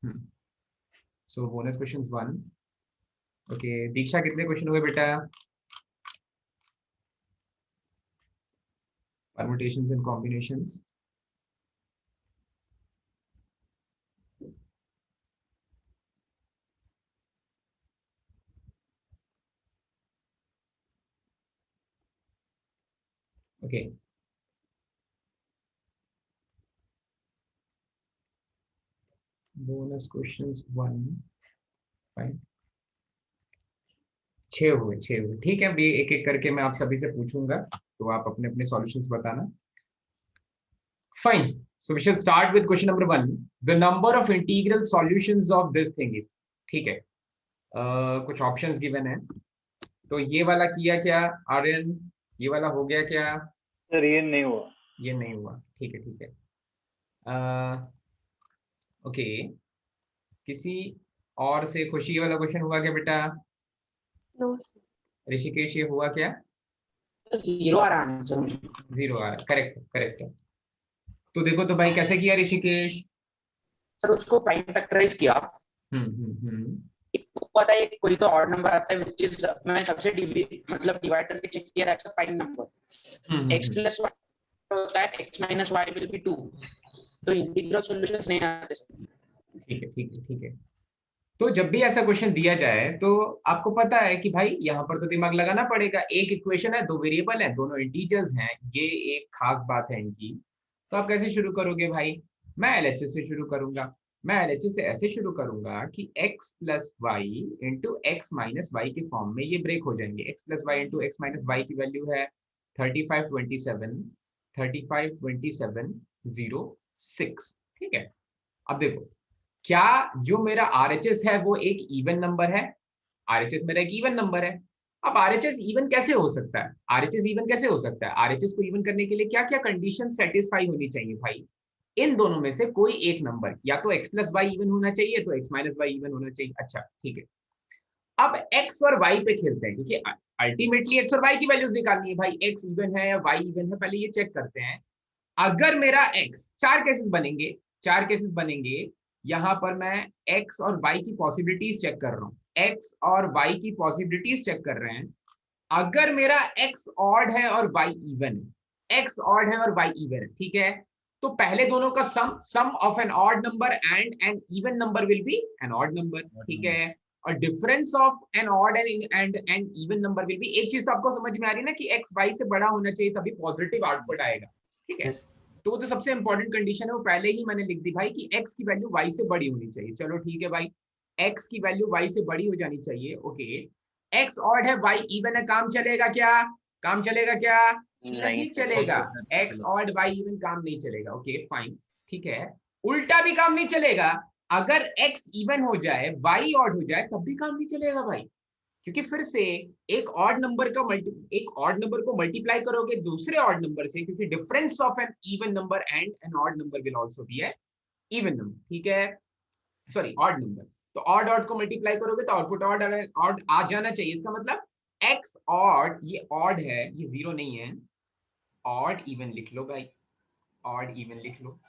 सो bonus question 1. Okay दीक्षा, कितने question हो गए बेटा? Permutations and combinations. Okay bonus questions 1. Fine. 6 हुए. ठीक है, अभी एक एक करके मैं आप सभी से पूछूंगा, तो आप अपने अपने सॉल्यूशंस बताना. Fine. So we shall start with question number 1. The number of integral solutions of this thing is. ठीक है. कुछ ऑप्शंस गिवन है, तो ये वाला किया क्या आर्यन? ये वाला हो गया क्या? सर ये नहीं हुआ. ये नहीं हुआ. ठीक है, ठीक है. ओके. किसी और से खुशी वाला क्वेश्चन हुआ क्या बेटा? No sir. ऋषिकेश, ये हुआ क्या? 0 आ रहा है आंसर. 0 आ रहा. करेक्ट, करेक्ट है. तो देखो तो भाई कैसे किया ऋषिकेश? सर उसको प्राइम फैक्टराइज किया. हम्म. पता है कोई तो ऑड नंबर आता है व्हिच इज मैंने सबसे मतलब डिवाइड करके चेक किया, that's a prime number. x plus y होता है, x minus y will be 2. तो इंटीग्रल सॉल्यूशंस नहीं आते. ठीक है, ठीक है, ठीक है. तो जब भी ऐसा क्वेश्चन दिया जाए तो आपको पता है कि भाई यहाँ पर तो दिमाग लगाना पड़ेगा. एक इक्वेशन है, 2 वेरिएबल है, दोनों इंटीजर्स हैं, ये एक खास बात है इनकी. तो आप कैसे शुरू करोगे भाई? मैं एलएचएस से शुरू करूंगा. मैं एलएचएस से ऐसे शुरू करूंगा कि x plus y into x minus y के फॉर्म में ये ब्रेक हो जाएंगे. x plus y into x minus y की वैल्यू है 35, 27, 35, 27, 0, 6. ठीक है. अब देखो, क्या जो मेरा आरएचएस है वो एक इवन नंबर है? आरएचएस मेरा एक इवन नंबर है. अब आरएचएस इवन कैसे हो सकता है? आरएचएस इवन कैसे हो सकता है? आरएचएस को इवन करने के लिए क्या क्या कंडीशन सेटिस्फाई होनी चाहिए भाई? इन दोनों में से कोई एक नंबर, या तो x प्लस वाई इवन होना चाहिए, तो x माइनस वाई इवन होना चाहिए. अच्छा ठीक है. अब x और y पे खेलते हैं, क्योंकि अल्टीमेटली x और y की वैल्यूज निकालनी है भाई. x इवन है या y इवन है, पहले ये चेक करते हैं. अगर मेरा x, चार केसेस बनेंगे, चार केसेस बनेंगे. यहां पर मैं x और y की पॉसिबिलिटीज चेक कर रहा हूं. x और y की पॉसिबिलिटीज चेक कर रहे हैं. अगर मेरा x ऑड है और y इवन है, x ऑड है और y इवन है, ठीक है, तो पहले दोनों का sum of an odd number and an even number will be an odd number. ठीक है. और difference of an odd and an even number will be. एक चीज तो आपको समझ में आ रही है ना कि x y से बड़ा होना चाहिए, तभी पॉजिटिव आउटपुट आएगा. ठीक है. तो वो तो सबसे इंपॉर्टेंट कंडीशन है, वो पहले ही मैंने लिख दी भाई कि x की वैल्यू y से बड़ी होनी चाहिए. चलो ठीक है भाई, x की वैल्यू y से बड़ी हो जानी चाहिए. ओके. x ऑड है, y इवन है, काम चलेगा क्या? काम चलेगा क्या? नहीं चलेगा. x ऑड y इवन काम नहीं चलेगा. Okay fine. ठीक है. उल्टा भी काम नहीं चलेगा. अगर x इवन हो जाए, y ऑड हो जाए, तब भी काम नहीं चलेगा भाई. क्योंकि फिर से एक ऑड नंबर को मल्टीप्लाई करोगे दूसरे ऑड नंबर से, क्योंकि difference of an even number and an odd number will also be a even number. ठीक है. Sorry, odd number. तो ऑड ऑड को मल्टीप्लाई करोगे तो आउटपुट ऑड आ जाना चाहिए. इसका मतलब एक्स ऑड, ये ऑड है, ये 0 नहीं है. ऑड इवन लिख लो भाई, ऑड इवन लिख लो.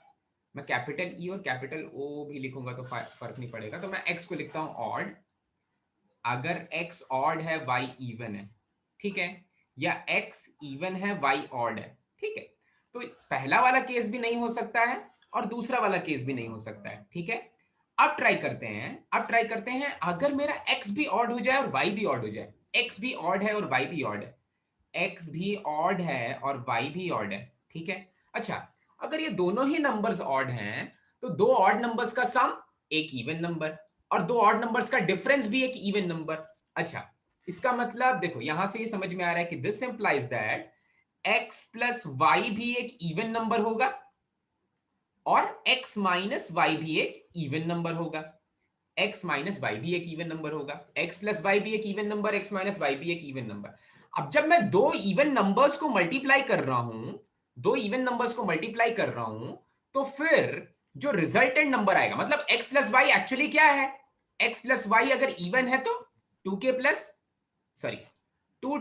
मैं कैपिटल ई और कैपिटल ओ भी लिखूंगा तो फर्क नहीं पड़ेगा. तो मैं एक्स को लिखता हूँ ऑड. अगर x ऑड है, y इवन है, ठीक है, या x इवन है, y ऑड है, ठीक है, तो पहला वाला केस भी नहीं हो सकता है और दूसरा वाला केस भी नहीं हो सकता है. ठीक है. अब ट्राई करते हैं, अगर मेरा x भी ऑड हो जाए और y भी ऑड हो जाए. x भी ऑड है और y भी ऑड है. x भी ऑड है और y भी ऑड है. ठीक है. अच्छा, अगर ये दोनों ही नंबर्स ऑड हैं, तो दो ऑड नंबर्स का सम एक इवन नंबर, और दो ऑड नंबर्स का डिफरेंस भी एक इवन नंबर. अच्छा, इसका मतलब देखो, यहां से ये समझ में आ रहा है कि this implies that x plus y भी एक इवन नंबर होगा और x माइनस वाई भी एक इवन नंबर होगा. x माइनस वाई भी एक इवन नंबर होगा, x प्लस वाई भी एक even number, x minus y भी एक इवन नंबर. अब जब मैं दो इवन नंबर्स को मल्टीप्लाई कर रहा हूं, तो फिर जो रिजल्टेंट नंबर आएगा, मतलब x प्लस वाई एक्चुअली क्या है? x प्लस वाई अगर इवन है तो 2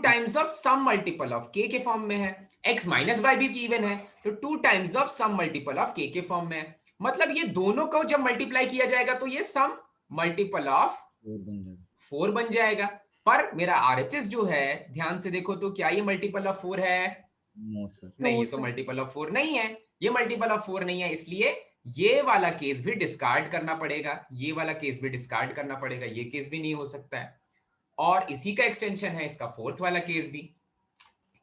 times of some multiple of k के फॉर्म में है. x माइनस वाई भी इवन है तो 2 times of some multiple of k के फॉर्म में है. मतलब ये दोनों को जब मल्टीप्लाई किया जाएगा तो ये सम मल्टीपल ऑफ 4 बन जाएगा। पर मेरा आरएचएस जो है, ध्यान से देखो तो क्या ये मल्टीपल ऑफ 4 है? No sir. नहीं, No, ये तो sir. मल्टीपल ऑफ 4 नहीं है, ये मल्टीपल ऑफ 4 नहीं है, इसलिए ये वाला केस भी डिस्कार्ड करना पड़ेगा, ये वाला केस भी डिस्कार्ड करना पड़ेगा, ये केस भी नहीं हो सकता है। और इसी का एक्सटेंशन है इसका फोर्थ वाला केस भी।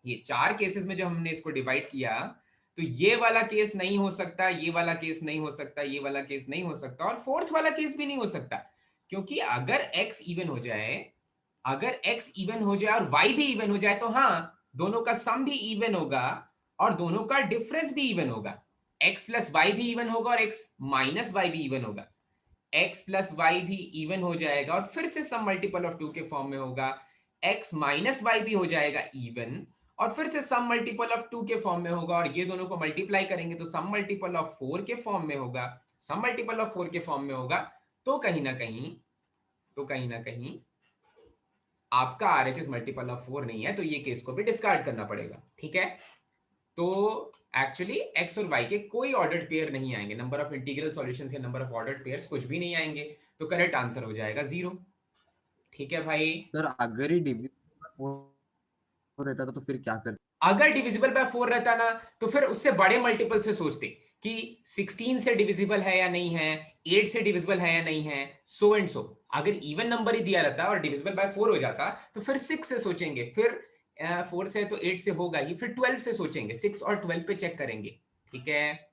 ये 4 केसेस में जब हमने इसको डिवाइड किया तो ये वाला केस नहीं हो सकता, ये वाला केस नहीं हो सकता, ये वाला केस नहीं हो सकता, और फोर्थ वाला केस भी नहीं हो सकता। क्योंकि अगर x इवन हो जाए, अगर x इवन हो जाए और y भी इवन हो जाए तो हाँ, दोनों का सम भी इवन होगा और दोनों का डिफरेंस भी इवन होगा। x प्लस वाई भी इवन होगा और x माइनस वाई भी इवन होगा। x प्लस वाई भी इवन हो जाएगा और फिर से सम मल्टीपल ऑफ 2 के फॉर्म में होगा। x माइनस वाई भी हो जाएगा इवन और फिर से सम मल्टीपल ऑफ 2 के फॉर्म में होगा, और ये दोनों को मल्टीप्लाई करेंगे तो सम मल्टीपल ऑफ 4 के फॉर्म में होगा, सम मल्टीपल ऑफ 4 के फॉर्म में होगा। तो कहीं ना कहीं आपका आरएचएस मल्टीपल ऑफ 4 नहीं है, तो ये केस को भी डिस्कार्ड करना पड़ेगा। ठीक है, तो एक्चुअली x और y के कोई ऑर्डर्ड पेयर नहीं आएंगे, नंबर ऑफ इंटीग्रल सॉल्यूशंस या नंबर ऑफ ऑर्डर्ड पेयर्स कुछ भी नहीं आएंगे, तो करेक्ट आंसर हो जाएगा 0। ठीक है भाई। सर अगर ही डिविजिबल बाय 4 रहता तो फिर क्या करते? अगर डिविजिबल बाय 4 रहता ना तो फिर उससे बड़े मल्टीपल से सोचते कि 16 से डिविजिबल है या नहीं है, 8 से डिविजिबल है या नहीं है, सो एंड सो। अगर इवन नंबर ही दिया रहता और डिविजिबल बाय 4 हो जाता तो फिर 6 से सोचेंगे, फिर 4 से तो 8 से होगा ही, फिर 12 से सोचेंगे, 6 और 12 पे चेक करेंगे। ठीक है,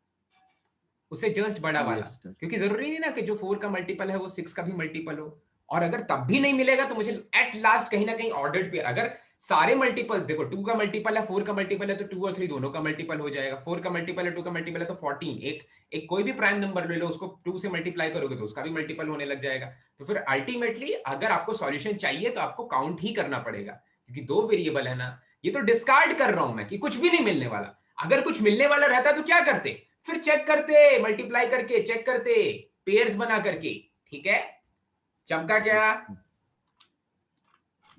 उसे जस्ट बड़ा वाला, क्योंकि जरूरी नहीं ना कि जो 4 का मल्टीपल है वो 6 का भी मल्टीपल हो। और अगर तब भी नहीं मिलेगा तो मुझे एट लास्ट कहीं ना कहीं ऑर्डर्ड पेयर, अगर सारे मल्टीपल्स देखो 2 का मल्टीपल है 4 का मल्टीपल है तो 2 और 3 दोनों का मल्टीपल हो जाएगा, 4 का मल्टीपल है 2 का मल्टीपल है तो 14। एक कोई भी प्राइम नंबर ले लो, उसको 2 से मल्टीप्लाई करोगे तो उसका भी मल्टीपल होने लग जाएगा। तो फिर अल्टीमेटली अगर आपको सॉल्यूशन चाहिए तो आपको काउंट ही करना पड़ेगा, क्योंकि 2 वेरिएबल है ना। ये तो डिस्कार्ड कर रहा हूं मैं कि कुछ भी नहीं मिलने वाला। अगर कुछ मिलने वाला रहता तो क्या करते, फिर चेक करते, मल्टीप्लाई करके चेक करते, पेयर्स बना करके। ठीक है, चमका क्या?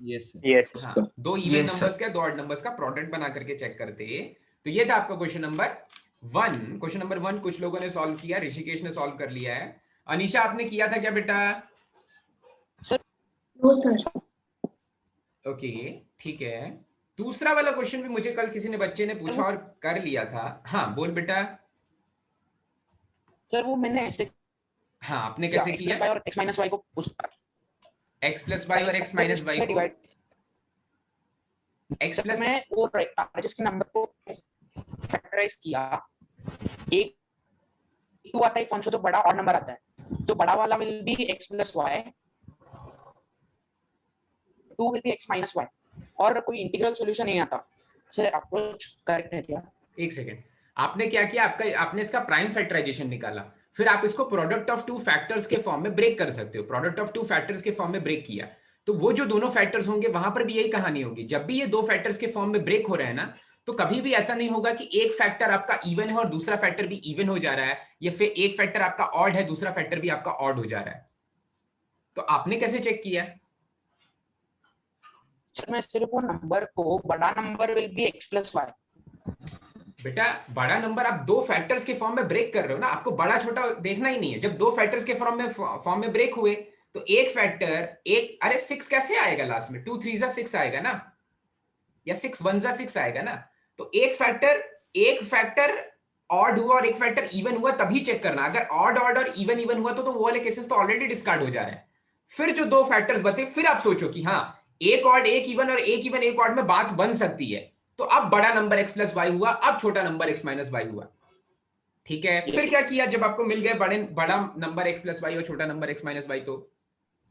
यस यस हाँ, 2 इवन नंबर्स का 2 ऑड नंबर्स का प्रोडक्ट बना करके चेक करते। तो ये था आपका क्वेश्चन नंबर 1। क्वेश्चन नंबर 1 कुछ लोगों ने सॉल्व किया, ऋषिकेश ने सॉल्व कर लिया है। अनीशा आपने किया था क्या बेटा? No, sir. ओके, ठीक है। दूसरा वाला क्वेश्चन भी मुझे कल किसी ने बच्चे ने पूछा और कर लिया था। हाँ बोल बेटा। सर वो मैंने ऐसे, हाँ आपने कैसे किया? x और x माइनस y को x प्लस वाई और x माइनस वाई को x प्लस मैं वो आरएचएस के नंबर को फैक्टराइज किया, एक 2 आता है, कौन सा तो बड़ा और नंबर आता है, तो बड़ा वाला will be x plus y, 2 will be x minus y, और कोई इंटीग्रल सॉल्यूशन नहीं आता। सर अप्रोच करेक्ट है क्या? एक सेकंड, आपने क्या किया, आपने इसका प्राइम फैक्टराइजेशन निकाला, फिर आप इसको प्रोडक्ट ऑफ 2 फैक्टर्स के फॉर्म में ब्रेक कर सकते हो। प्रोडक्ट ऑफ 2 फैक्टर्स के फॉर्म में ब्रेक किया तो वो जो दोनों फैक्टर्स होंगे वहां पर भी यही कहानी होगी। जब भी ये 2 फैक्टर्स के फॉर्म में ब्रेक हो रहे हैं ना, तो कभी भी ऐसा नहीं होगा कि एक फैक्टर आपका इवन है और दूसरा फैक्टर भी इवन हो जा रहा है, या फिर एक फैक्टर आपका ऑड है दूसरा फैक्टर भी आपका ऑड हो जा रहा है। तो आपने कैसे चेक किया? सर मैं सिर्फ वो नंबर को, बड़ा number will be x plus y. बेटा बड़ा नंबर आप 2 फैक्टर्स के फॉर्म में ब्रेक कर रहे हो ना, आपको बड़ा छोटा देखना ही नहीं है। जब 2 फैक्टर्स के फॉर्म में ब्रेक हुए तो एक फैक्टर, एक, अरे 6 कैसे आएगा लास्ट में? 2 3 6 आएगा ना, या 6 1 6 आएगा ना। तो एक फैक्टर ऑड हुआ और एक फैक्टर इवन हुआ तभी चेक करना। अगर ऑड और इवन हुआ तो वो वाले केसेस तो ऑलरेडी डिस्कार्ड हो जा रहे हैं। फिर जो 2 फैक्टर्स बचे, फिर आप सोचो कि हाँ एक ऑड एक इवन और एक इवन एक ऑड में बात बन सकती है, तो अब बड़ा नंबर x प्लस वाई हुआ, अब छोटा नंबर x माइनस वाई हुआ। ठीक है, फिर क्या किया जब आपको मिल गए बड़ा नंबर x प्लस वाई और छोटा नंबर x माइनस वाई? तो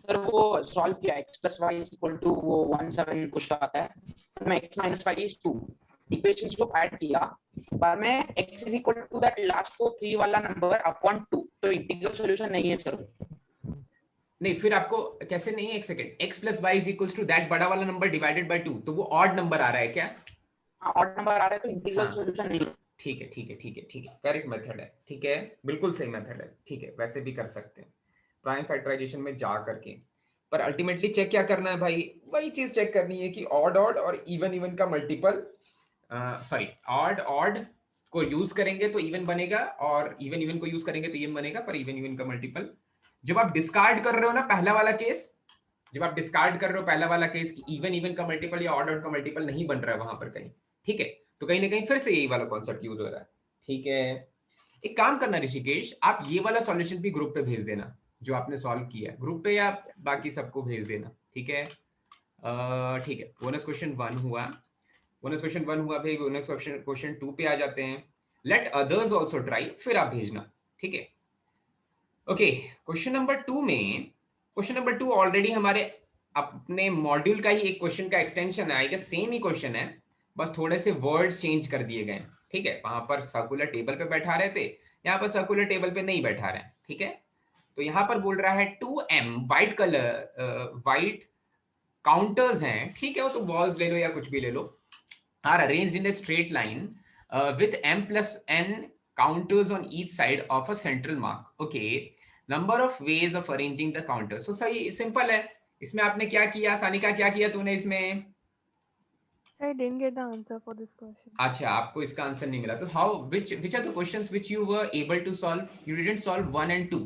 सर वो सॉल्व किया, x plus y is equal to वो 17 कुछ आता है, मैं x minus y is 2 equations को ऐड किया, बाद में x is equal to that last को 3 वाला नंबर अपॉन 2, तो इंटीग्रल सॉल्यूशन नहीं है सर। नहीं, फिर आपको कैसे नहीं है? एक second, x plus y is equal to that बड़ा वाला नंबर डिवाइडेड बाय 2, तो वो ऑड नंबर आ रहा है क्या? ऑड नंबर आ रहा है तो इंटीग्रल सॉल्यूशन नहीं है। ठीक है, करेक्ट मेथड है। ठीक है, बिल्कुल सही मेथड है। ठीक है, वैसे भी कर सकते हैं प्राइम फैक्टराइजेशन में जा करके, पर अल्टीमेटली चेक क्या करना है भाई? वही चीज चेक करनी है कि ऑड और इवन का मल्टीपल, सॉरी ऑड को यूज करेंगे तो इवन बनेगा, और इवन इवन को यूज करेंगे तो इवन बनेगा, पर इवन इवन का मल्टीपल। जब आप डिस्कार्ड कर रहे हो ना पहला वाला केस, जब आप डिस्कार्ड कर रहे हो पहला वाला केस कि इवन इवन का मल्टीपल या ऑड ऑड का मल्टीपल नहीं बन रहा है वहां पर कहीं, ठीक है, तो कहीं ना कहीं फिर से यही वाला कॉन्सेप्ट यूज हो रहा है, ठीक है। एक काम करना ऋषिकेश, आप ये वाला सॉल्यूशन भी ग्रुप पे भेज देना जो आपने सॉल्व किया है, ग्रुप पे या बाकी सबको भेज देना, ठीक है। ठीक है, बोनस क्वेश्चन 1 हुआ, बोनस क्वेश्चन 1 हुआ भाई। बोनस क्वेश्चन 2 पे आ जाते हैं। लेट अदर्स आल्सो ट्राई, फिर आप भेजना, ठीक है। ओके, क्वेश्चन नंबर 2 में, क्वेश्चन नंबर 2 ऑलरेडी हमारे अपने मॉड्यूल का ही एक क्वेश्चन का एक्सटेंशन है, आई गेस सेम ही क्वेश्चन है, बस थोड़े से वर्ड्स चेंज कर दिए गए, ठीक है। वहां पर सर्कुलर टेबल पे बैठा रहे थे, यहाँ पर सर्कुलर टेबल पे नहीं बैठा रहे हैं, ठीक है। तो यहाँ पर बोल रहा है 2m white colour, white counters हैं, ठीक है, वो तो बॉल्स ले लो या कुछ भी ले लो, are arranged in a straight line with m plus n counters on each side of a central mark. Okay, number of ways of arranging the counters. तो सही सिंपल है। इसमें आपने क्या किया सानिका, क्या किया तूने इसमें? I didn't get the answer for this question. अच्छा, आपको इसका आंसर नहीं मिला, तो how which are the questions which you were able to solve? You didn't solve 1 and 2,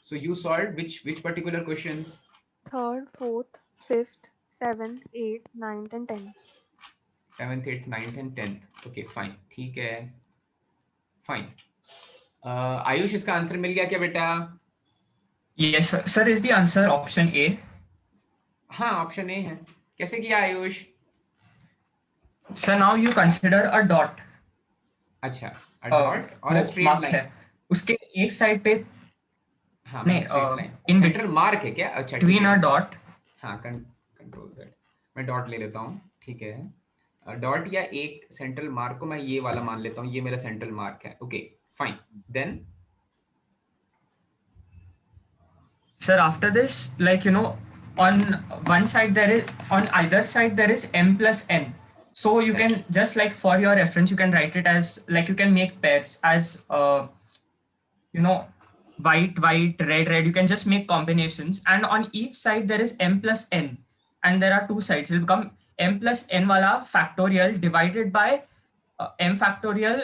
so you solved which particular questions? 3rd, 4th, 5th, 7th, 8th, 9th and 10th. 7th, 8th, 9th and 10th. Okay, fine, ठीक है, fine. Ayush, इसका answer मिल गया क्या बेटा? Yes, sir. Is the answer option A? हाँ, option A है। कैसे किया Ayush? Sir, now you consider a dot. अच्छा, a dot और a straight mark line है, उसके एक साइड पे हाँ, नहीं, straight line in central mark है क्या? अच्छा, ठीक between है। a dot. हाँ, कंट्रोल Z, मैं डॉट ले लेता हूँ, ठीक है। डॉट या एक सेंट्रल मार्क को मैं ये वाला मान लेता हूँ, ये मेरा सेंट्रल मार्क है। Okay, fine. Then Sir, after this, like, you know, on one side there is, on either side there is m plus n. So you Right. can just, like, for your reference, you can write it as, like, you can make pairs as, you know, white, white, red, red. You can just make combinations. And on each side there is m plus n. And there are two sides. It will become m plus n wala factorial divided by m factorial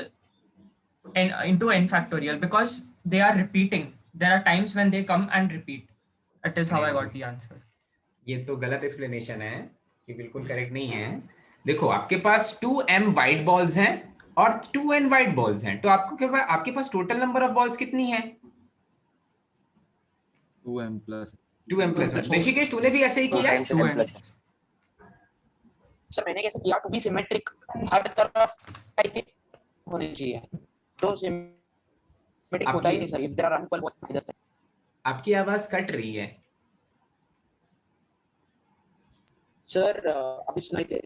n into n factorial, because they are repeating. There are times when they come and repeat. That is how I got the answer. ये तो गलत explanation है, ये बिल्कुल correct नहीं है। देखो, आपके पास 2m वाइट बॉल्स हैं और 2n वाइट बॉल्स हैं, तो आपके पास टोटल नंबर ऑफ बॉल्स कितनी है? 2m plus 2m plus 1। Rishikesh, तूने भी ऐसे ही किया? 2n. सर मैंने कैसे किया, टू बी सिमेट्रिक हर तरफ टाइप होनी चाहिए, तो सिमेट्रिक होता ही नहीं sir if there are unequal balls इधर से। आपकी आवाज कट रही है सर, अभी सुनाई दे?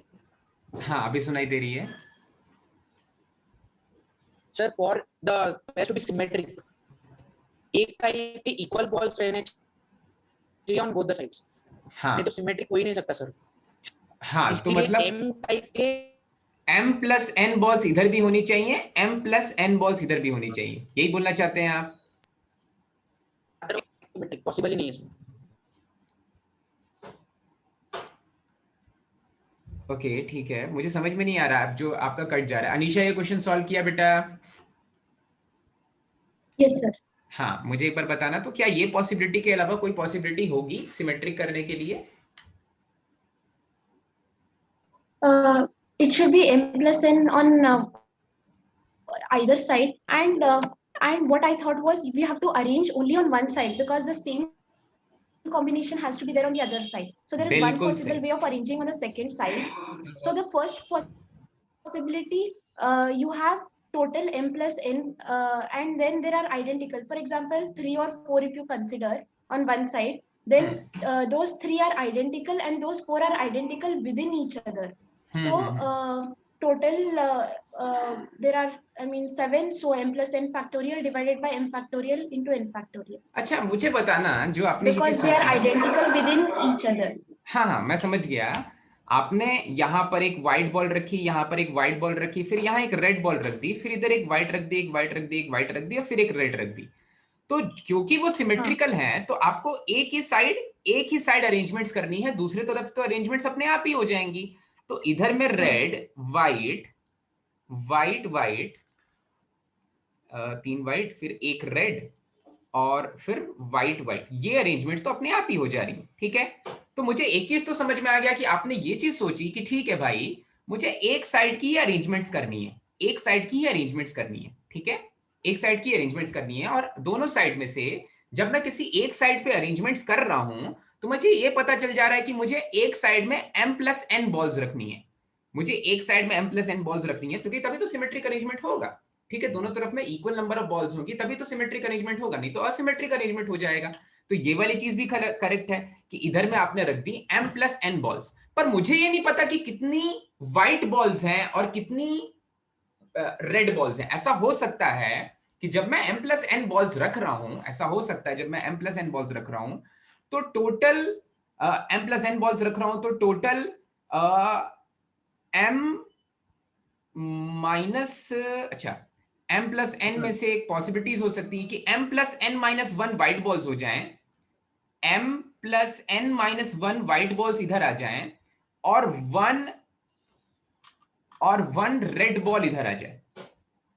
हाँ, अभी सुनाई दे रही है। Sir for the pairs to be symmetric, एक टाइप के इक्वल बॉल्स रहने चाहिए ऑन बोथ द साइड्स। हाँ, नहीं तो सिमेट्रिक हो ही नहीं सकता सर। हाँ, तो मतलब m टाइप के m plus n बॉल्स इधर भी होनी चाहिए, m plus n बॉल्स इधर भी होनी चाहिए, यही बोलना चाहते हैं आप? सिमेट्रिक पॉसिबल ही नहीं है सर। ओके, ठीक है, मुझे समझ में नहीं आ रहा है जो आपका कट जा रहा है। अनीशा, ये क्वेश्चन सॉल्व किया बेटा? Yes sir. हाँ, मुझे एक बार बताना, तो क्या ये पॉसिबिलिटी के अलावा कोई पॉसिबिलिटी होगी सिमेट्रिक करने के लिए? It should be m plus n on either side, and what I thought was we have to arrange only on one side because the same combination has to be there on the other side. So there is one बिल्कुल possible सही। way of arranging on the second side. So the first possibility, you have total m plus n, and then there are identical. For example, 3 or 4 if you consider on one side, then those 3 are identical and those 4 are identical within each other. So total there are, I mean, 7, so m plus n factorial divided by m factorial into n factorial. अच्छा, मुझे बताना जो आपने ये Because चीज they are Sochi. identical within each other. हाँ हाँ, मैं समझ गया। आपने यहाँ पर एक व्हाइट बॉल रखी, यहाँ पर एक व्हाइट बॉल रखी, फिर यहाँ एक रेड बॉल रख दी, फिर इधर एक व्हाइट रख दी, एक व्हाइट रख दी, एक व्हाइट रख दी, और फिर एक रेड रख दी। तो क्योंकि वो सिमेट्रिकल हैं, तो आपको एक ही साइड अरेंजमेंट्स करनी है, दूसरी तरफ तो अरेंजमेंट्स अपने आप ही हो जाएंगी। तो इधर में red white white white 3 white, फिर एक रेड और फिर व्हाइट व्हाइट, ये अरेंजमेंट तो अपने आप ही हो जा रही है। ठीक है, तो मुझे एक चीज तो समझ में आ गया कि आपने ये चीज सोची कि ठीक है भाई, मुझे एक साइड की ही अरेंजमेंट्स करनी है, एक साइड की ही अरेंजमेंट्स करनी है। ठीक है, एक साइड की अरेंजमेंट्स करनी है, और दोनों साइड में से जब मैं किसी एक साइड पे अरेंजमेंट्स कर रहा हूं तो मुझे ये पता चल जा रहा है कि मुझे एक साइड में m+n बॉल्स रखनी है, मुझे एक साइड में m+n बॉल्स रखनी है, क्योंकि तभी तो सिमेट्रिक अरेंजमेंट होगा। ठीक है, दोनों तरफ में इक्वल नंबर ऑफ बॉल्स होगी तभी तो सिमेट्रिक अरेंजमेंट होगा, नहीं तो असिमेट्रिक अरेंजमेंट हो जाएगा। तो ये वाली चीज भी करेक्ट है कि इधर में आपने रख दी m+n बॉल्स, पर मुझे ये नहीं पता कि कितनी व्हाइट बॉल्स हैं और कितनी रेड बॉल्स हैं। ऐसा हो सकता है कि जब मैं m+n बॉल्स रख रहा हूं, ऐसा हो सकता है जब मैं m+n बॉल्स रख रहा हूं तो टोटल m+n बॉल्स रख रहा हूं तो टोटल m माइनस, अच्छा m+n में से एक पॉसिबिलिटीज हो सकती है कि m+n-1 व्हाइट बॉल्स हो जाएं, m+n-1 व्हाइट बॉल्स इधर आ जाएं और 1 रेड बॉल इधर आ जाए,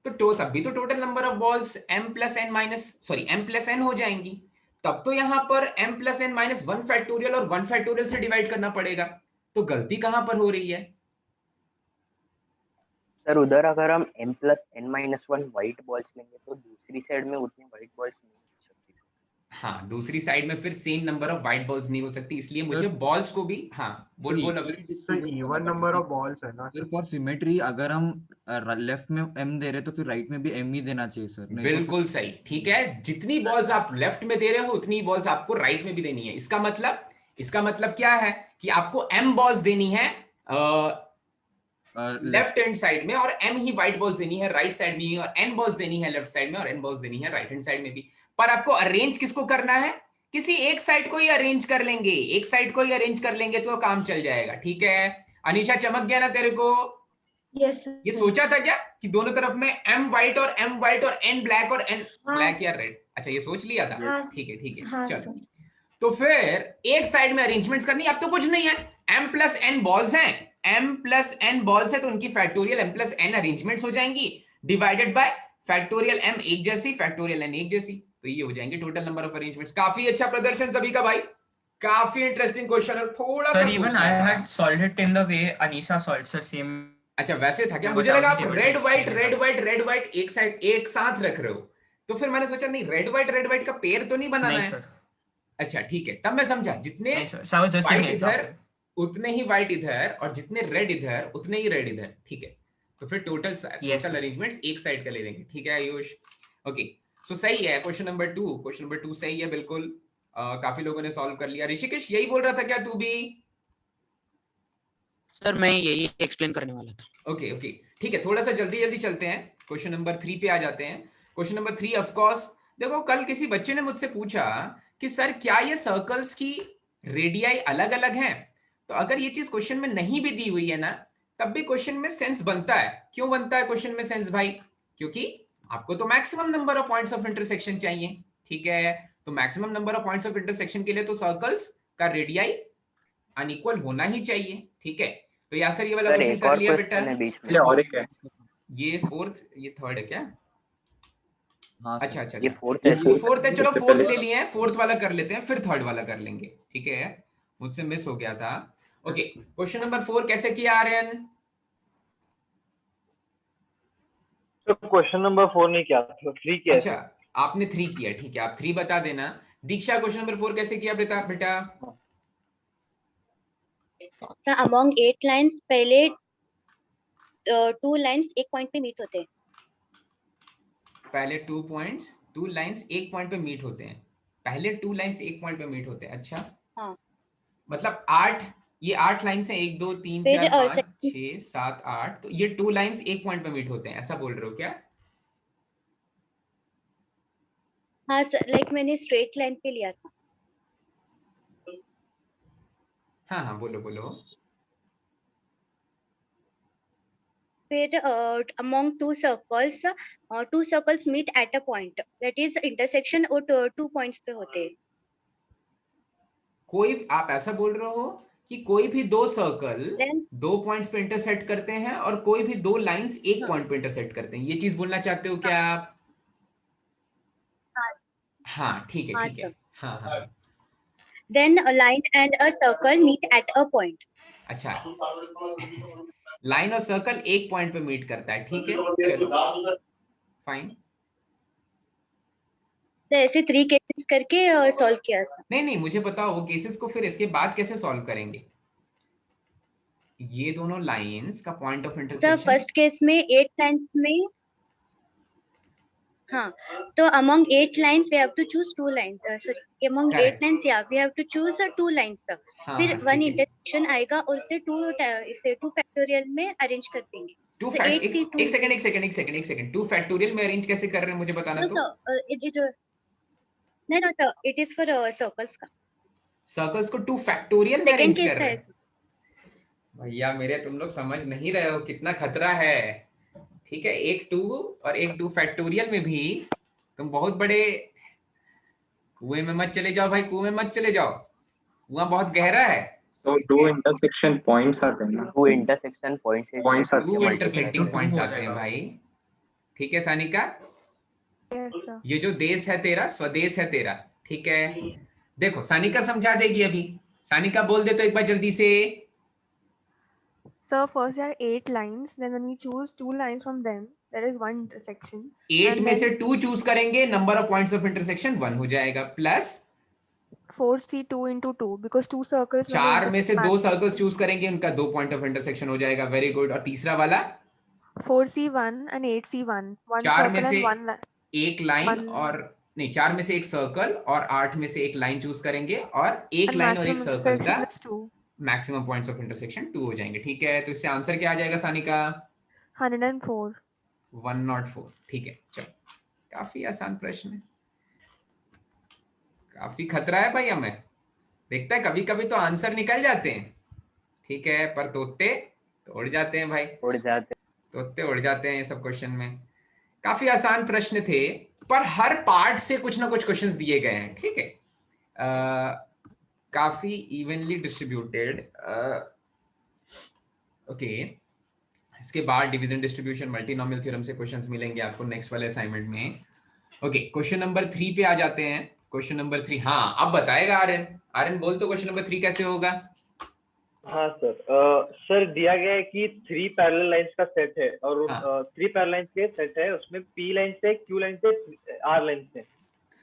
तो तब भी तो total number of balls m+n हो जाएंगी। तब तो यहां पर m+n-1 फैक्टोरियल और 1 फैक्टोरियल से डिवाइड करना पड़ेगा। तो गलती कहां पर हो रही है सर? उधर अगर हम m+n-1 व्हाइट बॉल्स लेंगे तो दूसरी साइड में उतनी व्हाइट बॉल्स नहीं हो सकती। हाँ, दूसरी साइड में फिर same number of white balls नहीं हो सकती, इसलिए मुझे बॉल्स को भी, हाँ बोल इवन नंबर ऑफ बॉल्स है ना। फॉर सिमेट्री अगर हम लेफ्ट में m दे रहे तो फिर राइट में भी m ही देना चाहिए सर, नहीं बिल्कुल सही। ठीक है, जितनी बॉल्स आप लेफ्ट में दे रहे हो उतनी बॉल्स आपको राइट में भी देनी है। इसका मतलब क्या है कि आपको m बॉल्स देनी है लेफ्ट हैंड साइड में और m ही व्हाइट बॉल्स देनी है राइट साइड में, और n बॉल्स देनी है लेफ्ट साइड में और n बॉल्स देनी है राइट हैंड साइड में भी। पर आपको अरेंज किसको करना है? किसी एक साइड को ही अरेंज कर लेंगे, एक साइड को ही अरेंज कर लेंगे तो काम चल जाएगा। ठीक है अनीशा, चमक गया ना तेरे को? यस ये सोचा था क्या कि दोनों तरफ में m व्हाइट और n ब्लैक और n ब्लैक या रेड? अच्छा, ये सोच लिया था। ठीक है चलो, तो फिर एक साइड में अरेंजमेंट्स करनी। अब तो कुछ नहीं है, m+n बॉल्स हैं, m+n बॉल्स है तो उनकी फैक्टोरियल m+n अरेंजमेंट्स हो जाएंगी डिवाइडेड बाय फैक्टोरियल m एक जैसी, फैक्टोरियल n एक जैसी, तो ये हो जाएंगे टोटल नंबर ऑफ अरेंजमेंट्स। काफी अच्छा प्रदर्शन सभी का भाई, काफी इंटरेस्टिंग क्वेश्चन है। थोड़ा सा even I had solved it in the way Anisha solved sir, same. अच्छा वैसे था क्या? मुझे लगा आप रेड व्हाइट एक साइड एक साथ रख रहे हो, तो फिर मैंने सोचा नहीं रेड व्हाइट का पेयर तो नहीं बनाना है। अच्छा ठीक है, तब मैं समझा जितने व्हाइट इधर उतने ही व्हाइट इधर और जितने रेड इधर उतने ही रेड इधर। ठीक है, तो फिर टोटल अरेंजमेंट्स एक साइड का ले लेंगे। ठीक है आयुष, ओके सो सही है। क्वेश्चन नंबर 2 सही है बिल्कुल। काफी लोगों ने सॉल्व कर लिया। ऋषिकेश यही बोल रहा था क्या तू भी? सर मैं यही एक्सप्लेन करने वाला था। ओके ठीक है, थोड़ा सा जल्दी चलते हैं, क्वेश्चन नंबर 3 पे आ जाते हैं। क्वेश्चन नंबर 3 ऑफ कोर्स, देखो कल किसी बच्चे ने मुझसे पूछा कि सर क्या ये सर्कल्स की रेडियाई अलग अलग हैं? तो अगर ये चीज क्वेश्चन में नहीं भी दी हुई है ना, तब भी क्वेश्चन में सेंस बनता है। क्यों बनता है क्वेश्चन में सेंस भाई? क्योंकि आपको तो maximum number of points of intersection चाहिए। ठीक है, तो maximum number of points of intersection के लिए तो सर्कल्स का रेडियाई अनइक्वल होना ही चाहिए। ठीक है, तो यासर ये वाला क्वेश्चन कर लिया बेटा? और एक है, ये फोर्थ, ये थर्ड है क्या? हाँ अच्छा ये फोर्थ है। चलो फोर्थ ले लिए हैं, फोर्थ वाला कर लेते हैं फिर थर्ड वाला कर लेंगे। ठीक है, मुझसे मिस हो गया था। ओके, क्वेश्चन नंबर 4 कैसे किया आर्यन? क्वेश्चन नंबर 4 नहीं किया, 3 किया। अच्छा आपने 3 किया, ठीक है आप 3 बता देना। दीक्षा क्वेश्चन नंबर 4 कैसे किया बेटा? सर अमंग 8 लाइंस पहले 2 लाइंस एक पॉइंट पे मीट होते हैं। पहले 2 लाइंस एक पॉइंट पे मीट होते हैं। पहले 2 लाइंस एक पॉइंट पे मीट होते हैं। अच्छा हाँ, मतलब 8, ये 8 लाइंस हैं, 1 2 3 4 5 6 7 8, तो ये 2 लाइंस एक पॉइंट पे मीट होते हैं, ऐसा बोल रहे हो क्या? हाँ सर, लाइक मैंने स्ट्रेट लाइन पे लिया था। हाँ बोलो। फिर among two circles meet at a point, that is intersection और 2 पॉइंट्स पे होते हैं। कोई आप ऐसा बोल रहे हो कि कोई भी 2 सर्कल 2 पॉइंट्स पे इंटरसेक्ट करते हैं और कोई भी 2 लाइंस एक पॉइंट पे इंटरसेक्ट करते हैं, ये चीज बोलना चाहते हो क्या आप? हाँ ठीक है हाँ ठीक है, सर। हाँ हाँ Then a line and a circle meet at a point. अच्छा, लाइन और सर्कल एक पॉइंट पे मीट करता है, ठीक है चलो फाइन। तो ऐसे 3 केसेस करके सॉल्व किया सर। नहीं नहीं मुझे बताओ वो केसेस को फिर इसके बाद कैसे सॉल्व करेंगे? ये दोनों लाइंस का point of sir intersection, first case में 8 लाइंस में, हाँ, तो among 8 lines we have to choose 2 lines. Sorry, among 8 correct, lines, yeah, we have to choose 2 lines, sir. हाँ फिर हाँ 1 ठीक है। intersection आएगा और इसे 2 फैक्टोरियल में अरेंज कर देंगे। टू तो फैक्ट 8 से 2 एक सेकंड, टू फैक्टोरियल में अरेंज कैसे कर रहे हैं मुझे बताना तो। नहीं no sir, it is for circles का। सर्कल्स को टू फैक्टोरियल में सेकंड अरेंज केस कर का रहे है। हैं। भैया मेरे, तुम लोग समझ नहीं रहे हो कितना खतरा है, ठीक है? एक 2 और एक 2 फैक्टोरियल में भी तुम बहुत बड़े कुएं में मत चले जाओ भाई, कुएं में मत चले जाओ, कुआं बहुत गहरा है। So two intersection points are there ना? Two intersection points Points are two intersecting points आते हैं भाई, ठीक है सानिका? Yes, sir. ये जो देश है तेरा, स्वदेश है तेरा, ठीक है? देखो सानिका समझा देगी अभी, सानिका बोल दे तो एक बार जल्दी से। Sir, first there are 8 lines. Then when we choose 2 lines from them, there is one intersection. 8 And में then से 2 चूज करेंगे, number of points of intersection 1 हो जाएगा, plus 4C 2 into 2 because 2 circles. when they 4 में से 2 intersect circles choose करेंगे, उनका 2 point of intersection हो जाएगा, वेरी गुड। और तीसरा वाला 4C1 and 8C1. One 4 में circle से and one line. एक लाइन one- और नहीं, 4 में से एक सर्कल और 8 में से एक लाइन चूज करेंगे, और एक And लाइन और एक maximum सर्कल का intersection is 2. Maximum points of intersection 2 हो जाएंगे, ठीक है? तो इससे आंसर क्या आ जाएगा सानिका? 104. 104, ठीक है चलो, काफी आसान प्रश्न है, काफी खतरा है भाई हमें, देखता है कभी कभी तो आंसर निकल जाते हैं, ठीक है? पर तोते तो उड़ जाते हैं भाई, उड़ जाते तोते उड़ जाते हैं ये सब क्वेश्चन में। काफी आसान प्रश्न थे, पर हर पार्ट से कुछ ना कुछ क्वेश्चंस दिए गए हैं, ठीक है? काफी इवनली डिस्ट्रीब्यूटेड। ओके, इसके बाद डिवीजन डिस्ट्रीब्यूशन, मल्टीनोमियल थ्योरम से क्वेश्चंस मिलेंगे आपको नेक्स्ट वाले असाइनमेंट में। ओके, क्वेश्चन नंबर 3 पे आ जाते हैं। क्वेश्चन नंबर 3, हाँ अब बताएगा आर्यन। आर्यन बोल तो क्वेश्चन नंबर 3 कैसे होगा? हाँ सर, सर दिया गया है कि 3 पैरेलल लाइंस का सेट है और 3 पैरेलल लाइंस के सेट है, उसमें P लाइन से, Q लाइन से, R लाइन से,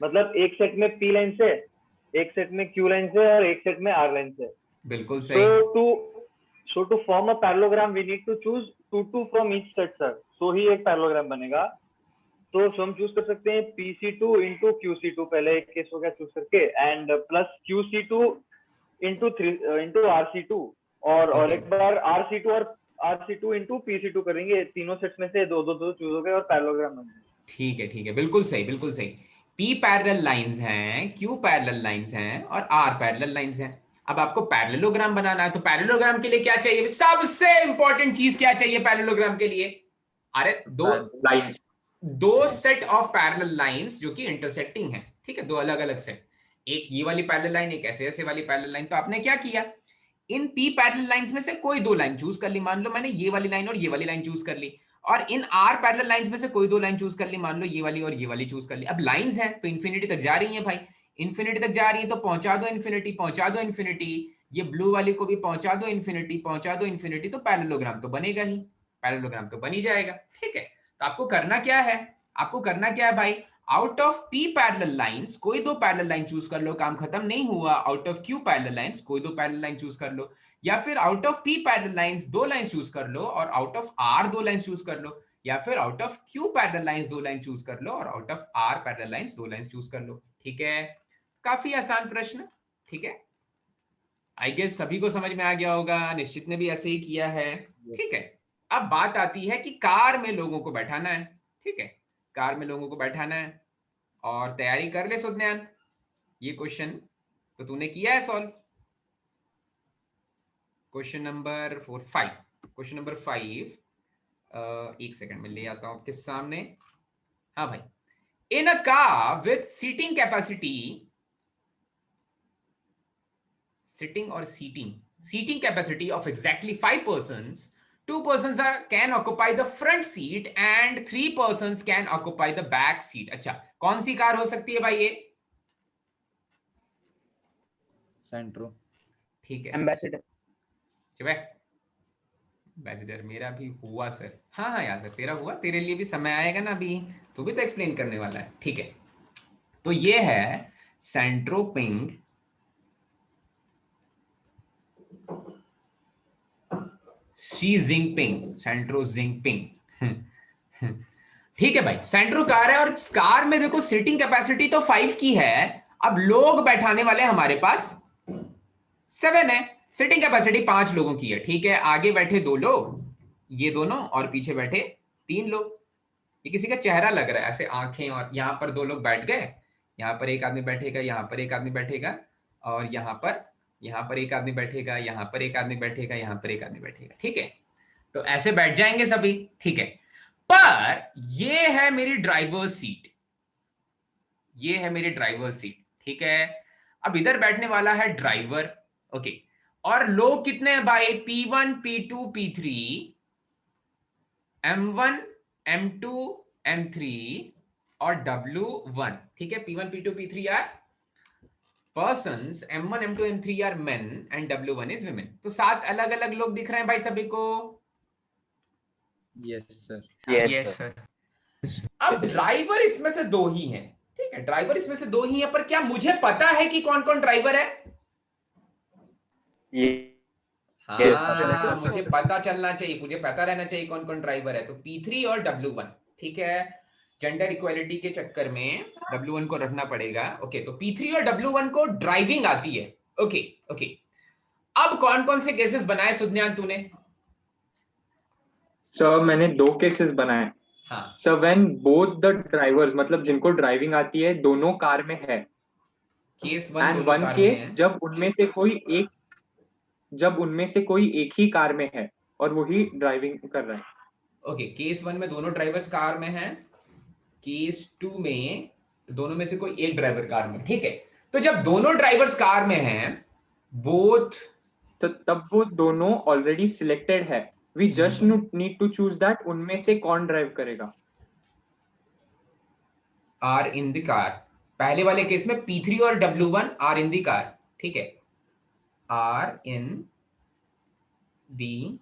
मतलब एक सेट में P लाइन से, एक सेट में Q लाइन से और एक सेट में R लाइन से। बिल्कुल सही। So to form a parallelogram we need to choose 2 from each set sir, so ही एक पैरेललोग्राम बनेगा। तो हम चूज कर सकते हैं PC2 into QC2, पहले एक केस हो गया चूज करके, and plus QC2 into RC2, और एक बार RC2 और RC2 into PC2 करेंगे, तीनों सेट्स में से दो चूज हो गए और पैरेललोग्राम बन गया। ठीक है ठीक है, बिल्कुल सही बिल्कुल सही। P पैरेलल लाइंस हैं, Q पैरेलल लाइंस हैं और R पैरेलल लाइंस हैं। अब आपको पैरेललोग्राम बनाना है, तो पैरेललोग्राम के लिए क्या चाहिए? सबसे इंपॉर्टेंट चीज क्या चाहिए पैरेललोग्राम के लिए? अरे दो सेट ऑफ पैरेलल लाइंस जो कि इंटरसेक्टिंग है, ठीक है? दो अलग अलग सेट, एक ये वाली पैरेलल लाइन, एक ऐसे वाली पैरेलल लाइन। तो आपने क्या किया, इन P पैरेलल लाइंस में से कोई 2 लाइन चूज कर ली, मान लो मैंने ये वाली लाइन और ये वाली लाइन चूज कर ली, और इन R पैरेलल लाइंस में से कोई 2 लाइन चूज कर ली, मान लो ये वाली और ये वाली चूज कर ली। अब लाइंस हैं तो इन्फिनिटी तक जा रही है भाई, इन्फिनिटी तक जा रही है तो पहुंचा दो इन्फिनिटी, पहुंचा दो इन्फिनिटी, ये ब्लू वाली को भी पहुंचा दो इन्फिनिटी, पहुंचा दो इन्फिनिटी, तो पैरेललोग्राम तो बनेगा ही, पैरेललोग्राम तो बन ही जाएगा, ठीक है? तो आपको करना क्या है, आपको करना क्या है भाई, out of P parallel lines कोई 2 पैरेलल लाइन चूज कर लो, काम खत्म नहीं हुआ। Out of Q parallel lines कोई 2 पैरेलल लाइन चूज कर लो, या फिर out of P parallel lines 2 line choose कर लो और out of R 2 line choose कर लो, या फिर out of Q parallel lines 2 line choose कर लो और out of R parallel lines 2 line choose कर लो, ठीक है? काफी आसान प्रश्न, ठीक है? आई गेस सभी को समझ में आ गया होगा, निश्चित ने भी ऐसे ही किया है, ठीक है? अब बात आती है कि कार में लोगों को बैठाना है, ठीक है? कार में लोगों को बैठाना है, और तैयारी कर ले सुज्ञान, ये क्वेश्चन तो तूने किया है solve. Question number 5, question number 5, एक सेकंड में ले आता हूं आपके सामने। हाँ भाई, in a car with seating capacity, seating capacity of exactly 5 persons, 2 persons can occupy the front seat and 3 persons can occupy the back seat। अच्छा, कौन सी कार हो सकती है भाई ये? सेंट्रो। ठीक है, एम्बेसडर। चुप है। एम्बेसडर मेरा भी हुआ सर। हाँ हाँ यार सर, तेरा हुआ, तेरे लिए भी समय आएगा ना, अभी तू भी तो एक्सप्लेन करने वाला है। ठीक है, तो ये है सेंट्रोपिंग शी जिंगपिंग, सेंट्रो जिंगपिंग। ठीक है भाई, सेंट्रो कार है और कार में देखो सीटिंग कैपेसिटी तो 5 की है। अब लोग बैठाने वाले हमारे पास 7 है, सीटिंग कैपेसिटी 5 लोगों की है। ठीक है, आगे बैठे 2 लोग, ये दोनों, और पीछे बैठे 3 लोग। ये किसी का चेहरा लग रहा है, ऐसे आंखें, और यहाँ पर 2 लोग बैठ गए, यहाँ पर एक आदमी बैठेगा, यहाँ पर एक आदमी बैठेगा, और यहाँ पर एक आदमी बैठेगा, यहाँ पर एक आदमी बैठेगा, यहाँ पर एक आदमी बैठेगा। ठीक है, तो ऐसे बैठ जाएंगे सभी। ठीक है, पर ये है मेरी ड्राइवर सीट, ये है मेरी ड्राइवर सीट। ठीक है, अब इधर बैठने वाला है ड्राइवर। ओके, और लोग कितने हैं भाई? P1, P2, P3, M1, M2, M3 और W1। ठीक है, P1, P2, P3 are persons, M1, M2, M3 are men and W1 is women। तो 7 अलग अलग लोग दिख रहे हैं भाई सभी को। Yes sir. Yes sir. अब ड्राइवर इसमें से 2 ही हैं। ठीक है, ड्राइवर इसमें से 2 ही हैं, पर क्या मुझे पता है कि कौन कौन ड्राइवर है? हाँ, मुझे पता चलना चाहिए, मुझे पता रहना चाहिए कौन कौन ड्राइवर है। तो P3 और W1। ठीक है, जेंडर इक्वालिटी के चक्कर में W1 को रखना पड़ेगा। ओके, तो P3 और W1 को ड्राइविंग आती है। ओके ओके, अब कौन कौन से केसेस बनाए सुज्ञान तूने? सर मैंने 2 केसेस बनाए। हाँ sir when both the drivers, मतलब जिनको ड्राइविंग आती है, दोनों कार में है। केस एंड वन केस जब उनमें से कोई एक ही कार में है और वही ड्राइविंग कर रहा है। ओके, केस 1 में दोनों ड्राइवर्स कार में हैं, केस 2 में दोनों में से कोई एक ड्राइवर कार में। ठीक है, तो जब दोनों ड्राइवर्स कार में हैं, बोथ, तो तब वो दोनों ऑलरेडी सिलेक्टेड है। We just need to choose that उनमें से कौन ड्राइव करेगा। Are in the car. पहले वाले केस में P3 और W1 are in the car. ठीक है, आर इन द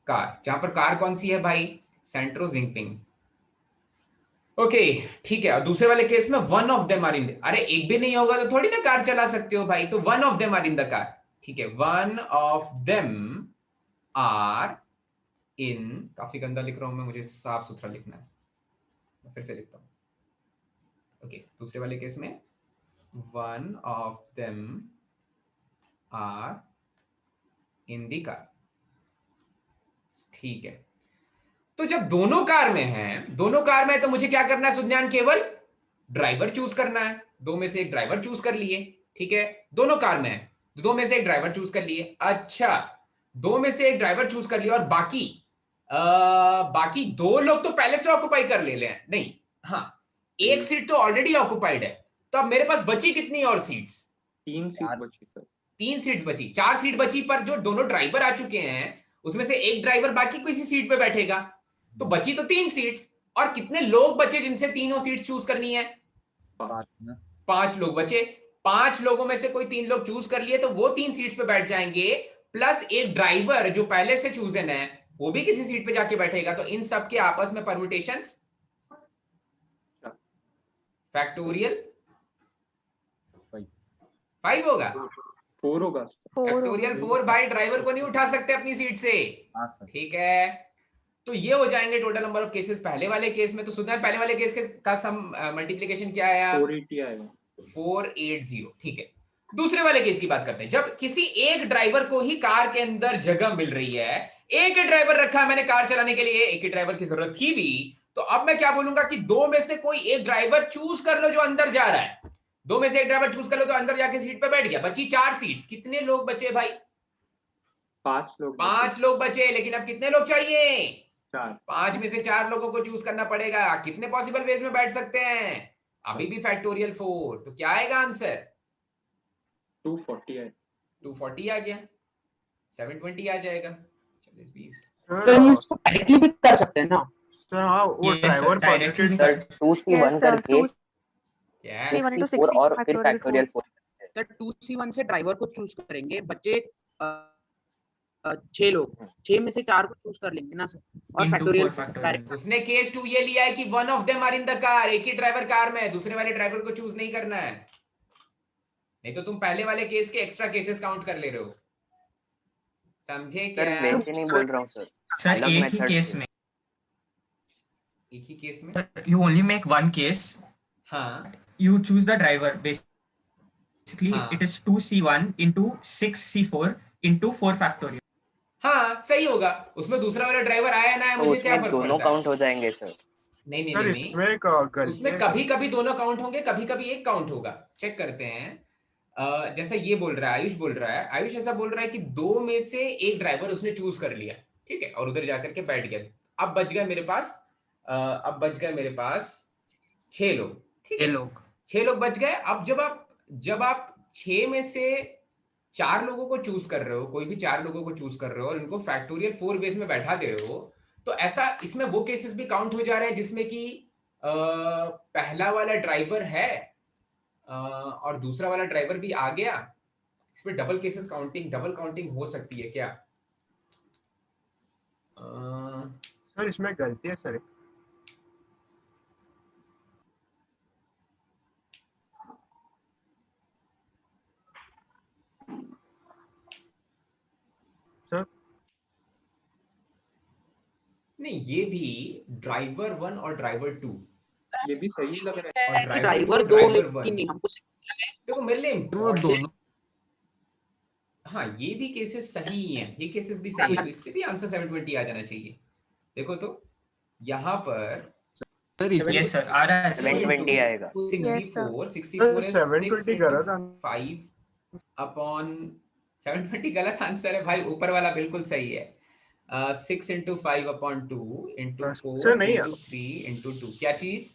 कार, जहां पर कार कौन सी है भाई? सेंट्रो जिंगपिंग। ओके ठीक है, और दूसरे वाले केस में one of them are in, अरे एक भी नहीं होगा तो थोड़ी ना कार चला सकते हो भाई, तो one of them are in the car. ठीक है, one of them are in, काफी गंदा लिख रहा हूं मैं, मुझे साफ सुथरा लिखना है, मैं फिर से लिखता हूं। ओके, दूसरे वाले केस में one of them are in the car. ठीक है, तो जब दोनों कार में हैं, दोनों कार में है, तो मुझे क्या करना है सुज्ञान? केवल ड्राइवर चूज करना है। 2 में से एक ड्राइवर चूज कर लिए। ठीक है, दोनों कार में है, 2 में से एक ड्राइवर चूज कर लिए। अच्छा, 2 में से एक ड्राइवर चूज कर लिया, और बाकी 2 लोग तो पहले से ऑक्युपाई कर ले हैं। नहीं, हाँ, एक सीट तो ऑलरेडी ऑक्युपाइड है, तो अब मेरे पास बची कितनी और सीट्स? 3 सीट बची सर। 3 सीट्स बची, 4 सीट बची, पर जो दोनों ड्राइवर आ चुके हैं उसमें से एक ड्राइवर बाकी किसी सीट पे बैठेगा, तो बची तो 3 सीट्स। और कितने लोग बचे जिनसे तीनों सीट्स चूज करनी है? 5 लोग बचे। 5 लोगों में से कोई 3 लोग चूज कर लिए, तो वो 3 सीट्स पे बैठ जाएंगे, प्लस एक ड्राइवर जो पहले से चूजन है वो भी किसी सीट पे जाके बैठेगा। तो इन सब के आपस में परम्यूटेशंस फैक्टोरियल 5 होगा, 4 होगा। फैक्टोरियल 4 भाई, ड्राइवर को नहीं उठा सकते अपनी सीट से। ठीक है, तो ये हो जाएंगे टोटल नंबर ऑफ केसेस पहले वाले केस में। तो सुनना, पहले वाले केस का सम मल्टीप्लिकेशन क्या आया? 480 आएगा। 480। ठीक है, दूसरे वाले केस की बात करते हैं। जब किसी एक ड्राइवर को ही कार के अंदर जगह मिल रही है, एक ही ड्राइवर रखा है मैंने कार चलाने के लिए, एक ही ड्राइवर की जरूरत थी भी, तो अब मैं क्या बोलूंगा कि 2 में से कोई एक ड्राइवर चूज कर लो जो अंदर जा रहा है। 2 में से एक ड्राइवर चूज कर लो तो अंदर जाके सीट पे बैठ गया, बची 4 सीट्स। कितने लोग बचे भाई? 5 लोग। 5 लोग बचे, लेकिन अब कितने लोग चाहिए? 4। 5 में से 4 लोगों को चूज करना पड़ेगा। कितने पॉसिबल वेज में बैठ सकते हैं? अभी भी फैक्टोरियल 4। तो क्या आएगा आंसर? 240 है। 240 आ गया, 720 आ जाएगा, 40 20। तो हम इसको डायरेक्टली भी कर सकते हैं ना सर? हाँ, वो ड्राइवर सर 2C1 करके क्या? C4 और फिर फैक्टोरियल 4। तो 2C1 से ड्राइवर को चूज करेंगे, बच्चे 6 लोग, 6 में से 4 को चूज कर लेंगे ना सर, और फैक्टोरियल। उसने केस 2 ये लिया है कि one of them are in the car, एक ही ड्राइवर कार में है, दूसरे वाले ड्राइवर को चूज नहीं करना है, नहीं तो तुम पहले वाले केस के एक्स्ट्रा केसेस काउंट कर ले रहे हो, समझे क्या? सर वैसे नहीं बोल रहा हूँ सर, सर एक ही केस में, एक ही केस में you only make one case. हाँ, you choose the driver. Basically, हाँ. it is 2C1 into 6C4 into 4 factorial. हाँ सही होगा, उसमें दूसरा वाला ड्राइवर आया ना है, तो मुझे क्या उसमें फर्क दोनों पड़ता है? काउंट हो जाएंगे सर। नहीं नहीं सर नहीं, इसमें एक गलती उसमें है। कभी कभी दोनों काउंट होंगे, कभी कभी एक काउंट होगा, चेक करते हैं। जैसा ये बोल रहा है, आयुष बोल रहा है, आयुष ऐसा बोल रहा है कि 2 में से एक ड्राइवर उसने चूज कर लिया, ठीक है, और उधर जाकर के बैठ गया, अब बच गए मेरे पास, अब बच गए मेरे पास 6 लोग, ठीक है, 6 लोग बच गए। अब जब आप 6 में से 4 लोगों को चूज कर रहे हो, कोई भी 4 लोगों को चूज कर रहे हो और उनको फैक्टोरियल 4 बेस में बैठा दे रहे हो, तो ऐसा इसमें वो केसेस भी काउंट हो जा रहे हैं जिसमें कि पहला वाला ड्राइवर है और दूसरा वाला ड्राइवर भी आ गया, इसमें डबल केसेस डबल काउंटिंग हो सकती है क्या? सर इसमें गलती है सर। सर नहीं, ये भी ड्राइवर 1 और ड्राइवर 2, ये भी सही लग रहा है। और ड्राइवर 2 है कि नहीं हमको देखो मेरे लिए वो दोनों, हाँ ये भी केसेस सही हैं, ये केसेस भी सही है, तो इससे भी आंसर 720 आ जाना चाहिए। देखो तो यहाँ पर सर Yes sir, आ रहा है sir. 720 आएगा। 64 है 720 गलत 5 अपॉन 720 गलत आंसर है भाई, ऊपर वाला बिल्कुल सही है। 6 into 5 upon 2 into 4 सर नहीं into 3 into 2, क्या चीज?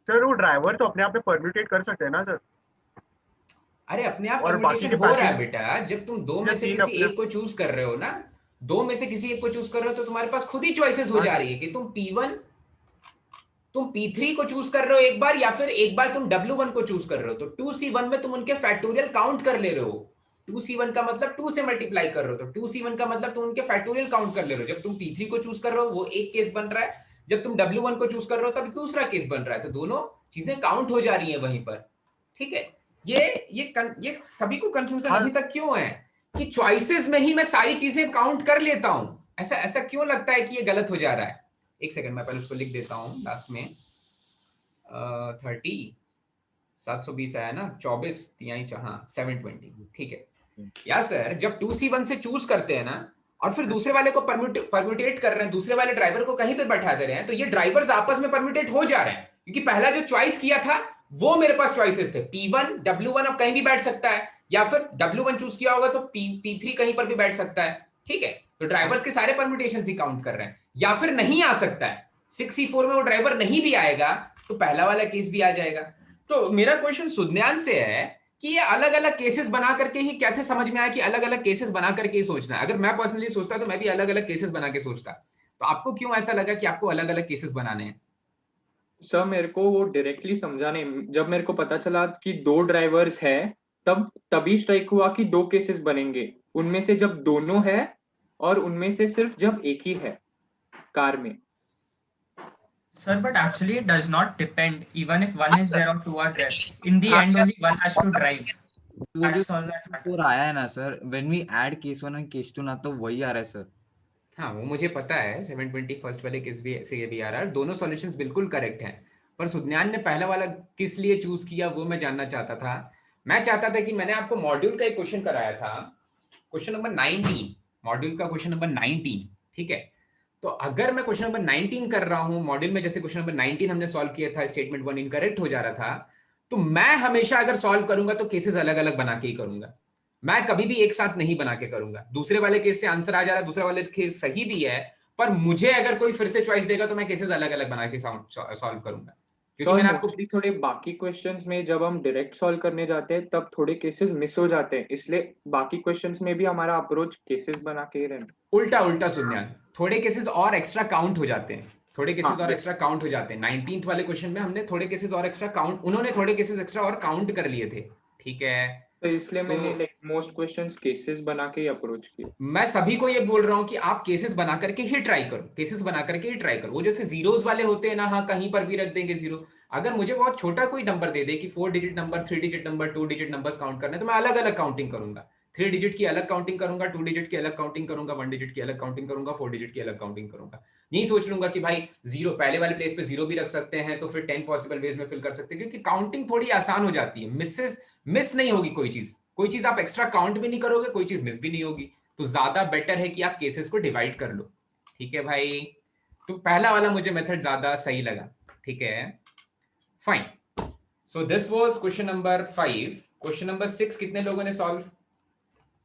सर वो ड्राइवर तो अपने आप में परम्यूटेट कर सकते हैं ना सर। अरे अपने आप और बाकी परम्यूटेशन के हो रहा है पैसे- बेटा, जब तुम 2 में से तीन किसी अपने- एक को चूज कर रहे हो ना, 2 में से किसी एक को चूज कर रहे हो तो तुम्हारे पास खुद ही चॉइसेस हो हाँ। जा रही है कि तुम P1 तुम P3 को चूज कर रहे हो एक बार, या फिर एक बार तुम W1 को चूज कर रहे हो, तो 2C1 में तुम उनके फैक्टोरियल काउंट कर ले रहे हो। 2C1 का मतलब 2 से मल्टीप्लाई कर रहे हो, तो 2C1 का मतलब तुम उनके फैक्टोरियल काउंट कर ले रहे हो। जब तुम P3 को चूज कर रहे हो वो एक केस बन रहा है, जब तुम W1 को चूज कर रहे हो तब दूसरा केस बन रहा है, तो दोनों चीजें काउंट हो जा रही है वहीं पर, ठीक है। ये सभी को कंफ्यूजन अभी तक क्यों है कि चॉइसेस में ही मैं सारी चीजें काउंट कर लेता हूं, ऐसा क्यों लगता है कि ये गलत हो जा रहा है? एक सेकंड, मैं पहले उसको लिख देता हूं लास्ट में। 30 720 आया ना, 24 तिहाई 720, ठीक है। या सर जब 2C1 से चूज करते हैं ना और फिर दूसरे वाले को परम्यूटेट कर रहे हैं, दूसरे वाले ड्राइवर को कहीं पे बैठा दे रहे हैं, तो ये ड्राइवर्स आपस में परम्यूटेट हो जा रहे हैं, क्योंकि पहला जो चॉइस किया था वो मेरे पास चॉइसेस थे, P1 W1 अब कहीं भी बैठ सकता है, या फिर W1 चूज किया होगा तो P3 कहीं पर भी बैठ सकता है, ठीक है। तो ड्राइवर्स के सारे परम्यूटेशन ही काउंट कर रहे हैं, या फिर नहीं आ सकता है 6C4 में वो ड्राइवर नहीं भी आएगा तो पहला वाला केस भी आ जाएगा। तो मेरा क्वेश्चन सुज्ञान से है कि ये अलग अलग केसेस बना करके ही कैसे समझ में आया कि अलग अलग केसेस बना करके ही सोचना है। अगर मैं पर्सनली सोचता तो मैं भी अलग अलग केसेस बना के सोचता, तो आपको क्यों ऐसा लगा कि आपको अलग अलग केसेस बनाने हैं? सर मेरे को वो डायरेक्टली समझा नहीं, जब मेरे को पता चला कि 2 ड्राइवर्स है तभी स्ट्राइक हुआ कि 2 केसेस बनेंगे, उनमें से जब दोनों है और उनमें से सिर्फ जब एक ही है कार में। Sir, but actually it does not depend even if one is there or 2 are there. In the end only one has to drive. वो जो That's all that matters. और आया है ना sir, when we add case 1 and case 2 ना, तो वही आ रहा है सर। हाँ वो मुझे पता है, 720 फर्स्ट वाले केस भी से ये भी आ रहा है, दोनों सॉल्यूशंस बिल्कुल करेक्ट हैं, पर सुज्ञान ने पहला वाला किस लिए चूज किया वो मैं जानना चाहता था। मैं चाहता था कि मैंने आपको मॉड्यूल का एक क्वेश्चन कराया था, क्वेश्चन नंबर 19, मॉड्यूल का क्वेश्चन नंबर 19, ठीक है। तो अगर मैं क्वेश्चन नंबर 19 कर रहा हूं मॉड्यूल में, जैसे क्वेश्चन नंबर 19 हमने सॉल्व किया था, स्टेटमेंट 1 इनकरेक्ट हो जा रहा था, तो मैं हमेशा अगर सॉल्व करूंगा तो केसेस अलग अलग बना के ही करूंगा, मैं कभी भी एक साथ नहीं बना के करूंगा। दूसरे वाले केस से आंसर आ जा रहा है, दूसरे वाले केस सही भी है, पर मुझे अगर कोई फिर से चॉइस देगा तो मैं केसेस अलग अलग बना के सॉल्व करूंगा, क्योंकि मैंने आपको थोड़े बाकी क्वेश्चंस में जब हम डायरेक्ट सॉल्व करने जाते हैं तब थोड़े केसेस मिस हो जाते हैं, इसलिए बाकी क्वेश्चंस में भी हमारा अप्रोच केसेस बना के ही रहना। उल्टा सुनिए, थोड़े केसेस और एक्स्ट्रा काउंट हो जाते हैं, थोड़े केसेस हाँ, और एक्स्ट्रा काउंट हो जाते हैं। 19th वाले क्वेश्चन में हमने थोड़े केसेस और एक्स्ट्रा काउंट, उन्होंने थोड़े केसेस एक्स्ट्रा और काउंट कर लिए थे, ठीक है। तो इसलिए तो मैंने लाइक मोस्ट क्वेश्चंस केसेस बना के ही अप्रोच किए। मैं सभी को ये बोल रहा हूं कि आप केसेस बना करके ही ट्राई करो, केसेस बना करके ही ट्राई करो। वो जैसे जीरोस वाले होते हैं ना, हाँ कहीं पर भी रख देंगे जीरो। अगर मुझे बहुत छोटा कोई नंबर दे दे कि 4 digit number, 3 digit number, 2 digit numbers count करने, तो मैं अलग अलग काउंटिंग करूंगा। 3 डिजिट की अलग काउंटिंग करूंगा, 2 डिजिट की अलग काउंटिंग करूंगा, 1 डिजिट की अलग काउंटिंग करूंगा, 4 डिजिट की अलग काउंटिंग करूंगा। यही सोच लूंगा कि भाई जीरो पहले वाले प्लेस पे जीरो भी रख सकते हैं, तो फिर 10 पॉसिबल वेज में फिल कर सकते हैं, क्योंकि काउंटिंग थोड़ी आसान हो जाती है। मिस नहीं होगी कोई चीज आप एक्स्ट्रा काउंट भी नहीं करोगे, कोई चीज मिस भी नहीं होगी। तो ज्यादा बेटर है कि आप केसेस को डिवाइड कर लो, ठीक है भाई। तो पहला वाला मुझे मेथड ज्यादा सही लगा, ठीक है, fine. So this was question number 5। Question number 6 कितने लोगों ने सॉल्व,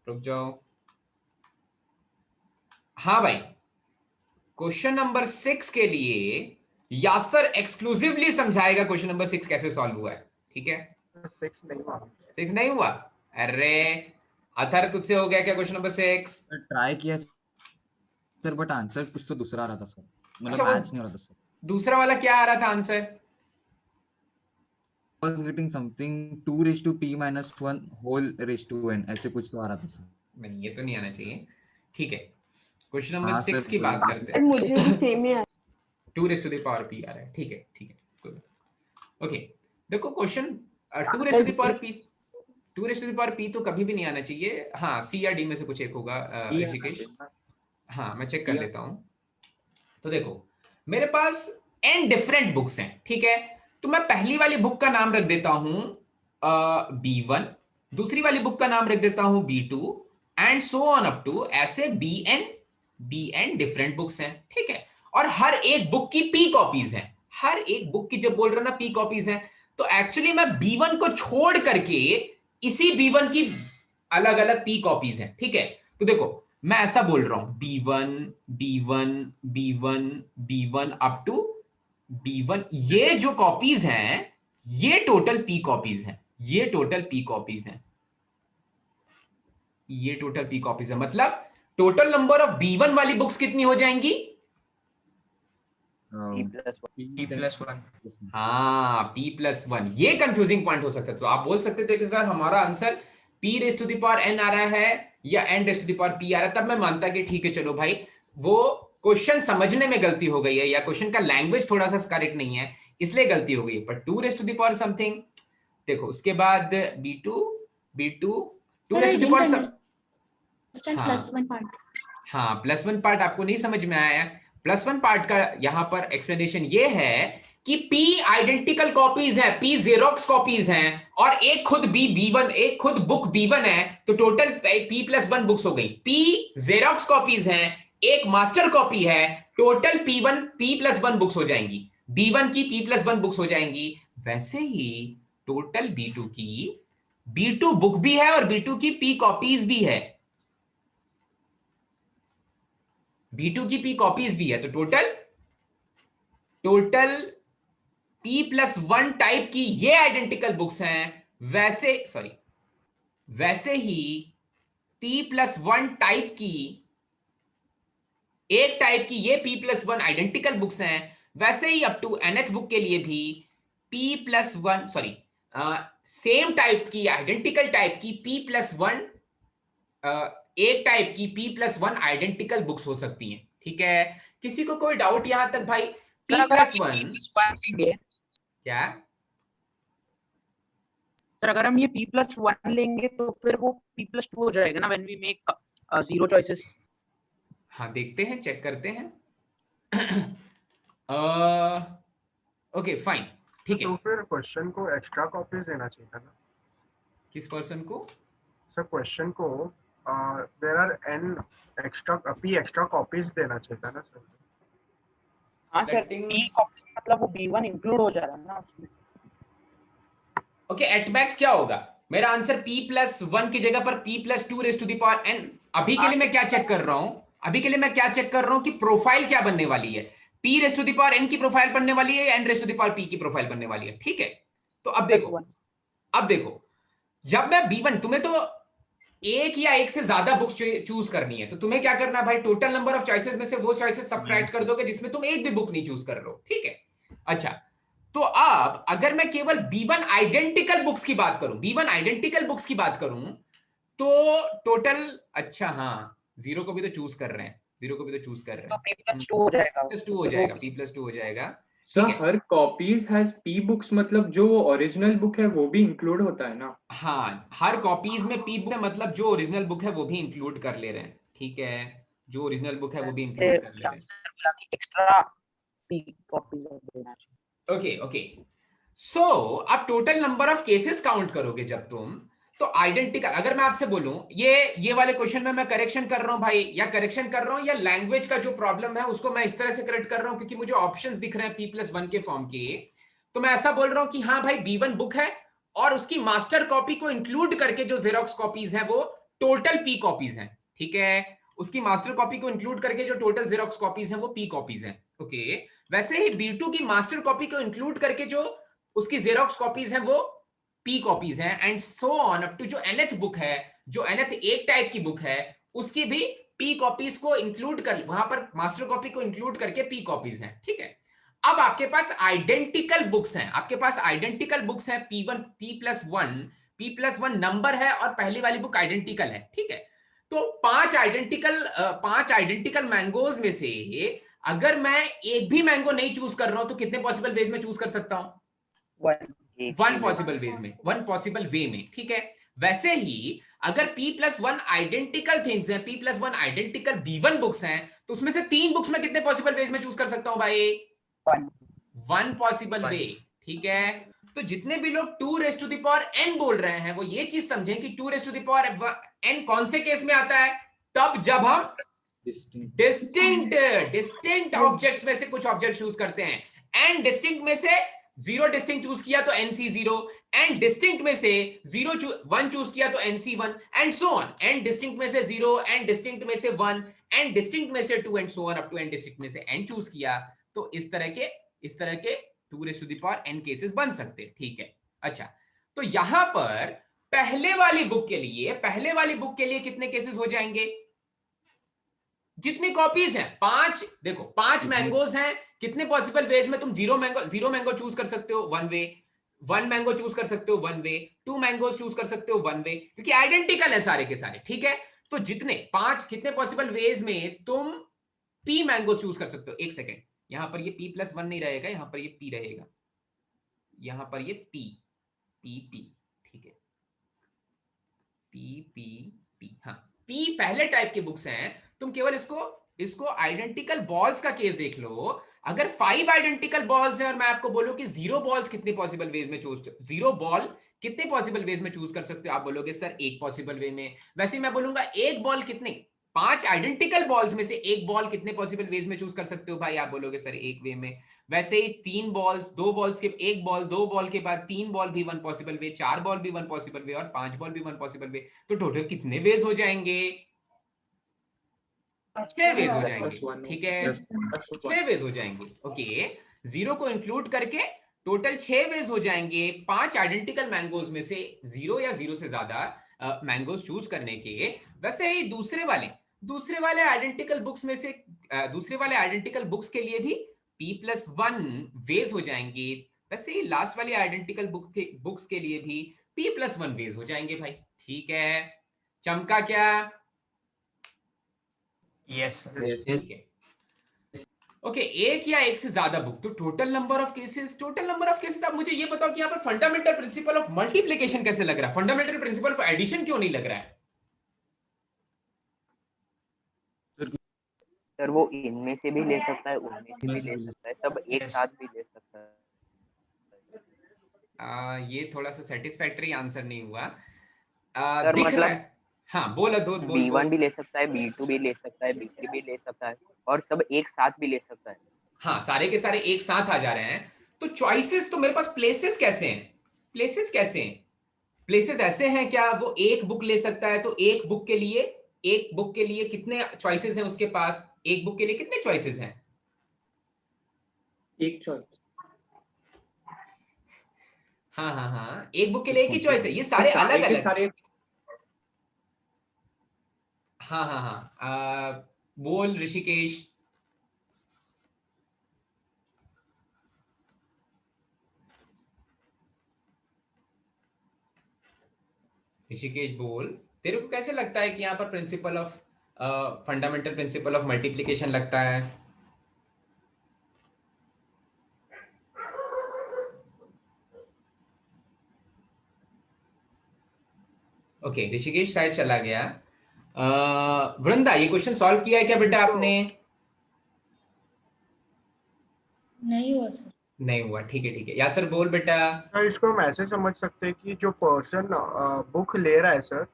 रुक जाओ, हाँ भाई, क्वेश्चन नंबर 6 के लिए यासर एक्सक्लूसिवली समझाएगा क्वेश्चन नंबर 6 कैसे सॉल्व हुआ है, ठीक है। 6 नहीं हुआ, अरे अथर तुझसे हो गया क्या क्वेश्चन नंबर 6? ट्राई किया सर, बट आंसर कुछ तो दूसरा आ रहा था सर, मतलब अच्छा, मैच नहीं हो रहा था सर। दूसरा वाला क्या आ रहा था answer? was getting something 2 raised to p minus 1 whole raised to n, ऐसे कुछ तो आ रहा था सर। नहीं, ये तो नहीं आना चाहिए, ठीक है। क्वेश्चन नंबर हाँ 6 सर, की बात करते हैं। मुझे भी same he 2 raised to the power p आ रहा है, ठीक है, ठीक है, गुड। ओके, देखो question 2 raised to the power p, 2 raised to the power p तो कभी भी नहीं आना चाहिए। हाँ, सी या डी में से कुछ एक होगा ऋषिकेश। हाँ, मैं चेक कर लेता हूं। तो देखो मेरे पास n डिफरेंट बुक्स हैं, ठीक है। तो मैं पहली वाली बुक का नाम रख देता हूं B1, दूसरी वाली बुक का नाम रख देता हूं B2 and so on up to, ऐसे bn डिफरेंट बुक्स हैं, ठीक है। और हर एक बुक की p कॉपीज हैं, हर एक बुक की जब बोल रहा ना p कॉपीज हैं, तो एक्चुअली मैं B1 को छोड़ करके इसी B1 की अलग अलग p कॉपीज हैं, ठीक है। तो देखो मैं ऐसा बोल रहा हूं B1 B1 B1 B1 up to B1, ये जो कॉपीज हैं ये टोटल p कॉपीज हैं, ये टोटल p कॉपीज हैं, ये टोटल p कॉपीज है। मतलब टोटल नंबर ऑफ B1 वाली बुक्स कितनी हो जाएंगी? p+1। हाँ, p+1। ये कंफ्यूजिंग पॉइंट हो सकता है। तो आप बोल सकते थे कि सर हमारा answer p raise to the power n आ रहा है या n raise to the power p आ रहा है, तब मैं मानता कि ठीक है चलो भाई, वो क्वेश्चन समझने में गलती हो गई है या क्वेश्चन का लैंग्वेज थोड़ा सा करेक्ट नहीं है, इसलिए गलती हो गई है। पर 2 raise to the power something, देखो उसके बाद B2 2 raise to the power, +1 part. हाँ, +1 पार्ट आपको नहीं समझ में आया। +1 पार्ट का यहां पर एक्सप्लेनेशन ये है कि P आइडेंटिकल कॉपीज है, P जेरोक्स कॉपीज हैं, और एक खुद B1, एक खुद बुक B1 है, तो टोटल P+1 बुक्स हो गई। P जेरोक्स कॉपीज हैं, एक मास्टर कॉपी है, टोटल P+1 बुक्स हो जाएंगी, B1 की P+1 बुक्स हो जाएंगी। वैसे ही टोटल B2 की B2 बुक भी है और B2 की P कॉपीज भी है, B2 की P कॉपीज भी है, तो टोटल P+1 टाइप की ये आइडेंटिकल बुक्स हैं। वैसे ही P+1 टाइप की, एक टाइप की ये P+1 आइडेंटिकल बुक्स हैं। वैसे ही अप टू nth बुक के लिए भी P+1 सेम टाइप की, आइडेंटिकल टाइप की P+1, एक टाइप की P+1 आइडेंटिकल बुक्स हो सकती हैं, ठीक है। किसी को कोई डाउट यहां तक भाई? P+1 क्या सर, अगर हम ये P+1 लेंगे तो फिर वो P+2 हो जाएगा ना, व्हेन वी मेक 0 चॉइसेस। हाँ, देखते हैं, चेक करते हैं। ओके फाइन, ठीक है। तो फिर क्वेश्चन को एक्स्ट्रा कॉपीज देना चाहिए था ना? किस पर्सन को? सर क्वेश्चन को there are n extra copies देना चाहिए था ना सर? हाँ सर, P कॉपीज मतलब वो B1 इंक्लूड हो जा रहा है ना उसमें। ओके, एट मैक्स क्या होगा? मेरा आंसर P+1 की जगह पर P+2 raise to the power n। अभी के लिए मैं क्या चेक कर रहा हूं? अभी के लिए मैं क्या चेक कर रहा हूं कि प्रोफाइल क्या बनने वाली है। P raise to the power n की प्रोफाइल बनने वाली है या n raise to the power P की प्रोफाइल बनने वाली है, ठीक है। तो अब देखो जब मैं B1, तुम्हें तो एक या एक से ज्यादा बुक्स चूज करनी है, तो तुम्हें क्या करना है भाई, टोटल नंबर ऑफ चॉइसेस में से वो चॉइसेस सब्ट्रैक्ट कर दोगे जिसमें तुम एक भी बुक नहीं चूज कर रहे हो, ठीक है। अच्छा, तो अब अगर मैं केवल B1 आइडेंटिकल बुक्स की बात करूं, B1 आइडेंटिकल बुक्स की बात करूं, तो टोटल, अच्छा हाँ, जीरो को भी तो चूज कर रहे हैं, जीरो को भी तो चूज कर रहे हैं, P+2 हो जाएगा, P+2 हो जाएगा, P+2 हो जाएगा। Sir her copies has P books, मतलब जो ओरिजिनल बुक है वो भी इंक्लूड होता है ना? हाँ, हर कॉपीज में P बुक है, मतलब जो ओरिजिनल बुक है वो भी इंक्लूड कर ले रहे हैं, ठीक है, जो ओरिजिनल बुक है वो भी इंक्लूड कर ले रहे हैं। एक्स्ट्रा P कॉपीज देना चाहिए। ओके ओके, सो अब total number of cases count करोगे जब तुम, तो आइडेंटिकल, अगर मैं आपसे बोलूं ये वाले क्वेश्चन में मैं करेक्शन कर रहा हूं भाई, या करेक्शन कर रहा हूं, या लैंग्वेज का जो प्रॉब्लम है उसको मैं इस तरह से करेक्ट कर रहा हूं क्योंकि मुझे ऑप्शंस दिख रहे हैं P+1 के फॉर्म के, तो मैं ऐसा बोल रहा हूं कि हाँ भाई B1 बुक है और उसकी मास्टर कॉपी को इंक्लूड करके जो जेरोक्स कॉपीज है वो टोटल P कॉपीज हैं, ठीक है, उसकी मास्टर कॉपी को इंक्लूड करके जो टोटल जेरोक्स कॉपीज हैं वो P कॉपीज हैं, ओके। वैसे ही B2 की मास्टर कॉपी को इंक्लूड करके जो उसकी जेरोक्स कॉपीज हैं वो P कॉपीज हैं, and so on up to जो nth बुक है, जो nth एक टाइप की बुक है उसकी भी P कॉपीज को इंक्लूड कर, वहां पर मास्टर कॉपी को इंक्लूड करके P कॉपीज हैं, ठीक है। अब आपके पास आइडेंटिकल बुक्स हैं, आपके पास आइडेंटिकल बुक्स हैं, P+1 नंबर है और पहली वाली बुक आइडेंटिकल है, ठीक है। तो पांच आइडेंटिकल मैंगोज में से अगर मैं एक भी मैंगो नहीं चूज कर रहा हूं तो कितने पॉसिबल वेज में चूज कर सकता हूं? वन पॉसिबल वेज में, वन पॉसिबल वे में, ठीक है। वैसे ही अगर P+1 आइडेंटिकल थिंग्स हैं, P+1 आइडेंटिकल B1 बुक्स हैं, तो उसमें से 3 बुक्स में कितने पॉसिबल वेज में चूज कर सकता हूं भाई? वन पॉसिबल वे, ठीक है। तो जितने भी लोग 2n बोल रहे हैं वो ये चीज समझें कि 2n कौन से केस में आता है? तब जब हम डिस्टिंक्ट ऑब्जेक्ट्स में से कुछ ऑब्जेक्ट चूज करते हैं, एंड डिस्टिंक्ट में से जीरो डिस्टिंक्ट चूज किया तो NC0, एंड डिस्टिंक्ट में से 1 चूज किया तो NC1, and so on, and distinct में से 0, एंड डिस्टिंक्ट में से 1, एंड डिस्टिंक्ट में से 2, and so on up to n distinct में से n चूज किया, तो इस तरह के 2n केसेस बन सकते हैं, ठीक है। अच्छा, तो यहां पर पहले वाली बुक के लिए कितने केसेस हो जाएंगे? जितनी कॉपीज हैं, 5, देखो 5 मैंगोज हैं, कितने पॉसिबल वेज में तुम जीरो मैंगो चूज कर सकते हो? 1 वे, 1 मैंगो चूज कर सकते हो 1 वे, 2 मैंगोज चूज कर सकते हो 1 वे, क्योंकि आइडेंटिकल है सारे के सारे, ठीक है। तो कितने पॉसिबल वेज में तुम P मैंगो चूज कर सकते हो? एक सेकेंड, यहां पर ये P+1 नहीं रहेगा, यहां पर ये P रहेगा, यहां पर ये P, ठीक है, P, हाँ, P पहले टाइप के बुक्स हैं, तुम केवल इसको आइडेंटिकल बॉल्स का केस देख लो। अगर 5 आइडेंटिकल बॉल्स है और मैं आपको बोलूं कि 0 बॉल्स कितने पॉसिबल वेज में चूज, 0 बॉल कितने पॉसिबल वेज में चूज कर सकते हो? आप बोलोगे सर एक पॉसिबल वे में। वैसे मैं बोलूंगा एक बॉल कितने, 5 आइडेंटिकल बॉल्स में से एक बॉल कितने पॉसिबल वेज में चूज कर सकते हो भाई? आप बोलोगे सर एक वे में। वैसे ही 3 बॉल्स, 2 बॉल्स के एक बॉल, 2 बॉल के बाद 3 बॉल भी 1 पॉसिबल वे, 4 बॉल भी 1 पॉसिबल वे, और 5 बॉल भी 1 पॉसिबल वे, तो टोटल कितने वेज हो जाएंगे? 6 वेज हो जाएंगे, ठीक है, 6 वेज हो जाएंगे, ओके। 0 को इंक्लूड करके टोटल 6 वेज हो जाएंगे 5 आइडेंटिकल मैंगोज में से 0 या 0 से ज्यादा मैंगोज चूज करने के। वैसे ही दूसरे वाले आइडेंटिकल बुक्स में से दूसरे वाले आइडेंटिकल बुक्स के लिए भी P+1 वेज हो जाएंगे। वैसे ही लास्ट वाली आइडेंटिकल बुक्स के लिए भी P+1 वेज हो जाएंगे भाई, ठीक है। चमका क्या? यस ठीक है, ओके। एक या एक से ज्यादा बुक, तो टोटल नंबर ऑफ केसेस। आप मुझे ये बताओ कि यहाँ पर फंडामेंटल प्रिंसिपल ऑफ मल्टीप्लिकेशन कैसे लग रहा है? फंडामेंटल प्रिंसिपल ऑफ एडिशन क्यों नहीं लग रहा है? सर वो इनमें से भी ले सकता है, उनमें से भी ले सकता है, सब एक साथ भी ले सकता है। ये थोड़ा सा सेटिस्फैक्टरी आंसर नहीं हुआ। सर दिख मतलब रहा है, हाँ बोल B1 भी ले सकता है, B2 भी ले सकता है, B3 भी ले सकता है, और सब एक साथ भी ले सकता है। हाँ, सारे के सारे एक साथ आ जा रहे हैं। तो चॉइसेस, तो मेरे पास प्लेसेस कैसे हैं? प्लेसेस ऐसे हैं क्या? वो एक बुक ले सकता है, तो एक बुक के लिए कितने चॉइसेस हैं उसके पास? एक बुक के लिए कितने चॉइसेस हैं? एक चॉइस। हाँ, एक बुक के लिए एक ही चॉइस है। ये सारे अलग अलग, हाँ हाँ हाँ, बोल ऋषिकेश। ऋषिकेश बोल, तेरे को कैसे लगता है कि यहाँ पर principle of fundamental principle of multiplication लगता है? ओके, ऋषिकेश शायद चला गया। वृंदा, ये क्वेश्चन सॉल्व किया है क्या बेटा आपने? नहीं हुआ सर। नहीं हुआ, ठीक है ठीक है। यासर बोल बेटा। सर इसको हम ऐसे समझ सकते हैं कि जो पर्सन बुक ले रहा है सर,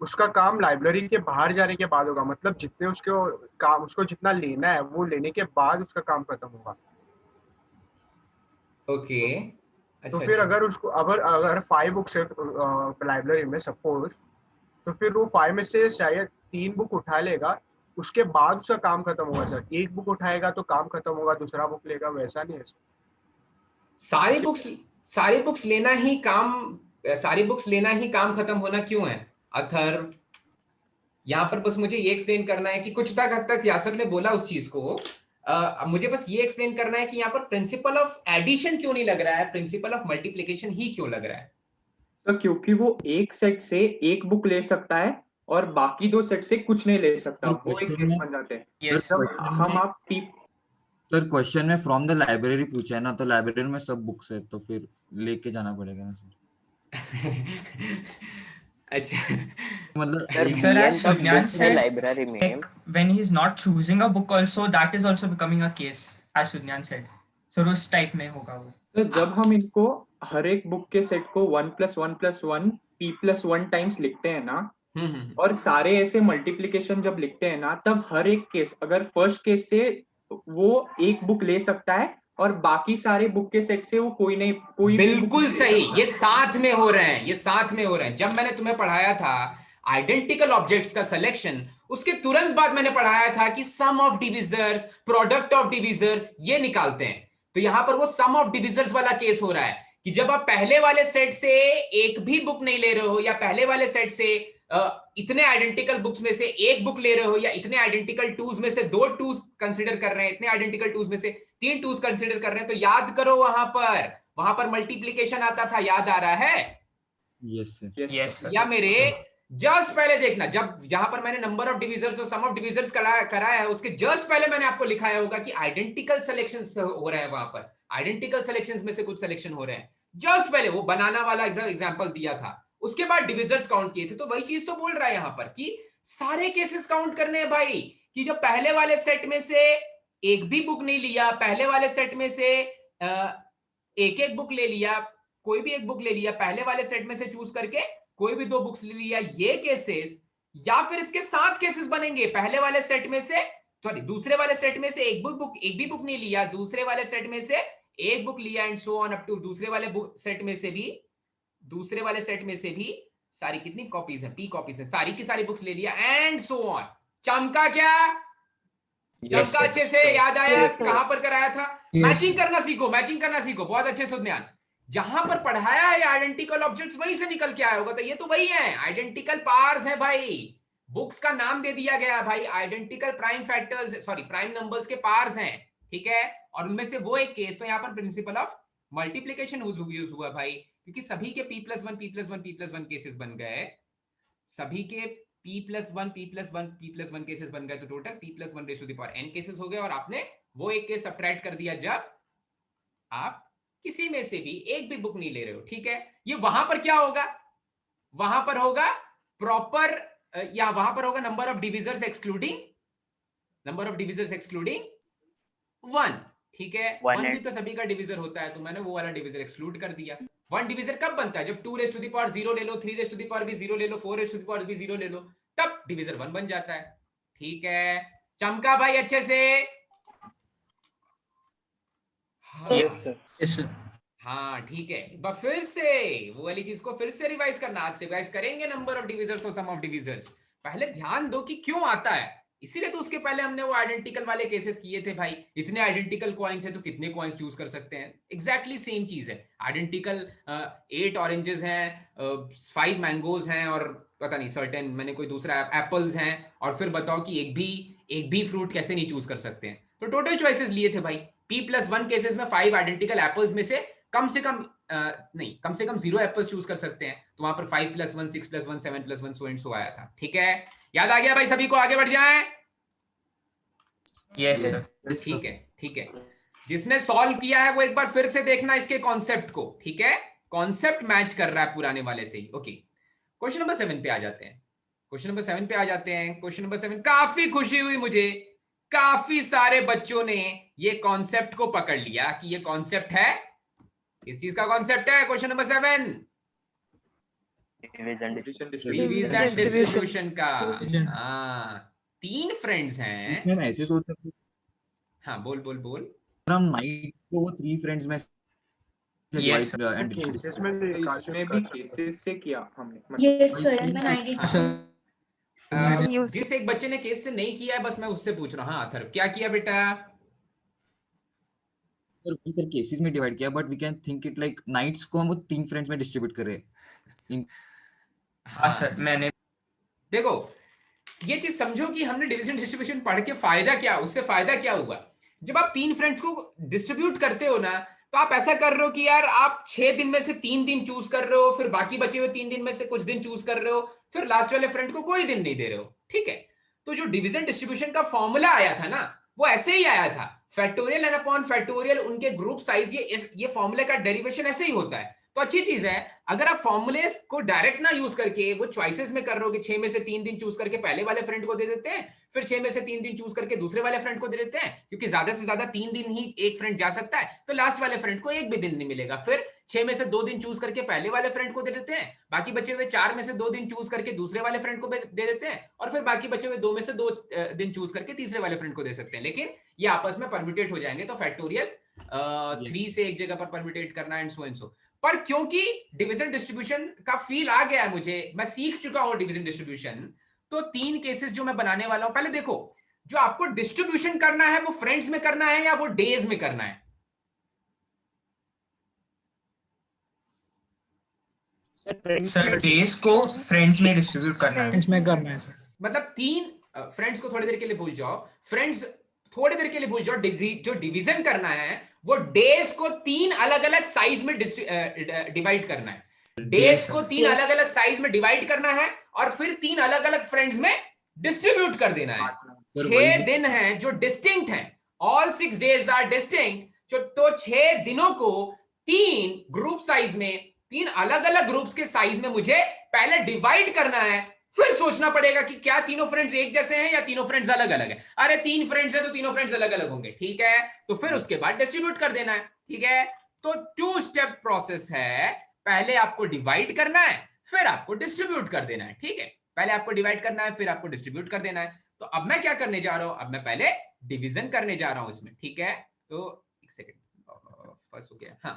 उसका काम लाइब्रेरी के बाहर जाने के बाद होगा, मतलब जितने उसको काम, उसको जितना लेना है वो लेने के बाद उसका काम खत्म होगा। ओके, तो अच्छा फिर अच्छा। अगर उसको अगर 5 बुक्स है लाइब्रेरी में सपोज, तो फिर वो 5 में से शायद 3 बुक उठा लेगा, उसके बाद उसका काम खत्म होगा सर। एक बुक उठाएगा तो काम खत्म होगा, दूसरा बुक लेगा, वैसा नहीं है सर। सारी बुक्स लेना ही काम खत्म होना क्यों है अथर्व? यहाँ पर बस मुझे ये एक्सप्लेन करना है कि कुछ हद तक यासर ने बोला उस चीज को। मुझे बस ये एक्सप्लेन करना है कि यहाँ पर प्रिंसिपल ऑफ एडिशन क्यों नहीं लग रहा है, प्रिंसिपल ऑफ मल्टीप्लिकेशन ही क्यों लग रहा है? तो क्योंकि वो एक सेट से एक बुक ले सकता है और बाकी 2 सेट से कुछ नहीं ले सकता, वो एक केस बन जाते हैं। हम आप सर क्वेश्चन में फ्रॉम द लाइब्रेरी पूछा है ना, तो लाइब्रेरी में सब बुक्स है, तो फिर लेके जाना पड़ेगा ना सर। अच्छा, मतलब Sir, as Sudhyan said, library में like, when he is not choosing a book also, that is also becoming a case, as Sudhyan said. So उस टाइप में होगा वो। तो जब हम इनको हर एक बुक के सेट को 1+1+1 p+1 टाइम्स लिखते हैं ना, और सारे ऐसे मल्टीप्लिकेशन जब लिखते हैं ना, तब हर एक केस, अगर फर्स्ट केस से वो एक बुक ले सकता है और बाकी सारे बुक के सेट से वो कोई बिल्कुल सही, ये साथ में हो रहे हैं। जब मैंने तुम्हें पढ़ाया था आइडेंटिकल ऑब्जेक्ट्स का सिलेक्शन, उसके तुरंत बाद मैंने पढ़ाया था कि sum of divisors, product of divisors ये निकालते हैं। तो यहां पर वो सम ऑफ डिविजर्स वाला केस हो रहा है कि जब आप पहले वाले सेट से एक भी बुक नहीं ले रहे हो, या पहले वाले सेट से इतने आइडेंटिकल बुक्स में से एक बुक ले रहे हो, या इतने आइडेंटिकल टूज में से 2 टूज कंसीडर कर रहे हैं, इतने आइडेंटिकल टूज में से 3 टूज कंसीडर कर रहे हैं, तो याद करो वहां पर मल्टीप्लिकेशन आता था, याद आ रहा है? Yes sir. या मेरे जस्ट पहले देखना, जब जहां पर मैंने नंबर ऑफ डिविजर्स और सम ऑफ डिविजर्स कराया है, उसके जस्ट पहले मैंने आपको लिखाया होगा कि आइडेंटिकल सिलेक्शंस हो रहे हैं, वहां पर आइडेंटिकल सिलेक्शंस में से कुछ सिलेक्शन हो रहे हैं। जस्ट पहले वो बनाना वाला एग्जांपल दिया था, उसके बाद डिविजर्स काउंट किए थे। तो वही चीज तो बोल रहा है यहां पर कि सारे केसेस काउंट करने हैं भाई, कि जब पहले वाले सेट में से एक भी बुक नहीं लिया, पहले वाले सेट में से एक एक बुक ले लिया, कोई भी एक बुक ले लिया, पहले वाले सेट में से चूज करके कोई भी 2 बुक्स ले लिया, ये केसेस, या फिर इसके 7 केसेस बनेंगे। पहले वाले सेट में से, सॉरी, दूसरे वाले सेट में से एक भी बुक नहीं लिया, दूसरे वाले सेट में से एक बुक लिया, and so on up to दूसरे वाले सेट में से भी सारी कितनी कॉपीज है, p कॉपीज है, सारी की सारी बुक्स ले लिया, एंड सो ऑन। चमका क्या? चमका अच्छे से याद आया? कहां पर कराया था? मैचिंग करना सीखो, बहुत अच्छे से ध्यान। जहां पर पढ़ाया है आइडेंटिकल ऑब्जेक्ट्स, वहीं से निकल के आया होगा, तो ये तो वही है, आइडेंटिकल पार्स है भाई। बुक्स का नाम दे दिया गया भाई, identical prime factors, sorry prime numbers के पार्स हैं, ठीक है। और उनमें से वो एक केस, तो यहाँ पर प्रिंसिपल ऑफ मल्टीप्लिकेशन यूज हुआ भाई, क्योंकि सभी के p+1 केसेस बन गए, सभी के p+1 केसेस बन गए, तो टोटल p+1n केसेस हो गए। और आपने वो एक केस सब्ट्रैक्ट कर दिया जब आप किसी में से भी एक भी बुक नहीं ले रहे हो, ठीक है। ये वहां पर क्या होगा? वहां पर होगा प्रॉपर, या वहां पर होगा नंबर ऑफ डिविजर्स एक्सक्लूडिंग 1, ठीक है। 1 भी तो सभी का डिविजर होता है, तो मैंने वो वाला डिविजर एक्सक्लूड कर दिया। 1 डिविजर कब बनता है? जब 2⁻0 ले लो, 3⁻0 ले लो, 4⁻0 ले लो, तब डिविजर 1 बन जाता है, ठीक है। चमका भाई अच्छे से? हाँ ठीक है। एक बार फिर से वो वाली चीज को फिर से रिवाइज करना, आज रिवाइज करेंगे नंबर ऑफ डिविजर्स और सम ऑफ डिविजर्स। पहले ध्यान दो कि क्यों आता है, इसीलिए तो उसके पहले हमने वो आइडेंटिकल वाले केसेस किए थे भाई। इतने आइडेंटिकल कॉइन्स है तो कितने कॉइन्स चूज कर सकते हैं, एग्जैक्टली सेम चीज है। आइडेंटिकल 8 ऑरेंजेस हैं, 5 मैंगोज हैं, और पता नहीं सर्टेन मैंने कोई दूसरा एप्पल्स हैं, और फिर बताओ कि एक भी फ्रूट कैसे नहीं चूज कर सकते हैं। तो टोटल चॉइसेस लिए थे भाई। P+1 केसेस में 5 आइडेंटिकल एप्पल्स में से कम से कम 0 एप्पल्स चूज कर सकते हैं, तो वहां पर 5+1 6+1 7+1 सो एंड सो आया था। ठीक है, याद आ गया भाई सभी को? आगे बढ़ जाएं। Yes sir. ठीक है, ठीक है। जिसने सॉल्व किया है वो एक बार फिर से देखना इसके कॉन्सेप्ट को, ठीक है? कॉन्सेप्ट मैच कर रहा है पुराने वाले से ही। ओके, क्वेश्चन नंबर 7 पे आ जाते हैं। क्वेश्चन नंबर 7 पे आ जाते हैं। क्वेश्चन नंबर 7, काफी खुशी हुई मुझे, काफी सारे बच्चों ने ये कॉन्सेप्ट को पकड़ लिया कि ये कॉन्सेप्ट है। किस चीज का कॉन्सेप्ट है? क्वेश्चन नंबर 7, डिवीजन डिस्ट्रीब्यूशन का। हाँ, 3 फ्रेंड्स हैं। मैं ऐसे सोच सकते हैं, हाँ बोल बोल बोल। हम नाइट को वो 3 फ्रेंड्स में Yes. इसमें भी केसेस से किया हमने। Yes sir, even I did. जिस एक बच्चे ने केस से नहीं किया है बस मैं उससे पूछ रहा हूँ। हाँ अथर्व, क्या किया बेटा? सर केसेस में डिवाइड किया, but we can think it like knights को हम वो 3 फ्रेंड्स में डिस्ट्रीब्यूट कर रहे हैं। हाँ सर, मैंने देखो ये चीज समझो कि हमने डिवीजन डिस्ट्रीब्यूशन पढ़ के फायदा क्या, उससे फायदा क्या हुआ? जब आप 3 फ्रेंड्स को डिस्ट्रीब्यूट करते हो ना, तो आप ऐसा कर रहे हो कि यार आप 6 दिन में से 3 दिन चूज कर रहे हो, फिर बाकी बचे हुए 3 दिन में से कुछ दिन चूज कर रहे हो, फिर लास्ट वाले फ्रेंड को कोई दिन नहीं दे रहे हो। ठीक है, तो जो डिवीजन डिस्ट्रीब्यूशन का फॉर्मूला आया था ना, वो ऐसे ही आया था, फैक्टोरियल एन अपॉन फैक्टोरियल उनके ग्रुप साइज। ये फॉर्मूले का डेरिवेशन ऐसे ही होता है। तो अच्छी चीज है अगर आप फॉर्मूले को डायरेक्ट ना यूज करके वो चॉइसेस में कर रहे हो कि 6 में से 3 दिन चूज करके पहले वाले फ्रेंड को दे देते हैं, फिर 6 में से 3 दिन चूज करके दूसरे वाले फ्रेंड को दे देते हैं, क्योंकि ज्यादा से ज्यादा 3 दिन ही एक फ्रेंड जा सकता है, तो लास्ट वाले फ्रेंड को एक भी दिन नहीं मिलेगा। फिर 6 में से 2 दिन चूज करके पहले वाले फ्रेंड को दे देते हैं, बाकी बचे हुए 4 में से 2 दिन चूज करके दूसरे वाले फ्रेंड को दे देते हैं, और फिर बाकी बचे हुए 2 में से 2 दिन चूज करके तीसरे वाले फ्रेंड को दे सकते हैं। लेकिन ये आपस में परम्यूटेट हो जाएंगे, तो फैक्टोरियल 3 से एक जगह पर परम्यूटेट करना एंड सो एंड सो। पर क्योंकि डिवीजन डिस्ट्रीब्यूशन का फील आ गया है मुझे, मैं सीख चुका हूं डिवीजन डिस्ट्रीब्यूशन, तो 3 केसेस जो मैं बनाने वाला हूं। पहले देखो, जो आपको डिस्ट्रीब्यूशन करना है वो फ्रेंड्स में करना है या वो डेज में करना है? सर डेज को फ्रेंड्स में डिस्ट्रीब्यूट करना है। फ्रेंड्स में करना है सर। मतलब 3 फ्रेंड्स को थोड़ी देर के लिए भूल जाओ, फ्रेंड्स थोड़ी देर के लिए भूल जाओ। जो डिवीजन करना है वो डेज को 3 अलग अलग साइज में डिवाइड करना है। डेज को 3 अलग अलग साइज में डिवाइड करना है और फिर 3 अलग अलग फ्रेंड्स में डिस्ट्रीब्यूट कर देना है। 6 दिन हैं जो डिस्टिंक्ट हैं, ऑल 6 डेज आर डिस्टिंक्ट। तो 6 दिनों को 3 ग्रुप साइज में, 3 अलग अलग ग्रुप्स के साइज में मुझे पहले डिवाइड करना है, फिर सोचना पड़ेगा कि क्या तीनों फ्रेंड्स एक जैसे हैं या तीनों फ्रेंड्स अलग अलग हैं। अरे 3 फ्रेंड्स है तो तीनों फ्रेंड्स अलग अलग होंगे, ठीक है? तो फिर उसके बाद डिस्ट्रीब्यूट कर देना है, ठीक है? तो 2 स्टेप प्रोसेस है, पहले आपको डिवाइड करना है फिर आपको डिस्ट्रीब्यूट कर देना है, ठीक है? पहले आपको डिवाइड करना है फिर आपको डिस्ट्रीब्यूट कर देना है। तो अब मैं क्या करने जा रहा हूं, अब मैं पहले डिवीजन करने जा रहा हूं इसमें, ठीक है? तो एक सेकेंड, फर्स्ट हो गया। हाँ,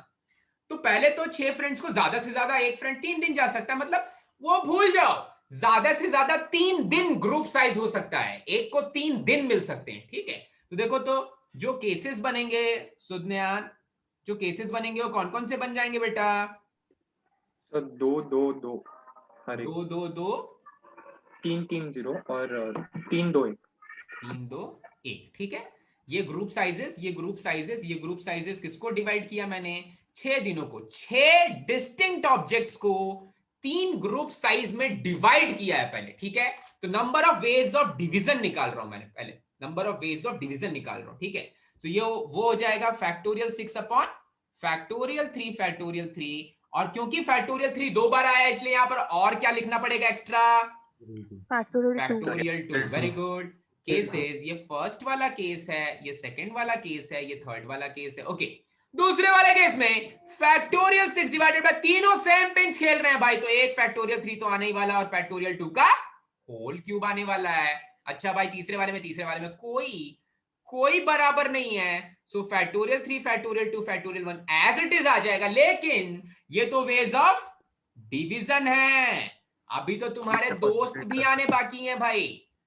तो पहले तो 6 फ्रेंड्स को ज्यादा से ज्यादा एक फ्रेंड 3 दिन जा सकता है, मतलब वो भूल जाओ, ज्यादा से ज्यादा 3 दिन ग्रुप साइज हो सकता है, एक को 3 दिन मिल सकते हैं, ठीक है? तो देखो, तो जो केसेस बनेंगे सुज्ञान, जो केसेस बनेंगे वो कौन कौन से बन जाएंगे बेटा? तो 2 2 2 2 2 2 3 3 0 और 3 2 1 3 2 1, ठीक है? ये ग्रुप साइजेस, ये ग्रुप साइजेस, ये ग्रुप साइजेस किसको डिवाइड किया मैंने? 6 दिनों को, 6 डिस्टिंक्ट ऑब्जेक्ट्स को 3 ग्रुप साइज में डिवाइड किया है पहले, ठीक है? तो number of ways of division निकाल रहा हूं मैंने, पहले number of ways of division निकाल रहा हूं, ठीक है? तो ये वो हो जाएगा फैक्टोरियल 6 अपॉन फैक्टोरियल 3 फैक्टोरियल 3, और क्योंकि फैक्टोरियल 3 2 बार आया इसलिए यहां पर और क्या लिखना पड़ेगा extra? Factorial 2। Very good. Cases, ये फर्स्ट वाला केस है, ये सेकंड वाला केस है, ये थर्ड वाला केस है, ओके? दूसरे वाले केस में फैक्टोरियल 6 डिवाइडेड बाय, तीनों सेम पिंच खेल रहे हैं भाई, तो एक फैक्टोरियल 3 तो आने ही वाला और फैक्टोरियल 2 का होल क्यूब आने वाला है। अच्छा भाई, तीसरे वाले में कोई बराबर नहीं है, so factorial 3 factorial 2 factorial 1 as it is आ जाएगा। लेकिन ये तो वेज ऑफ डिवीजन है, अभी तो तुम्हारे दोस्त भी आने बाकी हैं भाई,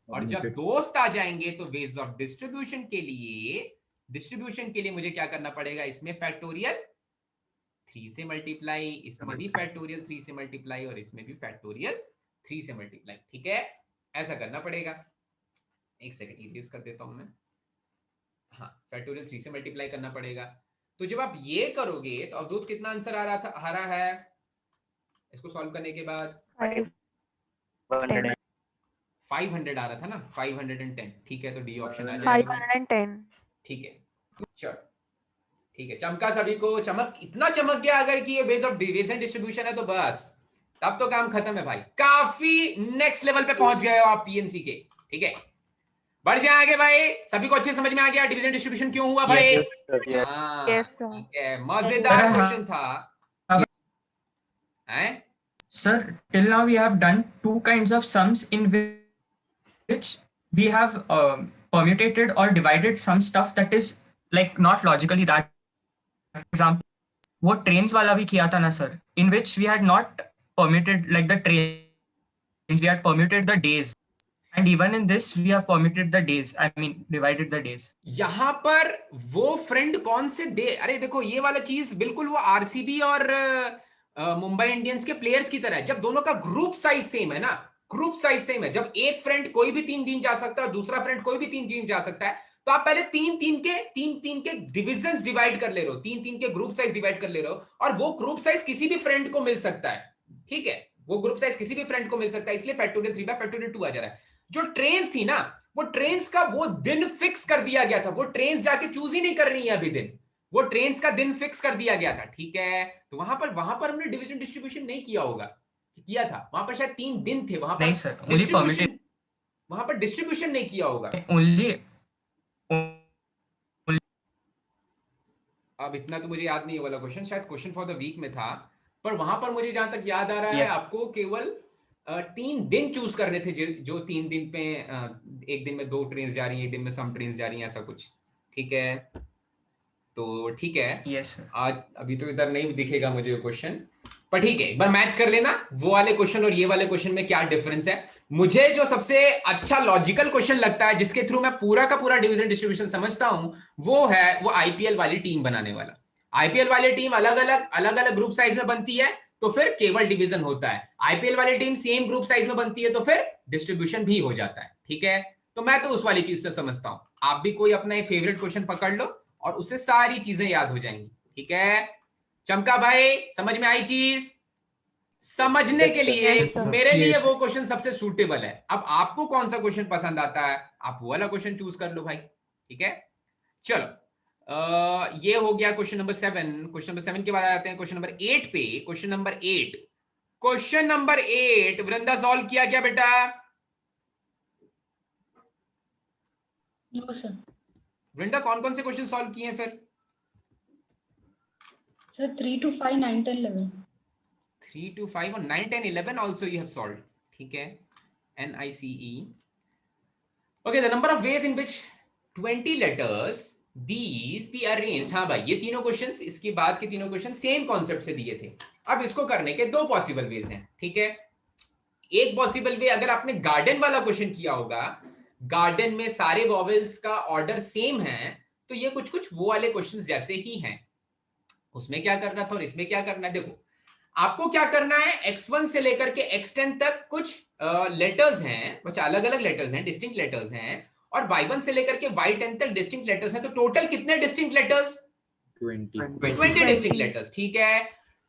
और जब दोस्त आ जाएंगे तो वेज ऑफ डिस्ट्रीब्यूशन के लिए मुझे क्या करना पड़ेगा, इसमें फैक्टोरियल 3 से मल्टीप्लाई, इसमें भी फैक्टोरियल 3 से मल्टीप्लाई और इसमें भी फैक्टोरियल 3 से मल्टीप्लाई। ठीक है, ऐसा करना पड़ेगा। एक सेकंड इरेज कर देता हूं मैं। हाँ, फैक्टोरियल 3 से मल्टीप्लाई करना पड़ेगा। तो जब आप ये करोगे तो अवधूत कितना आंसर आ रहा है इसको सॉल्व करने के बाद? 500 आ रहा था ना, 510। ठीक है, तो डी ऑप्शन आ जाएगा 510। ठीक है, चलो ठीक है। चमका सभी को, चमक इतना चमक गया अगर कि ये बेस ऑफ डिवीजन डिस्ट्रीब्यूशन है तो बस तब तो काम खत्म है भाई। काफी नेक्स्ट लेवल पे पहुंच गए हो आप पीएनसी के। ठीक है, बढ़ जाए आगे भाई। सभी को अच्छे समझ में आ गया डिवीजन डिस्ट्रीब्यूशन क्यों हुआ भाई? ठीक है, मजेदार क्वेश्चन था। Sir, till now we have done 2 kinds of sums in which we have permutated or divided some stuff that is like not logically that. For example, वो trains वाला भी किया था ना sir, in which we had not permuted like the trains, we had permuted the days, and even in this we have permuted the days, I mean divided the days. यहाँ पर वो friend कौन से डे, अरे देखो ये वाला चीज बिल्कुल वो आरसीबी और मुंबई इंडियंस के प्लेयर्स की तरह है। जब दोनों का ग्रुप साइज सेम है ना, ग्रुप साइज सेम है, जब एक फ्रेंड कोई भी 3 दिन जा सकता है और दूसरा फ्रेंड कोई भी 3 दिन जा सकता है, तो आप पहले 3 के डिविजन्स डिवाइड कर ले रहे हो, 3 के ग्रुप साइज डिवाइड कर ले रहे हो, और वो ग्रुप साइज किसी भी फ्रेंड को मिल सकता है। ठीक है, वो ग्रुप साइज किसी भी फ्रेंड को मिल सकता है, इसलिए फैक्टोरियल 3 बाय फैक्टोरियल 2 आ जा रहा है। जो ट्रेन्स थी ना, वो ट्रेन्स का वो दिन फिक्स कर दिया गया था, वो ट्रेन्स जाके चूज ही नहीं कर रही है अभी दिन, वो ट्रेन्स का दिन फिक्स कर दिया गया था। ठीक है, तो वहां पर हमने डिवीजन डिस्ट्रीब्यूशन नहीं किया होगा, किया था वहां पर शायद 3 दिन थे, वहां पर डिस्ट्रीब्यूशन नहीं किया होगा। अब इतना तो मुझे याद नहीं है वाला क्वेश्चन, शायद क्वेश्चन फॉर द वीक में था, पर वहां पर मुझे जहां तक याद आ रहा है आपको केवल 3 दिन चूज करने थे, जो 3 दिन पे एक दिन में 2 ट्रेन जा रही है, एक दिन में सम ट्रेन जा रही है, ऐसा कुछ। ठीक है, तो ठीक है, आज अभी तो इधर नहीं दिखेगा मुझे क्वेश्चन, पर ठीक है, एक बार मैच कर लेना वो वाले क्वेश्चन और ये वाले क्वेश्चन में क्या डिफरेंस है। मुझे जो सबसे अच्छा लॉजिकल क्वेश्चन लगता है, जिसके थ्रू मैं पूरा का पूरा डिवीजन डिस्ट्रीब्यूशन समझता हूं, वो है वो आईपीएल वाली टीम बनाने वाला। आईपीएल वाली टीम अलग अलग ग्रुप साइज में बनती है तो फिर केवल डिवीजन होता है, आईपीएल वाली टीम सेम ग्रुप साइज में बनती है तो फिर डिस्ट्रीब्यूशन भी हो जाता है। ठीक है, तो मैं तो उस वाली चीज से समझता हूं, आप भी कोई अपना एक फेवरेट क्वेश्चन पकड़ लो और उससे सारी चीजें याद हो जाएंगी। ठीक है, चमका भाई समझ में आई चीज? समझने के लिए मेरे लिए वो क्वेश्चन सबसे सूटेबल है। अब आपको कौन सा क्वेश्चन पसंद आता है, आप वो वाला क्वेश्चन चूज कर लो भाई। ठीक है, चलो ये हो गया क्वेश्चन नंबर 7। क्वेश्चन नंबर 7 के बाद आते हैं क्वेश्चन नंबर 8 पे। क्वेश्चन नंबर 8 वृंदा सॉल्व किया क्या बेटा? No sir. वृंदा कौन कौन से क्वेश्चन सॉल्व किए हैं फिर? Sir 3 to 5, 9, 10, 11। 3 to 5 और 9, 10, 11 also you have solved. ठीक है, NICE. Okay, the number of ways in which 20 letters these be arranged. हाँ भाई, ये तीनों क्वेश्चंस, इसके बाद के तीनों क्वेश्चन सेम कॉन्सेप्ट से दिए थे। अब इसको करने के 2 पॉसिबल वेज हैं। ठीक है, एक पॉसिबल वे, अगर आपने गार्डन वाला क्वेश्चन किया होगा, गार्डन में सारे वॉवेल्स का ऑर्डर सेम है, तो ये कुछ वो वाले क्वेश्चंस जैसे ही हैं। उसमें क्या करना था और इसमें क्या करना है, देखो आपको क्या करना है, x1 से लेकर के x10 तक कुछ लेटर्स हैं, कुछ अलग अलग लेटर्स हैं, डिस्टिंक्ट लेटर्स हैं, और y1 से लेकर के y10 तक डिस्टिंक्ट लेटर्स हैं। तो टोटल कितने डिस्टिंक्ट लेटर्स? 20 distinct letters. ठीक है,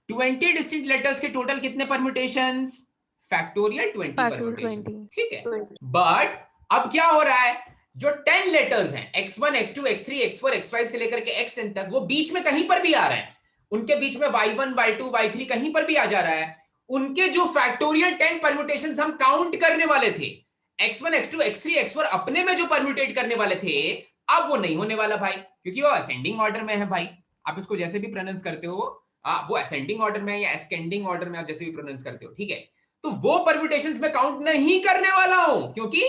20 डिस्टिंक्ट लेटर्स के टोटल कितने परम्यूटेशंस? Factorial 20 permutations. ठीक है, बट अब क्या हो रहा है, जो 10 लेटर्स हैं x1, x2, x3, x4, x5 से लेकर के x10 तक, वो बीच में कहीं पर भी आ रहे हैं, उनके बीच में y1, y2, y3 कहीं पर भी आ जा रहा है। उनके जो फैक्टोरियल 10 परम्यूटेशंस हम काउंट करने वाले थे, x1, x2, x3, x4 अपने में जो परम्यूटेट करने वाले थे, अब वो नहीं होने वाला भाई, क्योंकि वो असेंडिंग ऑर्डर में है भाई। आप इसको जैसे भी प्रोनाउंस करते हो, वो असेंडिंग ऑर्डर में या एस्केंडिंग ऑर्डर में, आप जैसे भी प्रोनाउंस करते हो। ठीक है, तो वो परम्यूटेशंस में काउंट नहीं करने वाला हूं, क्योंकि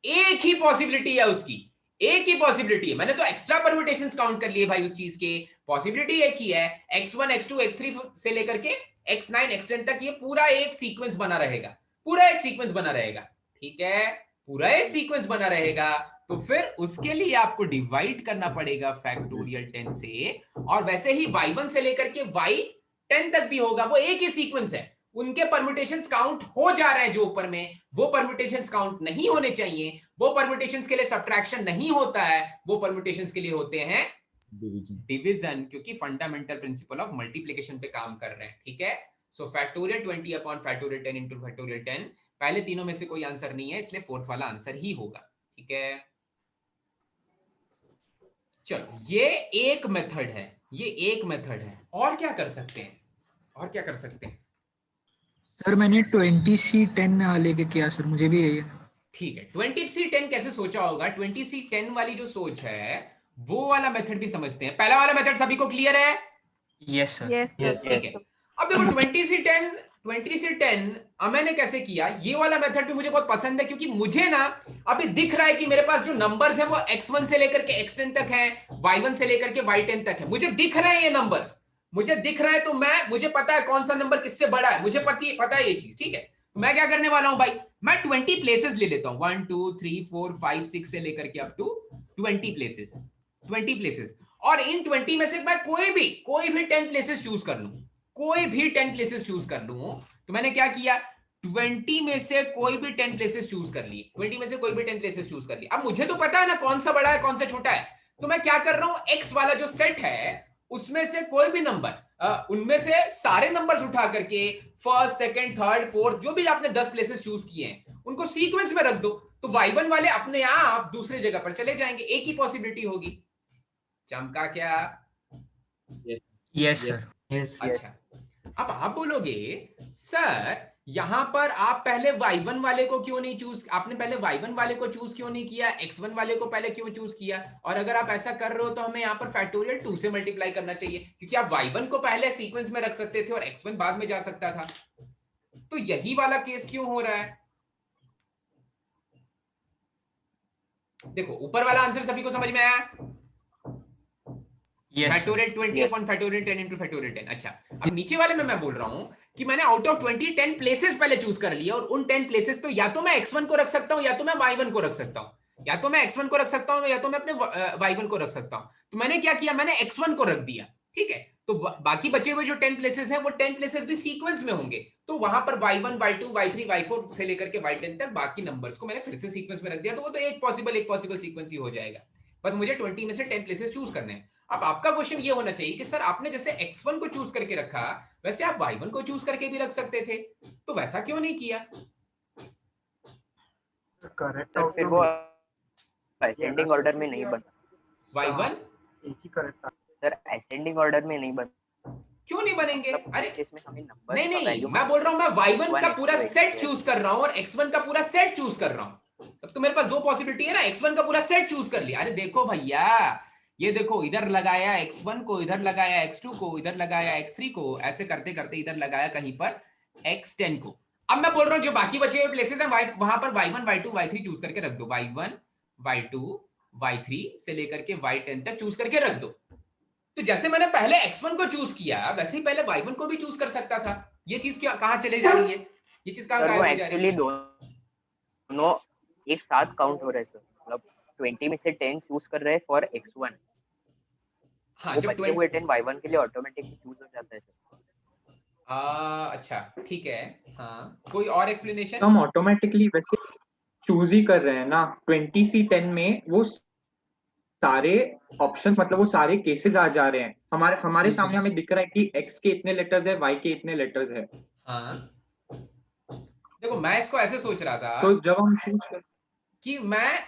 एक ही पॉसिबिलिटी है उसकी, एक ही पॉसिबिलिटी है। मैंने तो एक्स्ट्रा परम्यूटेशंस काउंट कर लिए भाई उस चीज के, पॉसिबिलिटी एक ही है, x1, x2, x3 से लेकर के x9, x10 तक ये पूरा एक सीक्वेंस बना रहेगा, पूरा एक सीक्वेंस बना रहेगा। ठीक है, पूरा एक सीक्वेंस बना रहेगा, तो फिर उसके लिए आपको डिवाइड करना पड़ेगा फैक्टोरियल 10 से, और वैसे ही y1 से लेकर के y10 तक भी होगा, वो एक ही सीक्वेंस है, उनके परम्यूटेशंस काउंट हो जा रहे हैं जो ऊपर में, वो परम्यूटेशंस काउंट नहीं होने चाहिए, वो परम्यूटेशंस के लिए सब्ट्रैक्शन नहीं होता है, वो परम्यूटेशंस के लिए होते हैं डिवीजन, क्योंकि फंडामेंटल प्रिंसिपल ऑफ मल्टीप्लिकेशन पे काम कर रहे हैं, ठीक है। So factorial 20 upon factorial 10 into factorial 10, पहले तीनों में से कोई आंसर नहीं है, इसलिए फोर्थ वाला आंसर ही होगा, ठीक है। चलो ये एक मेथड है, ये एक मेथड है, और क्या कर सकते हैं, और क्या कर सकते हैं? सर मैंने 20C10 लेके किया सर, मुझे भी यही है। ठीक है, 20C10 कैसे सोचा होगा? 20C10 वाली जो सोच है वो वाला मेथड भी समझते हैं। पहला वाला मेथड सभी को क्लियर है? Yes sir. यस ठीक है, अब देखो 20C10 अब मैंने कैसे किया, ये वाला मेथड भी मुझे बहुत पसंद है, क्योंकि मुझे ना अभी दिख रहा है कि मेरे पास जो नंबर्स है वो x1 से लेकर के x10 तक है, y1 से लेकर के y10 तक है, मुझे दिख रहे हैं ये नंबर्स, मुझे दिख रहा है, तो मुझे पता है कौन सा नंबर किससे बड़ा है, मुझे पता है ये चीज, ठीक है। तो मैं क्या करने वाला हूं भाई, मैं 20 प्लेसेस ले लेता हूं, 1 2 3 4 5 6 से लेकर के अप टू 20 प्लेसेस, और इन 20 में से मैं कोई भी 10 प्लेसेस चूज कर लूं, कोई भी 10 प्लेसेस चूज कर लूं। तो मैंने क्या किया, 20 में से कोई भी 10 प्लेसेस चूज कर लिए, 20 में से कोई भी 10 प्लेसेस चूज कर लिए। अब मुझे तो पता है ना कौन सा बड़ा है कौन सा छोटा है, तो मैं क्या कर रहा हूं, एक्स वाला जो सेट है उसमें से कोई भी नंबर, उनमें से सारे नंबर्स उठा करके फर्स्ट सेकंड थर्ड फोर्थ जो भी आपने 10 प्लेसेस चूज किए हैं उनको सीक्वेंस में रख दो, तो y1 वाले अपने आप दूसरे जगह पर चले जाएंगे, एक ही पॉसिबिलिटी होगी। चमका क्या? Yes sir. यस। अच्छा, अब आप बोलोगे सर यहां पर आप पहले y1 वाले को क्यों नहीं चूज, आपने पहले y1 वाले को चूज क्यों नहीं किया, x1 वाले को पहले क्यों चूज किया? और अगर आप ऐसा कर रहे हो तो हमें यहाँ पर फैक्टोरियल 2 से मल्टीप्लाई करना चाहिए, क्योंकि आप y1 को पहले सीक्वेंस में रख सकते थे और x1 बाद में जा सकता था। तो यही वाला केस क्यों हो रहा है? देखो ऊपर वाला आंसर सभी को समझ में आया? Factorial 20 upon factorial 10 into factorial 10। अच्छा, अब नीचे वाले में मैं बोल रहा हूं कि मैंने आउट ऑफ 20 10 प्लेसेस पहले चूज कर लिया, और उन 10 प्लेसेस पे या तो मैं x1 को रख सकता हूं या तो मैं y1 को रख सकता हूं, या तो मैं x1 को रख सकता हूं या तो मैं अपने y1 को रख सकता हूं। तो मैंने क्या किया, मैंने x1 को रख दिया, ठीक है। तो बाकी बचे हुए जो 10 प्लेसेस हैं वो 10 प्लेसेस भी सीक्वेंस में होंगे, तो वहां पर y1 y2 y3 y4 से लेकर के y10 तक बाकी नंबर्स को मैंने फिर से सीक्वेंस में रख दिया, तो वो तो एक पॉसिबल सीक्वेंस ही हो जाएगा। बस मुझे 20 में से 10 प्लेसेस चूज करने हैं। अब आपका क्वेश्चन ये होना चाहिए कि सर आपने जैसे x1 को चूज करके रखा वैसे आप y1 को चूज करके भी रख सकते थे, तो वैसा क्यों नहीं किया? करेक्ट, फिर वो असेंडिंग ऑर्डर में नहीं बना। y1 एक ही करेक्ट सर असेंडिंग ऑर्डर में नहीं बना। क्यों नहीं बनेंगे? अरे इसमें हमें नंबर नहीं, मैं बोल रहा हूं मैं y1 का पूरा सेट चूज कर रहा हूं और x1 का पूरा सेट चूज कर रहा हूं, तब तो मेरे पास दो पॉसिबिलिटी है ना, x1 का पूरा सेट चूज कर लिया। अरे देखो भैया, ये देखो इधर लगाया x1 को, इधर लगाया x2 को, इधर लगाया x3 को, ऐसे करते करते इधर लगाया कहीं पर x10 को। अब मैं बोल रहा हूं जो बाकी बचे हुए प्लेसेस हैं वहां पर y1 y2 y3 चूज करके रख दो, y1 y2 y3 से लेकर के y10 तक चूज करके रख दो। तो जैसे मैंने पहले x1 को चूज किया वैसे ही पहले y1 को भी चूज कर सकता था। ये चीज क्या कहां चले जा रही है, ये चीज कहां गायब हो जा रही है? दोनों एक साथ काउंट हो रहे हैं सर, मतलब 20 में से 10 चूज कर रहे हैं फॉर x1। हाँ, वो जब बचे हुए 10 y1 के लिए ऑटोमेटिकली चूज हो जाता है सर। अच्छा ठीक है, हाँ कोई और एक्सप्लेनेशन? हम ऑटोमेटिकली वैसे चूज ही कर रहे हैं ना, 20C10 में वो सारे ऑप्शंस, मतलब वो सारे केसेस आ जा रहे हैं हमारे सामने, हमें दिख रहा है कि x के इतने लेटर्स है, y के इतने लेटर्स है। हाँ देखो मैं इसको ऐसे सोच रहा था, तो जब हम चूज कर कि मैं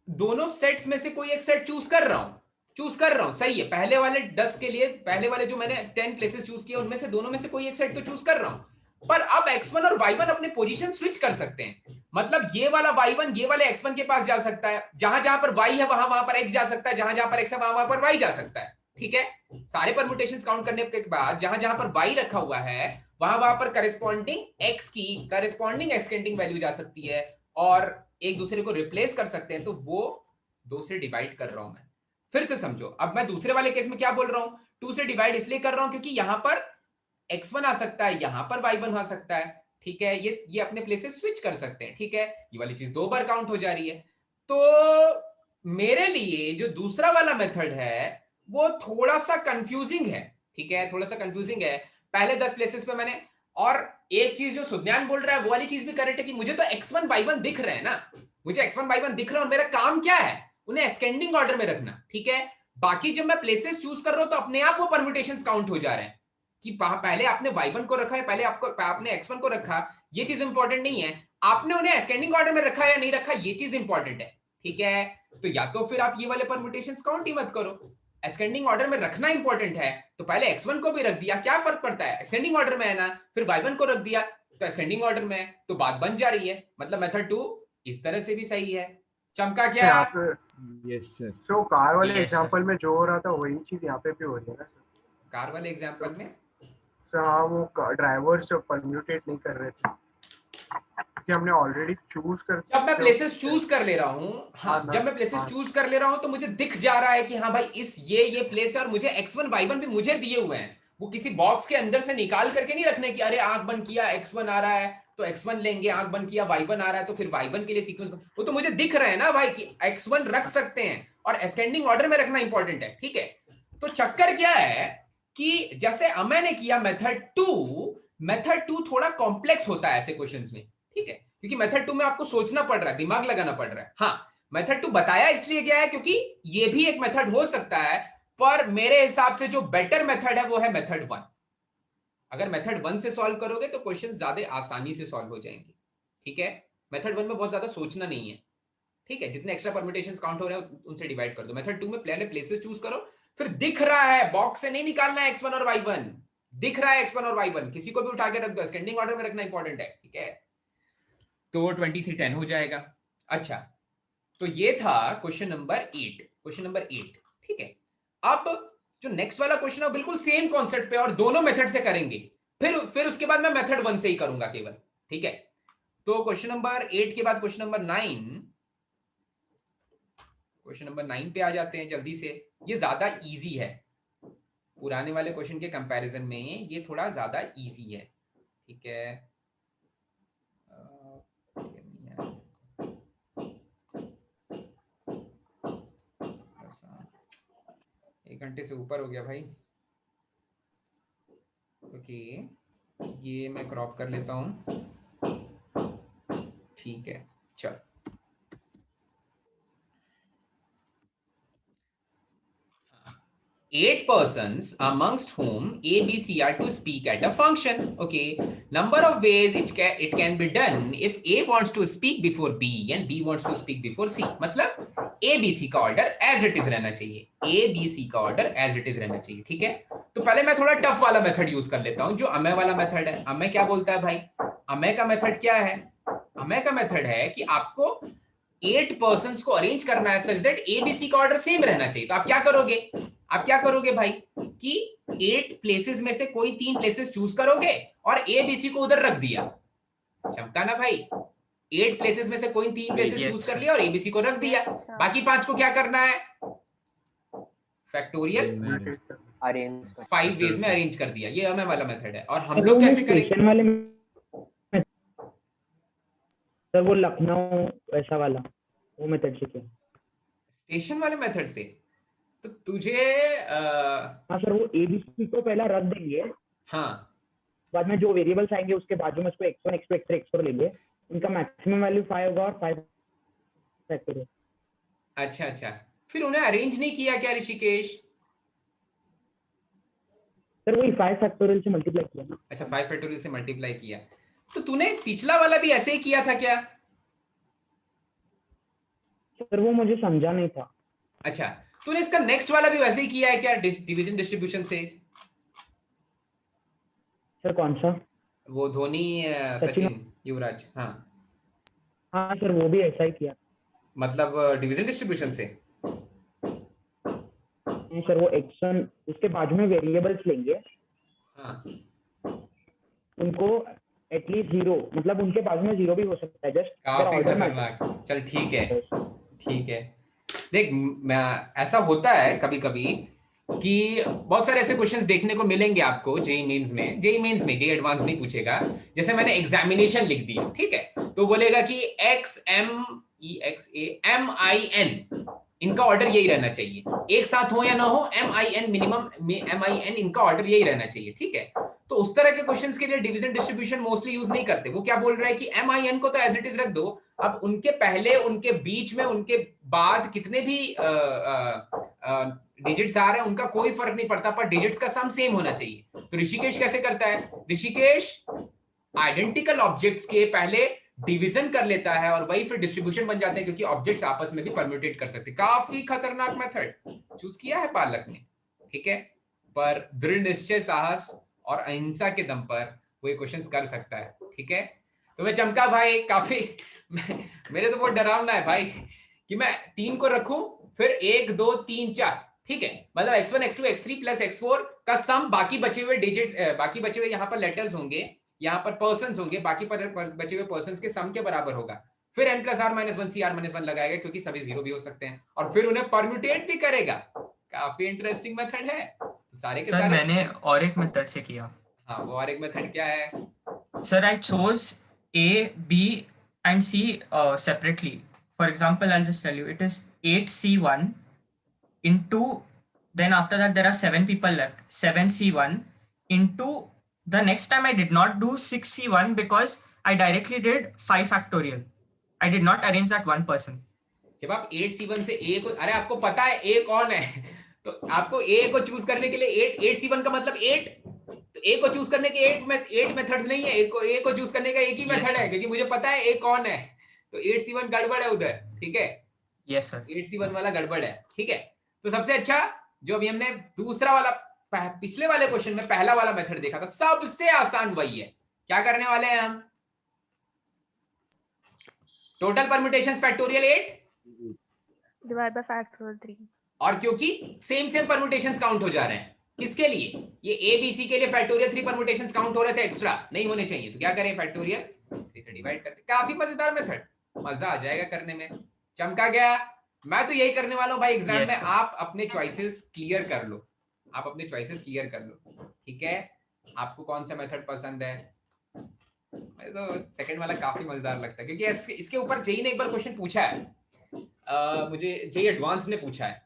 दोनों सेट्स में से कोई एक सेट चूज कर रहा हूं, सही है। पहले वाले 10 के लिए, पहले वाले जो मैंने 10 प्लेसेस चूज किए उनमें से दोनों में से कोई एक सेट तो चूज कर रहा हूं, पर अब x1 और y1 अपने पोजीशन स्विच कर सकते हैं। मतलब ये वाला y1 ये वाले x1 के पास जा सकता है, जहां जहां पर y है वहां पर x जा सकता है, जहां जहां पर x है वहां पर y जा सकता है, ठीक है। सारे परम्यूटेशंस काउंट करने के बाद जहां जहां पर y रखा हुआ है वहां पर करस्पॉन्डिंग x की करस्पॉन्डिंग एस्केंडिंग वैल्यू जा सकती है और एक दूसरे को रिप्लेस कर सकते हैं। तो वो 2 से डिवाइड कर रहा हूं मैं। फिर से समझो, अब मैं दूसरे वाले केस में क्या बोल रहा हूं, 2 से डिवाइड इसलिए कर रहा हूं क्योंकि यहां पर x1 आ सकता है, यहां पर y1 आ सकता है, ठीक है, ये अपने प्लेसेस स्विच कर सकते हैं, ठीक है, ये वाली चीज 2 बार काउंट हो जा रही है। तो मेरे लिए जो दूसरा वाला मेथड है वो थोड़ा सा कंफ्यूजिंग है, ठीक है, थोड़ा सा कंफ्यूजिंग है। पहले 10 प्लेसेस पे मैंने, और एक चीज जो सुज्ञान बोल रहा है वो वाली चीज भी करेक्ट है कि मुझे तो x1 y1 दिख रहे हैं ना, मुझे x1 y1 दिख रहा है और मेरा काम क्या है उन्हें असेंडिंग ऑर्डर में रखना, ठीक है। बाकी जब मैं प्लेसेस चूज कर रहा हूं तो अपने आप वो परम्यूटेशंस काउंट हो जा रहे हैं कि पहले आपने y1 को रखा है, पहले आपने x1 को रखा, ये चीज इंपॉर्टेंट नहीं है, आपने उन्हें असेंडिंग ऑर्डर में रखा या नहीं रखा ये चीज इंपॉर्टेंट है, ठीक है। तो या तो फिर आप ये वाले परम्यूटेशंस काउंट ही मत करो, असेंडिंग ऑर्डर में रखना इंपॉर्टेंट है, तो पहले x1 को भी रख दिया, क्या फर्क पड़ता है, असेंडिंग ऑर्डर में है ना, फिर y1 को रख दिया तो असेंडिंग ऑर्डर में है, तो बात बन जा रही है। मतलब मेथड 2 इस तरह से भी सही है। चमका क्या? Yes sir. तो कार वाले एग्जांपल में जो हो रहा था वही चीज यहाँ पे भी हो रही है ना सर? कार वाले एग्जांपल में हाँ, वो ड्राइवर्स परम्यूटेट नहीं कर रहे थे कि हमने ऑलरेडी चूज कर, जब मैं प्लेसेस चूज कर ले रहा हूं, हाँ, जब मैं प्लेसेस चूज कर ले रहा हूं तो मुझे दिख जा रहा है कि हाँ भाई इस ये प्लेस है और मुझे x1 y1 भी मुझे दिए हुए हैं, वो किसी बॉक्स के अंदर से निकाल करके नहीं रखने की अरे आंख बंद किया x1 आ रहा है तो x1 लेंगे, आंख बंद किया y1 आ रहा है तो फिर y1 के लिए सीक्वेंस, वो तो मुझे दिख रहा है ना भाई कि x1 रख सकते हैं और असेंडिंग ऑर्डर में रखना इंपॉर्टेंट है, ठीक है। तो चक्कर क्या है कि जैसे अमय ने किया मेथड 2 थोड़ा कॉम्प्लेक्स होता है ऐसे क्वेश्चंस में, ठीक है, क्योंकि मेथड 2 में आपको सोचना पड़ रहा है, दिमाग लगाना पड़ रहा है। हाँ, मेथड 2 बताया इसलिए गया है क्योंकि ये भी एक मेथड हो सकता है, पर मेरे हिसाब से जो बेटर मेथड है वो है मेथड 1। अगर मेथड 1 से सॉल्व करोगे तो क्वेश्चन ज्यादा आसानी से सॉल्व हो जाएंगे, ठीक है। मेथड 1 में बहुत ज्यादा सोचना नहीं है, ठीक है, जितने एक्स्ट्रा परम्यूटेशंस काउंट हो रहे हैं उनसे डिवाइड कर दो। मेथड 2 में पहले प्लेसेस चूज करो, फिर दिख रहा है, बॉक्स से नहीं निकालना है x1 और y1, दिख रहा है x1 और y1, किसी को भी उठा के रख दो, असेंडिंग ऑर्डर में रखना इंपॉर्टेंट है, ठीक है। तो 20 से 10 हो जाएगा। अच्छा, तो ये था क्वेश्चन नंबर 8, ठीक है। अब जो नेक्स्ट वाला क्वेश्चन है बिल्कुल सेम कॉन्सेप्ट पे और दोनों मेथड से करेंगे, फिर उसके बाद मैं मेथड 1 से ही करूंगा केवल, ठीक है। तो क्वेश्चन नंबर 8 के बाद क्वेश्चन नंबर 9 पे आ जाते हैं जल्दी से। ये ज्यादा इजी है, पुराने वाले क्वेश्चन के कंपैरिजन में ये थोड़ा ज्यादा इजी है, ठीक है। 1 घंटे से ऊपर हो गया भाई, ओके, ये मैं क्रॉप कर लेता हूं, ठीक है। चल, eight persons amongst whom A, B, C are to speak at a function. Okay, number of ways it can be done if A wants to speak before B and B wants to speak before C. मतलब A, B, C का order as it is रहना चाहिए, A, B, C का order as it is रहना चाहिए, ठीक है। तो पहले मैं थोड़ा टफ वाला मेथड यूज कर लेता हूं जो अमय वाला मेथड है। अमय क्या बोलता है भाई? अमय का मेथड क्या है? अमय का मेथड है कि आपको 8 पर्सन्स को अरेंज करना है such that A, B, C का ऑर्डर सेम रहना चाहिए। तो आप क्या करोगे भाई कि 8 प्लेसेस में से कोई 3 प्लेसेस चूज करोगे और A, B, C को उधर रख दिया। चमका ना भाई, 8 प्लेसेस में से कोई 3 प्लेसेस चूज कर लिया और A, B, C को रख दिया, बाकी 5 को क्या करना है? फैक्टोरियल 5 वेज में अरेंज कर दिया। ये हमें वाला मेथड है। और हम लोग कैसे करेंगे? सर वो लखनऊ वैसा वाला वो मेथड से क्या? स्टेशन वाले मेथड से तो तुझे हाँ सर, वो ABC को पहला रख देंगे, हाँ, बाद में जो वेरिएबल्स आएंगे उसके बाजू में उसको x1 x2 x3 x4 लेंगे, उनका मैक्सिमम वैल्यू 5 होगा और 5 फैक्टोरियल। अच्छा, फिर उन्हें अरेंज नहीं किया क्या ऋषिकेश? सर वही 5 फैक्टोरियल से मल्टीप्लाई किया ना। अच्छा, 5 फैक्टोरियल से मल्टीप्लाई किया। तो तूने पिछला वाला भी ऐसे ही किया था क्या? सर वो मुझे समझा नहीं था। अच्छा, तूने इसका नेक्स्ट वाला भी वैसे ही किया है क्या डिवीजन डिस्ट्रीब्यूशन से? सर कौन सा? वो धोनी सचिन युवराज, हाँ सर वो भी ऐसा ही किया। मतलब डिवीजन डिस्ट्रीब्यूशन से? नहीं सर, वो x1 उसके बाजू में वेरिएबल्स लेंगे, हाँ, उनको एटलीस्ट 0, मतलब उनके बाजू में 0 भी हो सकता है, जस्ट काफी खतरनाक। चल ठीक है। देख, ऐसा होता है कभी कभी कि बहुत सारे ऐसे क्वेश्चंस देखने को मिलेंगे आपको जेई मेंस में, जेई एडवांस नहीं पूछेगा। जैसे मैंने एग्जामिनेशन लिख दिया, ठीक है, तो बोलेगा कि XMEXAMIN, इनका ऑर्डर यही रहना चाहिए, एक साथ हो या ना हो, MIN मिनिमम, MIN इनका ऑर्डर यही रहना चाहिए, ठीक है। तो उस तरह के क्वेश्चंस के लिए डिवीजन डिस्ट्रीब्यूशन मोस्टली यूज नहीं करते। वो क्या बोल रहा है कि MIN को तो एज इट इज रख दो, अब उनके पहले, उनके बीच में, उनके बाद कितने भी डिजिट्स आ रहे हैं उनका कोई फर्क नहीं पड़ता, पर डिजिट्स का सम सेम होना चाहिए। तो ऋषिकेश कैसे करता है, ऋषिकेश आइडेंटिकल ऑब्जेक्ट्स के पहले डिवीजन कर लेता है और वही फिर डिस्ट्रीब्यूशन बन जाते हैं, क्योंकि ऑब्जेक्ट्स आपस में भी परम्यूटेट कर सकते हैं। काफी खतरनाक मेथड चूज किया है पालक ने, ठीक है, पर दृढ़ निश्चय, साहस और अहिंसा के दम पर वो ये क्वेश्चंस कर सकता है, ठीक है। तो मैं चमका भाई काफी मेरे तो बहुत डरावना है भाई कि मैं 3 को रखूं, फिर 1 2 3 4, ठीक है, मतलब x1 x2 x3 plus x4 का सम, बाकी बचे हुए डिजिट्स, बाकी बचे हुए यहाँ पर लेटर्स होंगे, यहाँ पर पर्सन्स होंगे, बाकी बचे हुए पर्सन्स के सम के बराबर होगा। फिर n plus r minus 1 c r minus 1 लगाएगा, क्योंकि सभी 0 भी हो सकते हैं, और फिर उन्हें परम्यूटेट भी करेगा। काफी इंटरेस्टिंग मेथड है। तो सारे के सर सारे मैंने और एक मेथड से किया। हाँ, वो और एक मेथड क्या है? Sir I chose A, B and C separately. For example, I'll just tell you, it is 8C1 into, then after that there are 7 people left, 7C1 into, the next time I did not do 6C1 because I directly did 5 factorial. I did not arrange that one person. जब आप 8C1 से A को, अरे आपको पता है A कौन है, तो आपको A को चूज करने के लिए 8C1 का मतलब 8, तो A को चूज करने के 8 मेथड्स नहीं है, A को चूज करने का एक ही मेथड है, क्योंकि मुझे पता है A कौन है। तो 8C1 गड़बड़ है उधर, ठीक है। यस सर, 8C1 वाला गड़बड़ है, ठीक है। तो सबसे अच्छा जो अभी हमने दूसरा वाला, पिछले वाले क्वेश्चन में पहला वाला मेथड देखा था, सबसे आसान वही है। क्या करने वाले हैं हम? Total permutations factorial 8 divide by factorial 3, और क्योंकि सेम परम्यूटेशंस काउंट हो जा रहे हैं, किसके लिए? ये ABC के लिए फैक्टोरियल 3 परम्यूटेशंस काउंट हो रहे थे, एक्स्ट्रा नहीं होने चाहिए, तो क्या करें, फैक्टोरियल 3 से डिवाइड करते। काफी मजेदार मेथड, मजा आ जाएगा करने में। चमका गया। मैं तो यही करने वाला हूं भाई एग्जाम में। आप अपने चॉइसेस क्लियर कर लो, आप अपने चॉइसेस क्लियर कर लो, ठीक है। आपको कौन सा मेथड पसंद है? मुझे तो सेकंड वाला काफी मजेदार लगता है, क्योंकि इसके ऊपर जेई ने एक बार क्वेश्चन पूछा है, मुझे जेई एडवांस ने पूछा है,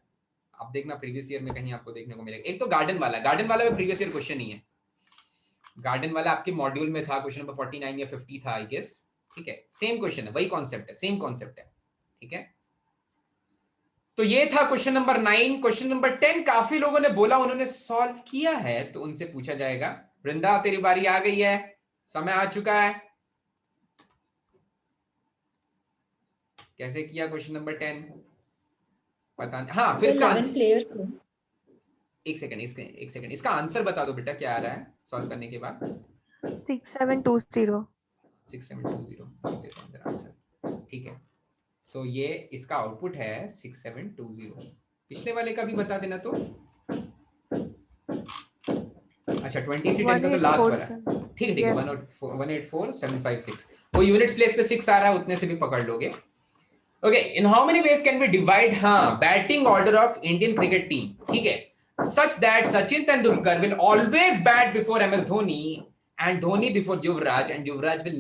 आप देखना प्रीवियस ईयर में कहीं आपको देखने को मिलेगा। एक तो गार्डन वाला में प्रीवियस ईयर क्वेश्चन ही है, गार्डन वाला आपके मॉड्यूल में था, क्वेश्चन नंबर 49 या 50 था आई गेस, ठीक है। सेम क्वेश्चन है, वही कॉन्सेप्ट है, सेम कॉन्सेप्ट है, ठीक है। तो ये था क्वेश्चन नंबर 9। क्वेश्चन नंबर 10 काफी लोगों ने बोला उन्होंने सॉल्व किया है, तो उनसे पूछा जाएगा। वृंदा तेरी बारी आ गई है, समय आ चुका है। कैसे किया क्वेश्चन नंबर 10? पता नहीं। हाँ, फिर इसका एक सेकंड इसका आंसर बता दो बेटा, क्या आ रहा है सॉल्व करने के बाद? 6720 आंसर, ठीक है। सो ये इसका आउटपुट है 6720। पिछले वाले का भी बता देना तो। अच्छा, 20C10 का तो लास्ट वाला है, ठीक है। 184,756 वो यूनिट्स प्लेस पे 6 आ रहा है, उतने से भी पकड़ लोगे। Okay, in how many ways can we divide, हाँ, batting order of Indian cricket team, ठीक है, such that Sachin Tendulkar will always bat before MS Dhoni and Dhoni before Yuvraj, and Yuvraj will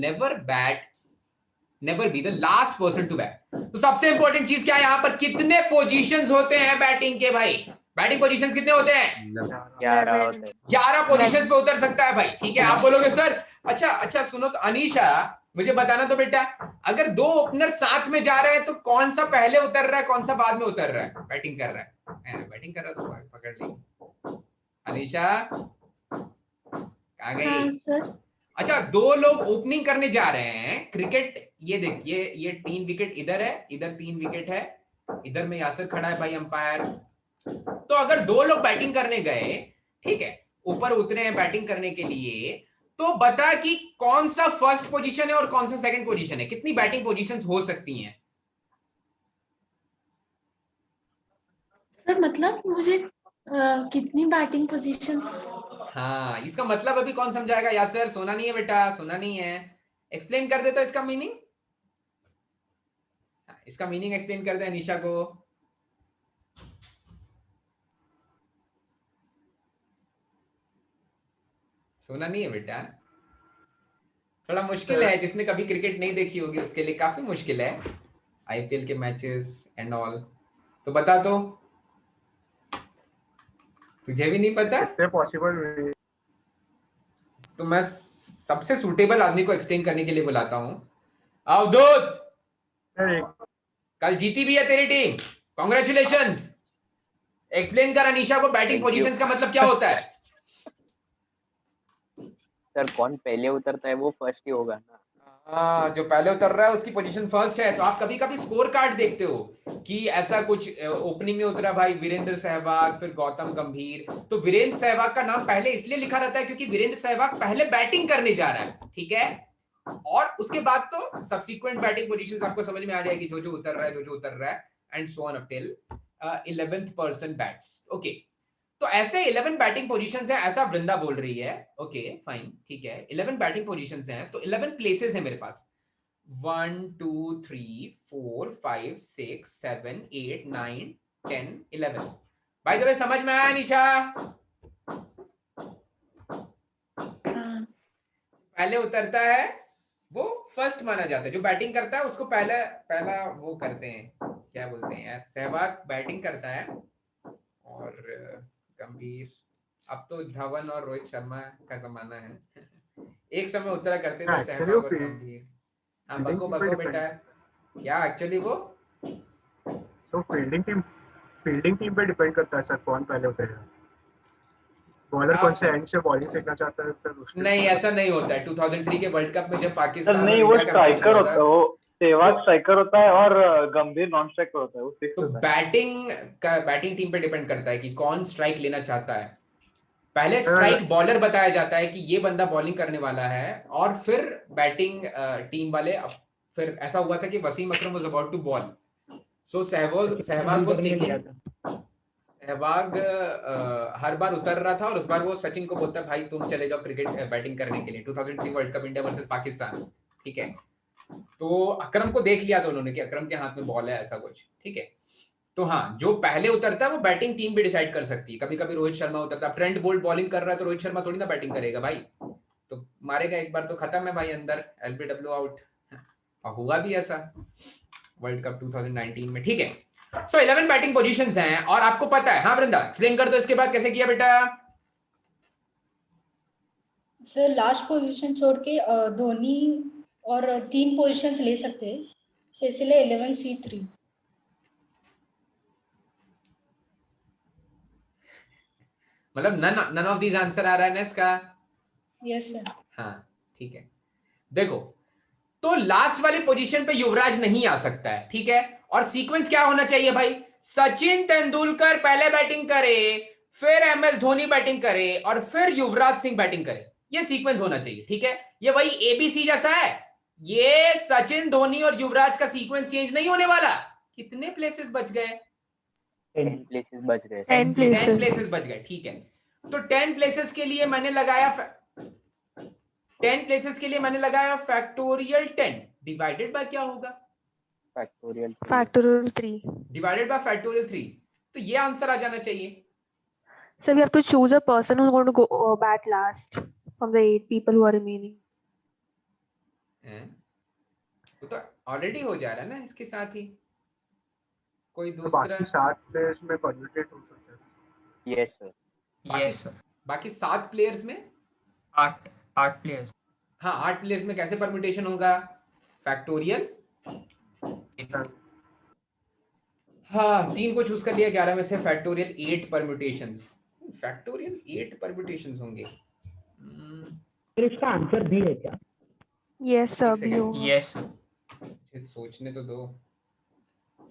never be the last person to bat. तो सबसे important चीज क्या है यहाँ पर? कितने पोजीशंस होते हैं बैटिंग के भाई? बैटिंग पोजीशंस कितने होते हैं? 11 पोजीशंस पे उतर सकता है भाई, ठीक है। आप बोलोगे सर अच्छा सुनो तो अनीशा, मुझे बताना तो बेटा, अगर 2 ओपनर साथ में जा रहे हैं तो कौन सा पहले उतर रहा है, कौन सा बाद में उतर रहा है? बैटिंग कर रहा है तो पकड़ लेंगे। अनीशा कहाँ गई? हाँ, सर। अच्छा, 2 लोग ओपनिंग करने जा रहे हैं क्रिकेट, ये देख, ये 3 विकेट इधर है, इधर 3 विकेट है, इधर में यासर खड़ा है भाई अंपायर। तो अगर 2 लोग बैटिंग करने गए, ठीक है, ऊपर उतरे हैं बैटिंग करने के लिए, तो बता कि कौन सा फर्स्ट पोजीशन है और कौन सा सेकंड पोजीशन है? कितनी बैटिंग पोजीशंस हो सकती हैं? सर मतलब मुझे कितनी बैटिंग पोजीशंस? हाँ, इसका मतलब अभी कौन समझाएगा? यासर, सोना नहीं है बेटा, सोना नहीं है। एक्सप्लेन कर दे तो इसका मीनिंग, एक्सप्लेन कर दे अनीशा को। सुना नहीं है बेटा, थोड़ा मुश्किल है, जिसने कभी क्रिकेट नहीं देखी होगी उसके लिए काफी मुश्किल है, आईपीएल के मैचेस एंड ऑल। तो बता, तो तुझे भी नहीं पता? पॉसिबल। तो मैं सबसे सूटेबल आदमी को एक्सप्लेन करने के लिए बुलाता हूँ। अवधूत, कल जीती भी है तेरी टीम, कॉन्ग्रेचुलेशंस। एक्सप्लेन कर अनीशा को बैटिंग पोजीशंस का मतलब क्या होता है। सर कौन पहले उतरता है वो फर्स्ट ही होगा ना। हाँ, जो पहले उतर रहा है उसकी पोजीशन फर्स्ट है। तो आप कभी कभी स्कोर कार्ड देखते हो कि ऐसा कुछ ओपनिंग में उतरा भाई वीरेंद्र सहवाग, फिर गौतम गंभीर, तो वीरेंद्र सहवाग का नाम पहले इसलिए लिखा रहता है क्योंकि वीरेंद्र सहवाग पहले बैटिंग करने जा रहा है, ठीक है। और उसके बाद तो सब्सिक्वेंट बैटिंग पोजीशंस आपको समझ में आ जाएगी, जो जो उतर रहा है, जो जो उतर रहा है, and so on up till 11th person bats. Okay, तो ऐसे 11 बैटिंग पोजीशंस हैं, ऐसा वृंदा बोल रही है। ओके फाइन, ठीक है, 11 बैटिंग पोजीशंस हैं, तो 11 प्लेसेस हैं मेरे पास। 1 2 3 4 5 6 7 8 9 10 11। बाय द वे, समझ में आया निशा? पहले उतरता है वो फर्स्ट माना जाता है, जो बैटिंग करता है उसको पहला वो करते हैं, क्या बोलते हैं यार, सहवाग बैटिंग करता है, और गंभीर, अब तो धवन और रोहित शर्मा का जमाना है। एक समय उतरा करते थे सहवाग और गंभीर। हाँ, बको बेटा, क्या एक्चुअली वो तो फील्डिंग टीम पे डिपेंड करता है सर, कौन पहले उतरेगा। बॉलर कौन से एंड से बॉलिंग फेंकना चाहता है सर, उसके नहीं, ऐसा नहीं होता है। 2003 के वर्ल्ड कप में जब पाकिस्तान नहीं, वो स्ट्राइकर होता है, वो सहवाग स्ट्राइकर होता है और गंभीर नॉन स्ट्राइकर होता है, वो फिक्स होता है। बैटिंग टीम पे डिपेंड करता है कि कौन स्ट्राइक लेना चाहता है। पहले स्ट्राइक बॉलर बताया जाता है कि ये बंदा बॉलिंग करने वाला है, और फिर बैटिंग टीम वाले। फिर ऐसा हुआ था कि Wasim Akram was about to bowl, so Sehwag was taking, Sehwag हर बार उतर रहा था, और उस बार वो सचिन को बोलता है भाई तुम चले जाओ क्रिकेट बैटिंग करने के लिए। 2003 world cup, India versus Pakistan, ठीक है। तो अकरम को देख लिया था उन्होंने कि अकरम के हाथ में बॉल है, ऐसा कुछ, ठीक है। तो हाँ, जो पहले उतरता है वो बैटिंग टीम भी डिसाइड कर सकती है। कभी कभी रोहित शर्मा उतरता है, ट्रेंट बोल्ट बॉलिंग कर रहा है तो रोहित शर्मा थोड़ी ना बैटिंग करेगा भाई, तो मारेगा एक बार तो खत्म है भाई, अंदर एलबीडब्ल्यू आउट। और हुआ भी ऐसा वर्ल्ड कप 2019 में, ठीक है। सो 11 बैटिंग पोजीशंस हैं, और आपको पता है। हाँ वृंदा, एक्सप्लेन कर दो इसके बाद कैसे किया बेटा। सर लास्ट पोजीशन छोड़ के धोनी और 3 पोजीशंस ले सकते हैं, तो इसलिए 11C3। मतलब नन ऑफ दीज आंसर आ रहा है ना इसका? Yes sir. हाँ ठीक है, देखो तो लास्ट वाली पोजीशन पे युवराज नहीं आ सकता है, ठीक है। और सीक्वेंस क्या होना चाहिए भाई? सचिन तेंदुलकर पहले बैटिंग करे, फिर MS धोनी बैटिंग करे, और फिर युवराज सिंह बैटिंग करे। ये सीक्वेंस होना चाहिए, ठीक है। ये वही ABC जैसा है। ये सचिन, धोनी और युवराज का सीक्वेंस चेंज नहीं होने वाला। कितने प्लेसेस बच गए? 10 प्लेसेस बच गए। 10 प्लेसेस बच गए, ठीक है। तो 10 प्लेसेस के लिए मैंने लगाया 10 प्लेसेस के लिए मैंने लगाया फैक्टोरियल 10 डिवाइडेड बाय क्या होगा? Factorial 3 divided by factorial 3। तो ये आंसर आ जाना चाहिए। So we have to choose a person who's going to go bat last from the 8 people who are remaining. वो तो ऑलरेडी हो जा रहा है ना इसके साथ ही। कोई तो दूसरा बाकी 7 प्लेयर्स में परम्यूटेट हो सकता है। Yes sir. Yes sir. बाकी 7 प्लेयर्स में 8 प्लेयर्स। हाँ, 8 प्लेयर्स में कैसे परम्यूटेशन होगा? फैक्टोरियल, हाँ 3 को चूज कर लिया 11 में से, फैक्टोरियल 8 परम्यूटेशंस। फैक्टोरियल 8 परम्यूटेशंस होंगे। फिर इसका आंसर बी है क्या? Yes sir, B होगा। यस सोचने तो दो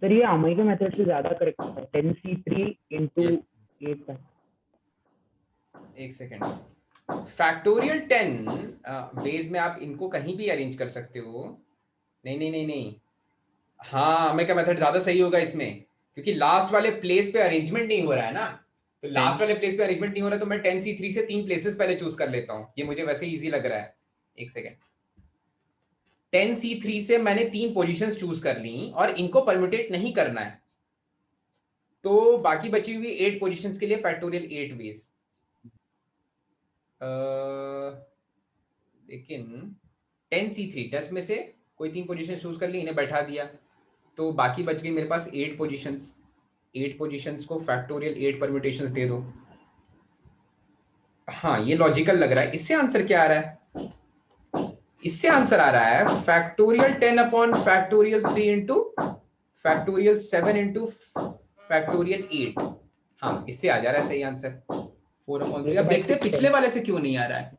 सर, ये अमई के मेथड से ज्यादा करेक्ट है। 10C3 into 8 है। एक सेकेंड। फैक्टोरियल 10 बेस में आप इनको कहीं भी अरेंज कर सकते हो। नहीं, हाँ अमई का मेथड ज्यादा सही होगा इसमें, क्योंकि लास्ट वाले प्लेस पे अरेंजमेंट नहीं हो रहा है ना। तो लास्ट वाले प्लेस पे अरेंजमेंट नहीं हो रहा है, तो मैं 10C3 से 3 प्लेसेस पहले चूज कर लेता हूँ। ये मुझे वैसे इजी लग रहा है। एक सेकेंड, 10C3 से मैंने 3 पोजीशंस चूज कर ली, और इनको परम्यूटेट नहीं करना है, तो बाकी बची हुई 8 पोजीशंस के लिए फैक्टोरियल 8 बेस। लेकिन 10C3 10 में से कोई 3 पोजीशन चूज कर ली, इन्हें बैठा दिया, तो बाकी बच गई मेरे पास 8 पोजीशंस। 8 पोजीशंस को फैक्टोरियल 8 परम्यूटेशंस दे दो। हाँ, ये लॉजिकल लग रहा है। इससे आंसर क्या आ रहा है? इससे आंसर आ रहा है factorial 10 upon factorial 3 into factorial 7 into factorial 8। हाँ, इससे आ जा रहा है सही आंसर 4/3। अब देखते हैं पिछले वाले से क्यों नहीं आ रहा है।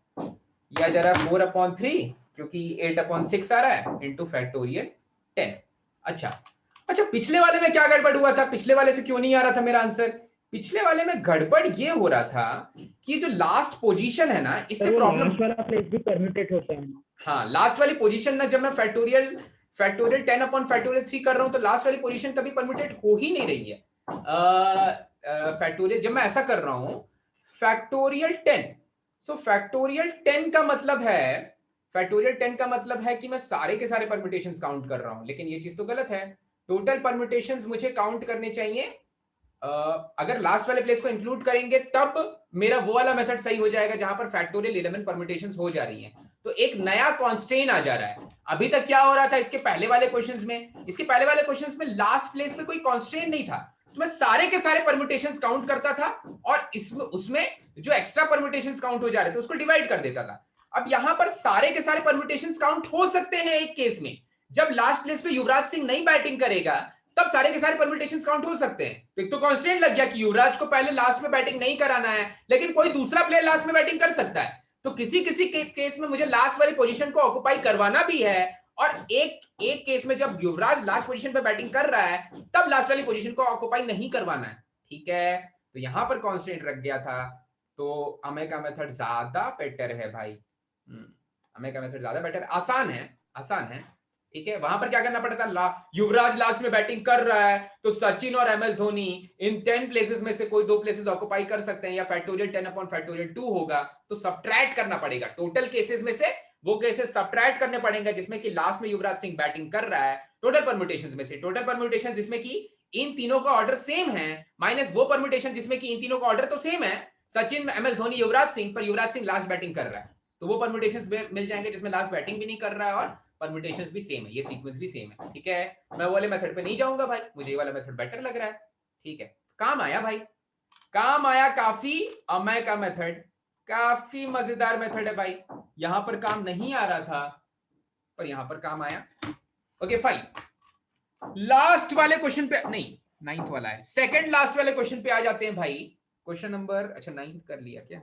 ये आ जा रहा है 4/3 क्योंकि 8/6 आ रहा है इंटू फैक्टोरियल 10। अच्छा, पिछले वाले में क्या गड़बड़ हुआ था? पिछले वाले से क्यों नहीं आ रहा था मेरा आंसर? पिछले वाले में गड़बड़ ये हो रहा था कि जो लास्ट पोजीशन है ना, इससे प्रॉब्लम वाला प्लेस भी परम्यूटेट होता है। हाँ, लास्ट वाली पोजीशन ना, जब मैं फैक्टोरियल 10 अपॉन फैक्टोरियल 3 कर रहा हूं तो लास्ट वाली पोजीशन कभी परम्यूटेट हो ही नहीं रही है। फैक्टोरियल जब मैं ऐसा कर रहा हूं फैक्टोरियल 10, सो फैक्टोरियल 10 का मतलब है कि मैं सारे के सारे परम्यूटेशंस काउंट कर रहा हूं, लेकिन ये चीज तो गलत है। टोटल परम्यूटेशंस मुझे काउंट करने चाहिए। अगर लास्ट वाले प्लेस को इंक्लूड करेंगे तब मेरा वो वाला मेथड सही हो जाएगा जहां पर फैक्टोरियल 11 परम्यूटेशंस हो जा रही हैं। तो एक नया कॉन्स्ट्रेंट आ जा रहा है। अभी तक क्या हो रहा था इसके पहले वाले क्वेश्चंस में लास्ट प्लेस पे कोई कॉन्स्ट्रेंट नहीं था, तो मैं सारे के सारे परम्यूटेशंस काउंट करता था और इसमें उसमें जो एक्स्ट्रा परम्यूटेशंस काउंट हो जा रहे थे उसको डिवाइड कर देता था। अब यहां पर सारे के सारे परम्यूटेशंस काउंट हो सकते हैं एक केस में, जब लास्ट प्लेस पे युवराज सिंह नहीं बैटिंग करेगा तब सारे के सारे परम्यूटेशंस काउंट हो सकते हैं। तो एक तो कांस्टेंट लग गया कि युवराज को पहले लास्ट में बैटिंग नहीं कराना है, लेकिन कोई दूसरा प्लेयर लास्ट में बैटिंग कर सकता है। तो किसी केस में मुझे लास्ट वाली पोजीशन को ऑक्युपाई करवाना भी है, और एक केस में जब युवराज लास्ट पोजीशन पे बैटिंग कर रहा है तब लास्ट वाली पोजीशन को ऑक्युपाई नहीं करवाना है। ठीक है, तो यहां पर कांस्टेंट रख गया था। तो अमे का मेथड ज्यादा बेटर है भाई। अमे का मेथड ज्यादा बेटर, आसान है। ठीक है, वहां पर क्या करना पड़ता था, युवराज लास्ट में बैटिंग कर रहा है तो सचिन और एमएस धोनी इन 10 प्लेसेस में से कोई 2 प्लेसेस ऑक्युपाई कर सकते हैं, या फैक्टोरियल 10 अपॉन फैक्टोरियल 2 होगा तो सब्ट्रैक्ट करना पड़ेगा। टोटल केसेस में से वो केसेस सब्ट्रैक्ट करने पड़ेंगे जिसमें कि लास्ट में युवराज सिंह बैटिंग कर रहा है। टोटल परम्यूटेशंस में से टोटल परम्यूटेशन जिसमें कि इन तीनों का ऑर्डर सेम है, माइनस वो परम्यूटेशन जिसमें कि इन तीनों का ऑर्डर तो सेम है, सचिन, एमएस धोनी, युवराज सिंह, पर युवराज सिंह लास्ट बैटिंग कर रहा है, तो वो परम्यूटेशंस मिल जाएंगे जिसमें लास्ट बैटिंग भी नहीं कर रहा है और परम्यूटेशंस भी सेम है, ये सीक्वेंस भी सेम है। ठीक है, मैं वो वाले मेथड पे नहीं जाऊंगा भाई, मुझे ये वाला मेथड बेटर लग रहा है। ठीक है, काम आया भाई, काम आया काफी। अमय का मेथड काफी मजेदार मेथड है भाई, यहां पर काम नहीं आ रहा था पर यहां पर काम आया। ओके फाइन, लास्ट वाले क्वेश्चन पे नहीं, 9th वाला है, सेकंड लास्ट वाले क्वेश्चन पे आ जाते हैं भाई। क्वेश्चन नंबर, अच्छा 9th कर लिया क्या,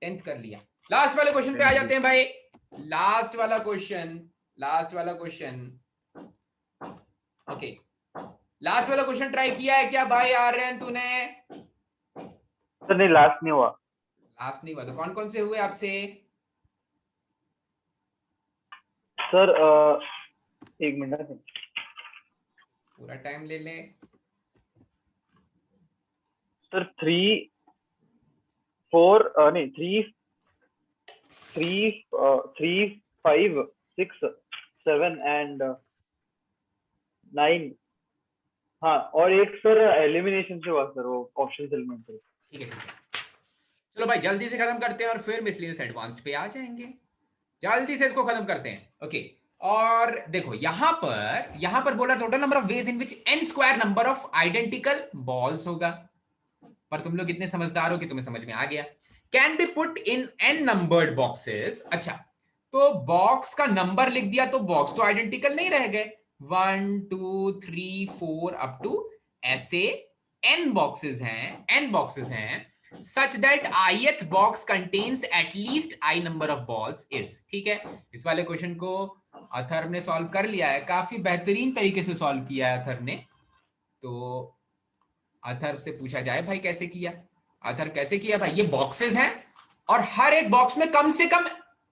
10th कर लिया। लास्ट वाले क्वेश्चन पे आ जाते हैं भाई। लास्ट वाला क्वेश्चन ओके, लास्ट वाला क्वेश्चन ट्राई किया है क्या भाई आर्यन तूने? सर नहीं, लास्ट नहीं हुआ। तो कौन कौन से हुए आपसे? सर 1 मिनट, पूरा टाइम ले ले सर। 3 4 नहीं 3 5 6 7 एंड 9। हाँ, और एक सर एलिमिनेशन से हुआ सर, वो ऑप्शन एलिमेंट से। ठीक है, चलो भाई जल्दी से खत्म करते हैं और फिर मिसलेनियस एडवांस्ड पे आ जाएंगे। जल्दी से इसको खत्म करते हैं। ओके, और देखो यहां पर बोला total number of ways in which n square number of identical balls होगा, पर तुम लोग इतने समझदार हो कि तुम्हें समझ में आ गया। Can be put in n numbered boxes. अच्छा, तो बॉक्स का नंबर लिख दिया तो बॉक्स तो आइडेंटिकल नहीं रह गए, 1 2 3 4 अप टू ऐसे n बॉक्सेस हैं such that ith box contains at least I number of balls is। ठीक है, इस वाले क्वेश्चन को अथर्व ने सॉल्व कर लिया है, काफी बेहतरीन तरीके से सॉल्व किया है अथर्व ने। तो अथर्व से पूछा जाए भाई कैसे किया। अथर्व कैसे किया भाई? ये बॉक्सेस हैं और हर एक बॉक्स में कम से कम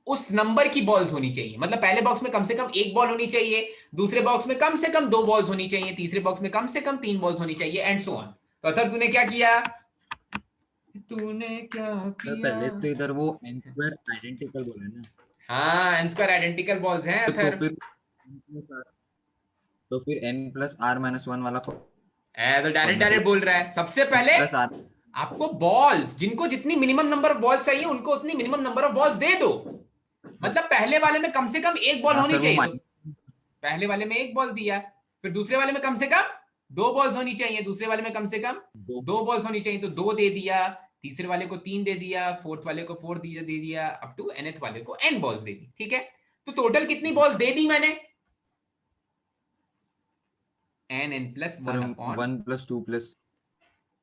उस नंबर की बॉल्स होनी चाहिए, मतलब पहले बॉक्स में कम से कम 1 बॉल होनी चाहिए, दूसरे बॉक्स में कम से कम 2 बॉल्स होनी चाहिए, तीसरे बॉक्स में कम से कम 3 बॉल्स होनी चाहिए एंड सो ऑन। तो अथर्व तूने क्या किया? पहले तो इधर वो n स्क्वायर आइडेंटिकल बोला ना। हाँ, n स्क्वायर आइडेंटिकल बॉल्स हैं अथर्व। तो फिर n प्लस r माइनस 1 वाला तो डायरेक्ट बोल रहा है। सबसे पहले आपको बॉल्स, जिनको जितनी मिनिमम नंबर ऑफ बॉल्स चाहिए उनको उतनी मिनिमम नंबर ऑफ बॉल्स दे दो। मतलब पहले वाले में कम से कम एक बॉल होनी चाहिए, तो पहले वाले में एक बॉल दिया, फिर दूसरे वाले में कम से कम 2 बॉल्स होनी चाहिए, दूसरे वाले में कम से कम 2 बॉल्स होनी चाहिए, तो 2 दे दिया, तीसरे वाले को 3 दे दिया, फोर्थ वाले को 4 दे दिया, अप टू nth वाले को n बॉल्स दे दी। ठीक है, तो टोटल कितनी बॉल्स दे दी मैंने? n प्लस 1 प्लस 2 प्लस,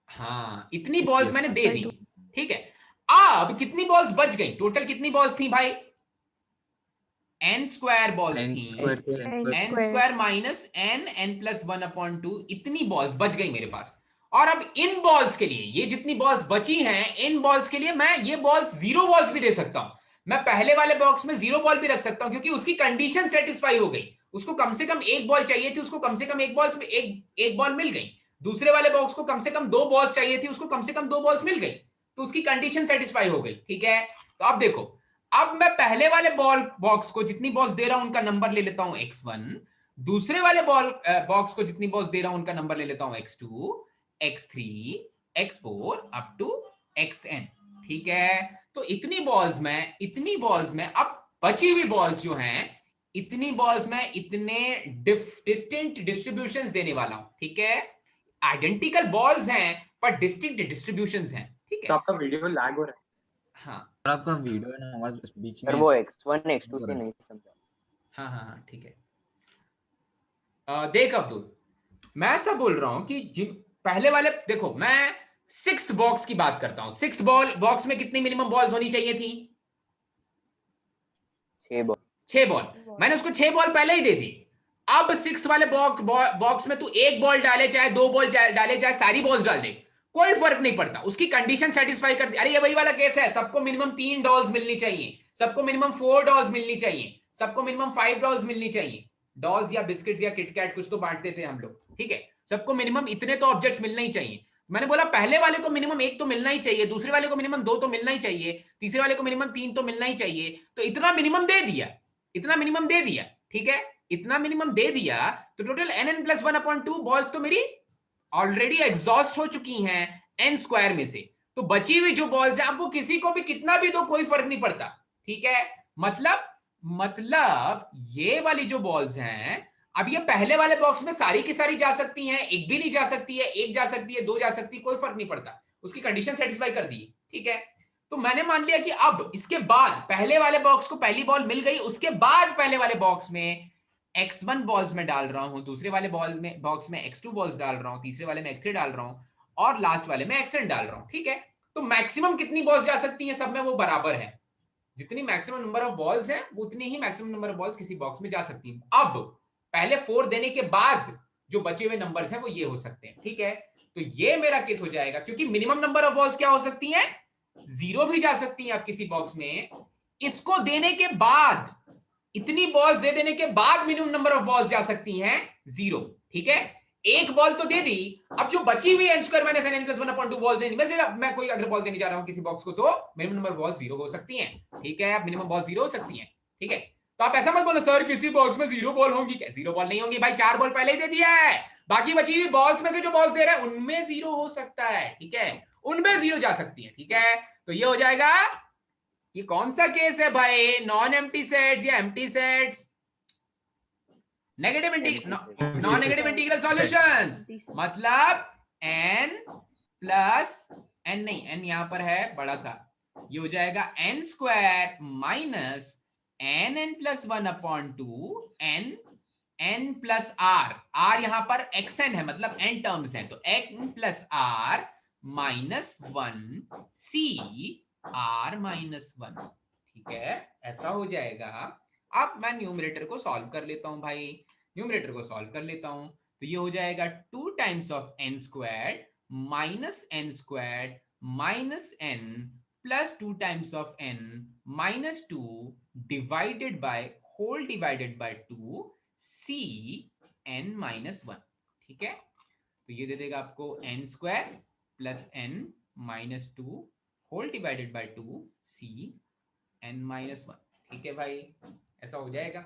हाँ इतनी बॉल्स मैंने दे दी। ठीक है, अब कितनी बॉल्स बच गई? टोटल कितनी बॉल्स थी भाई? n स्क्वायर बॉल्स थी, n square minus n plus 1/2, इतनी बॉल्स बच गई मेरे पास। और अब इन बॉल्स के लिए, ये जितनी बॉल्स बची हैं, इन बॉल्स के लिए मैं ये बॉल्स 0 बॉल्स भी दे सकता हूं। मैं पहले वाले बॉक्स में 0 बॉल भी रख सकता हूं, क्योंकि उसकी कंडीशन सेटिस्फाई हो गई। उसको कम से कम 1 बॉल चाहिए थी, उसको कम से कम एक बॉल मिल गई। दूसरे वाले बॉक्स को कम से कम 2 बॉल्स चाहिए थी, उसको कम से कम 2 बॉल्स मिल गई, तो उसकी कंडीशन सेटिस्फाई हो गई। ठीक है, तो अब देखो, अब मैं पहले वाले बॉक्स को जितनी बॉल्स दे रहा हूं उनका नंबर ले लेता हूं x1, दूसरे वाले बॉक्स को जितनी बॉल्स दे रहा हूं उनका नंबर ले लेता हूं x2, x3, x4 up to xn। ठीक है, तो इतनी बॉल्स में अब बची हुई बॉल्स जो हैं, इतनी बॉल्स में इतने डिस्टिंक्ट डिस्ट्रीब्यूशंस देने वाला हूं। ठीक है, आइडेंटिकल बॉल्स हैं पर डिस्टिंक्ट डिस्ट्रीब्यूशंस हैं। ठीक है, तो आपका वीडियो लैग हो रहा है। हाँ आपका वीडियो है ना, आवाज बीच में, सर वो x1 x2 से नहीं समझा। हाँ ठीक है। देख अब्दुल, मैं ऐसा बोल रहा हूं कि जिन पहले वाले, देखो मैं 6th बॉक्स की बात करता हूं। 6th बॉक्स में कितनी मिनिमम बॉल्स होनी चाहिए थी? 6 बॉल। मैंने उसको 6 बॉल पहले ही दे दी। अब 6th वाले बॉक्स में तू 1 बॉल डाले, चाहे 2 बॉल डाले, चाहे सारी बॉल्स डाल दे, कोई फर्क नहीं पड़ता, उसकी कंडीशन सेटिस्फाई कर दी। अरे ये वही वाला केस है, सबको मिनिमम 3 डॉल्स मिलनी चाहिए, सबको मिनिमम 4 डॉल्स मिलनी चाहिए, सबको मिनिमम 5 डॉल्स मिलनी चाहिए। डॉल्स या बिस्किट्स या किटकैट कुछ तो बांटते थे हम लोग। ठीक है, सबको मिनिमम इतने तो ऑब्जेक्ट्स मिलना ही चाहिए। मैंने बोला पहले वाले को मिनिमम 1 तो मिलना ही चाहिए, दूसरे वाले को मिनिमम 2 तो मिलना ही चाहिए, तीसरे वाले को मिनिमम 3 तो मिलना ही चाहिए। तो इतना मिनिमम दे दिया, इतना मिनिमम दे दिया। ठीक है, इतना मिनिमम दे दिया, तो टोटल n प्लस 1/2 बॉल्स तो मेरी ऑलरेडी एग्जॉस्ट हो चुकी हैं n स्क्वायर में से। तो बची हुई जो बॉल्स हैं, अब वो किसी को भी कितना भी दो कोई फर्क नहीं पड़ता। ठीक है, मतलब ये वाली जो बॉल्स हैं, अब ये पहले वाले बॉक्स में सारी की सारी जा सकती हैं, एक भी नहीं जा सकती है, एक जा सकती है, 2 जा सकती है, कोई फर्क नहीं पड़ता, उसकी कंडीशन सेटिस्फाई कर दी। ठीक है, तो मैंने मान लिया कि अब इसके बाद पहले वाले बॉक्स को पहली बॉल मिल गई, उसके बाद पहले वाले बॉक्स में x1 बॉल्स में डाल रहा हूं, दूसरे वाले बॉक्स में x2 बॉल्स डाल रहा हूं, तीसरे वाले में x3 डाल रहा हूं, और लास्ट वाले में xn डाल रहा हूं। ठीक है, तो मैक्सिमम कितनी बॉल्स जा सकती हैं सब में वो बराबर है, जितनी मैक्सिमम नंबर ऑफ बॉल्स हैं उतनी ही मैक्सिमम नंबर ऑफ बॉल्स किसी बॉक्स में जा सकती हैं। अब पहले 4 देने के बाद जो बचे हुए नंबर्स हैं वो ये हो सकते हैं। ठीक है, तो ये मेरा केस हो जाएगा, क्योंकि मिनिमम नंबर ऑफ बॉल्स क्या हो सकती हैं? 0 भी जा सकती हैं आप किसी बॉक्स में। इसको देने के बाद, इतनी बॉल्स दे देने के बाद मिनिमम नंबर ऑफ बॉल्स जा सकती हैं 0। ठीक है, एक बॉल तो दे दी, अब जो बची हुई n square minus n plus 1/2 balls हैं, इनमें से मैं कोई अगर बॉल देने जा रहा हूं किसी बॉक्स को, तो मिनिमम नंबर बॉल्स 0 हो सकती हैं। ठीक है, अब मिनिमम बॉल्स 0 हो सकती हैं। ठीक है, तो आप ऐसा मत बोलो सर किसी बॉक्स में 0 बॉल होंगी, क्या 0 बॉल नहीं होंगी भाई, 4 बॉल पहले ही दे दिया है, बाकी बची हुई बॉल्स में से जो बॉल्स दे रहे हैं उनमें 0 हो सकता है। ठीक है, उनमें 0 जा सकती है। ठीक है, तो ये हो जाएगा, ये कौन सा केस है भाई? नॉन एम्प्टी सेट्स या empty sets? Non negative integral solutions, मतलब n प्लस n, नहीं n यहां पर है बड़ा सा, ये हो जाएगा n square minus n plus 1/2 n plus r यहां पर xn है, मतलब n टर्म्स हैं, तो n plus r minus 1 c r minus 1। ठीक है, ऐसा हो जाएगा। अब मैं न्यूमरेटर को सॉल्व कर लेता हूं भाई, न्यूमरेटर को सॉल्व कर लेता हूं, तो ये हो जाएगा 2 times of n squared minus n squared minus n plus 2 times of n minus 2 divided by whole divided by 2 c n minus 1। ठीक है, तो ये दे देगा आपको n square plus n minus 2 whole divided by 2 c n minus 1। ठीक है भाई, ऐसा हो जाएगा।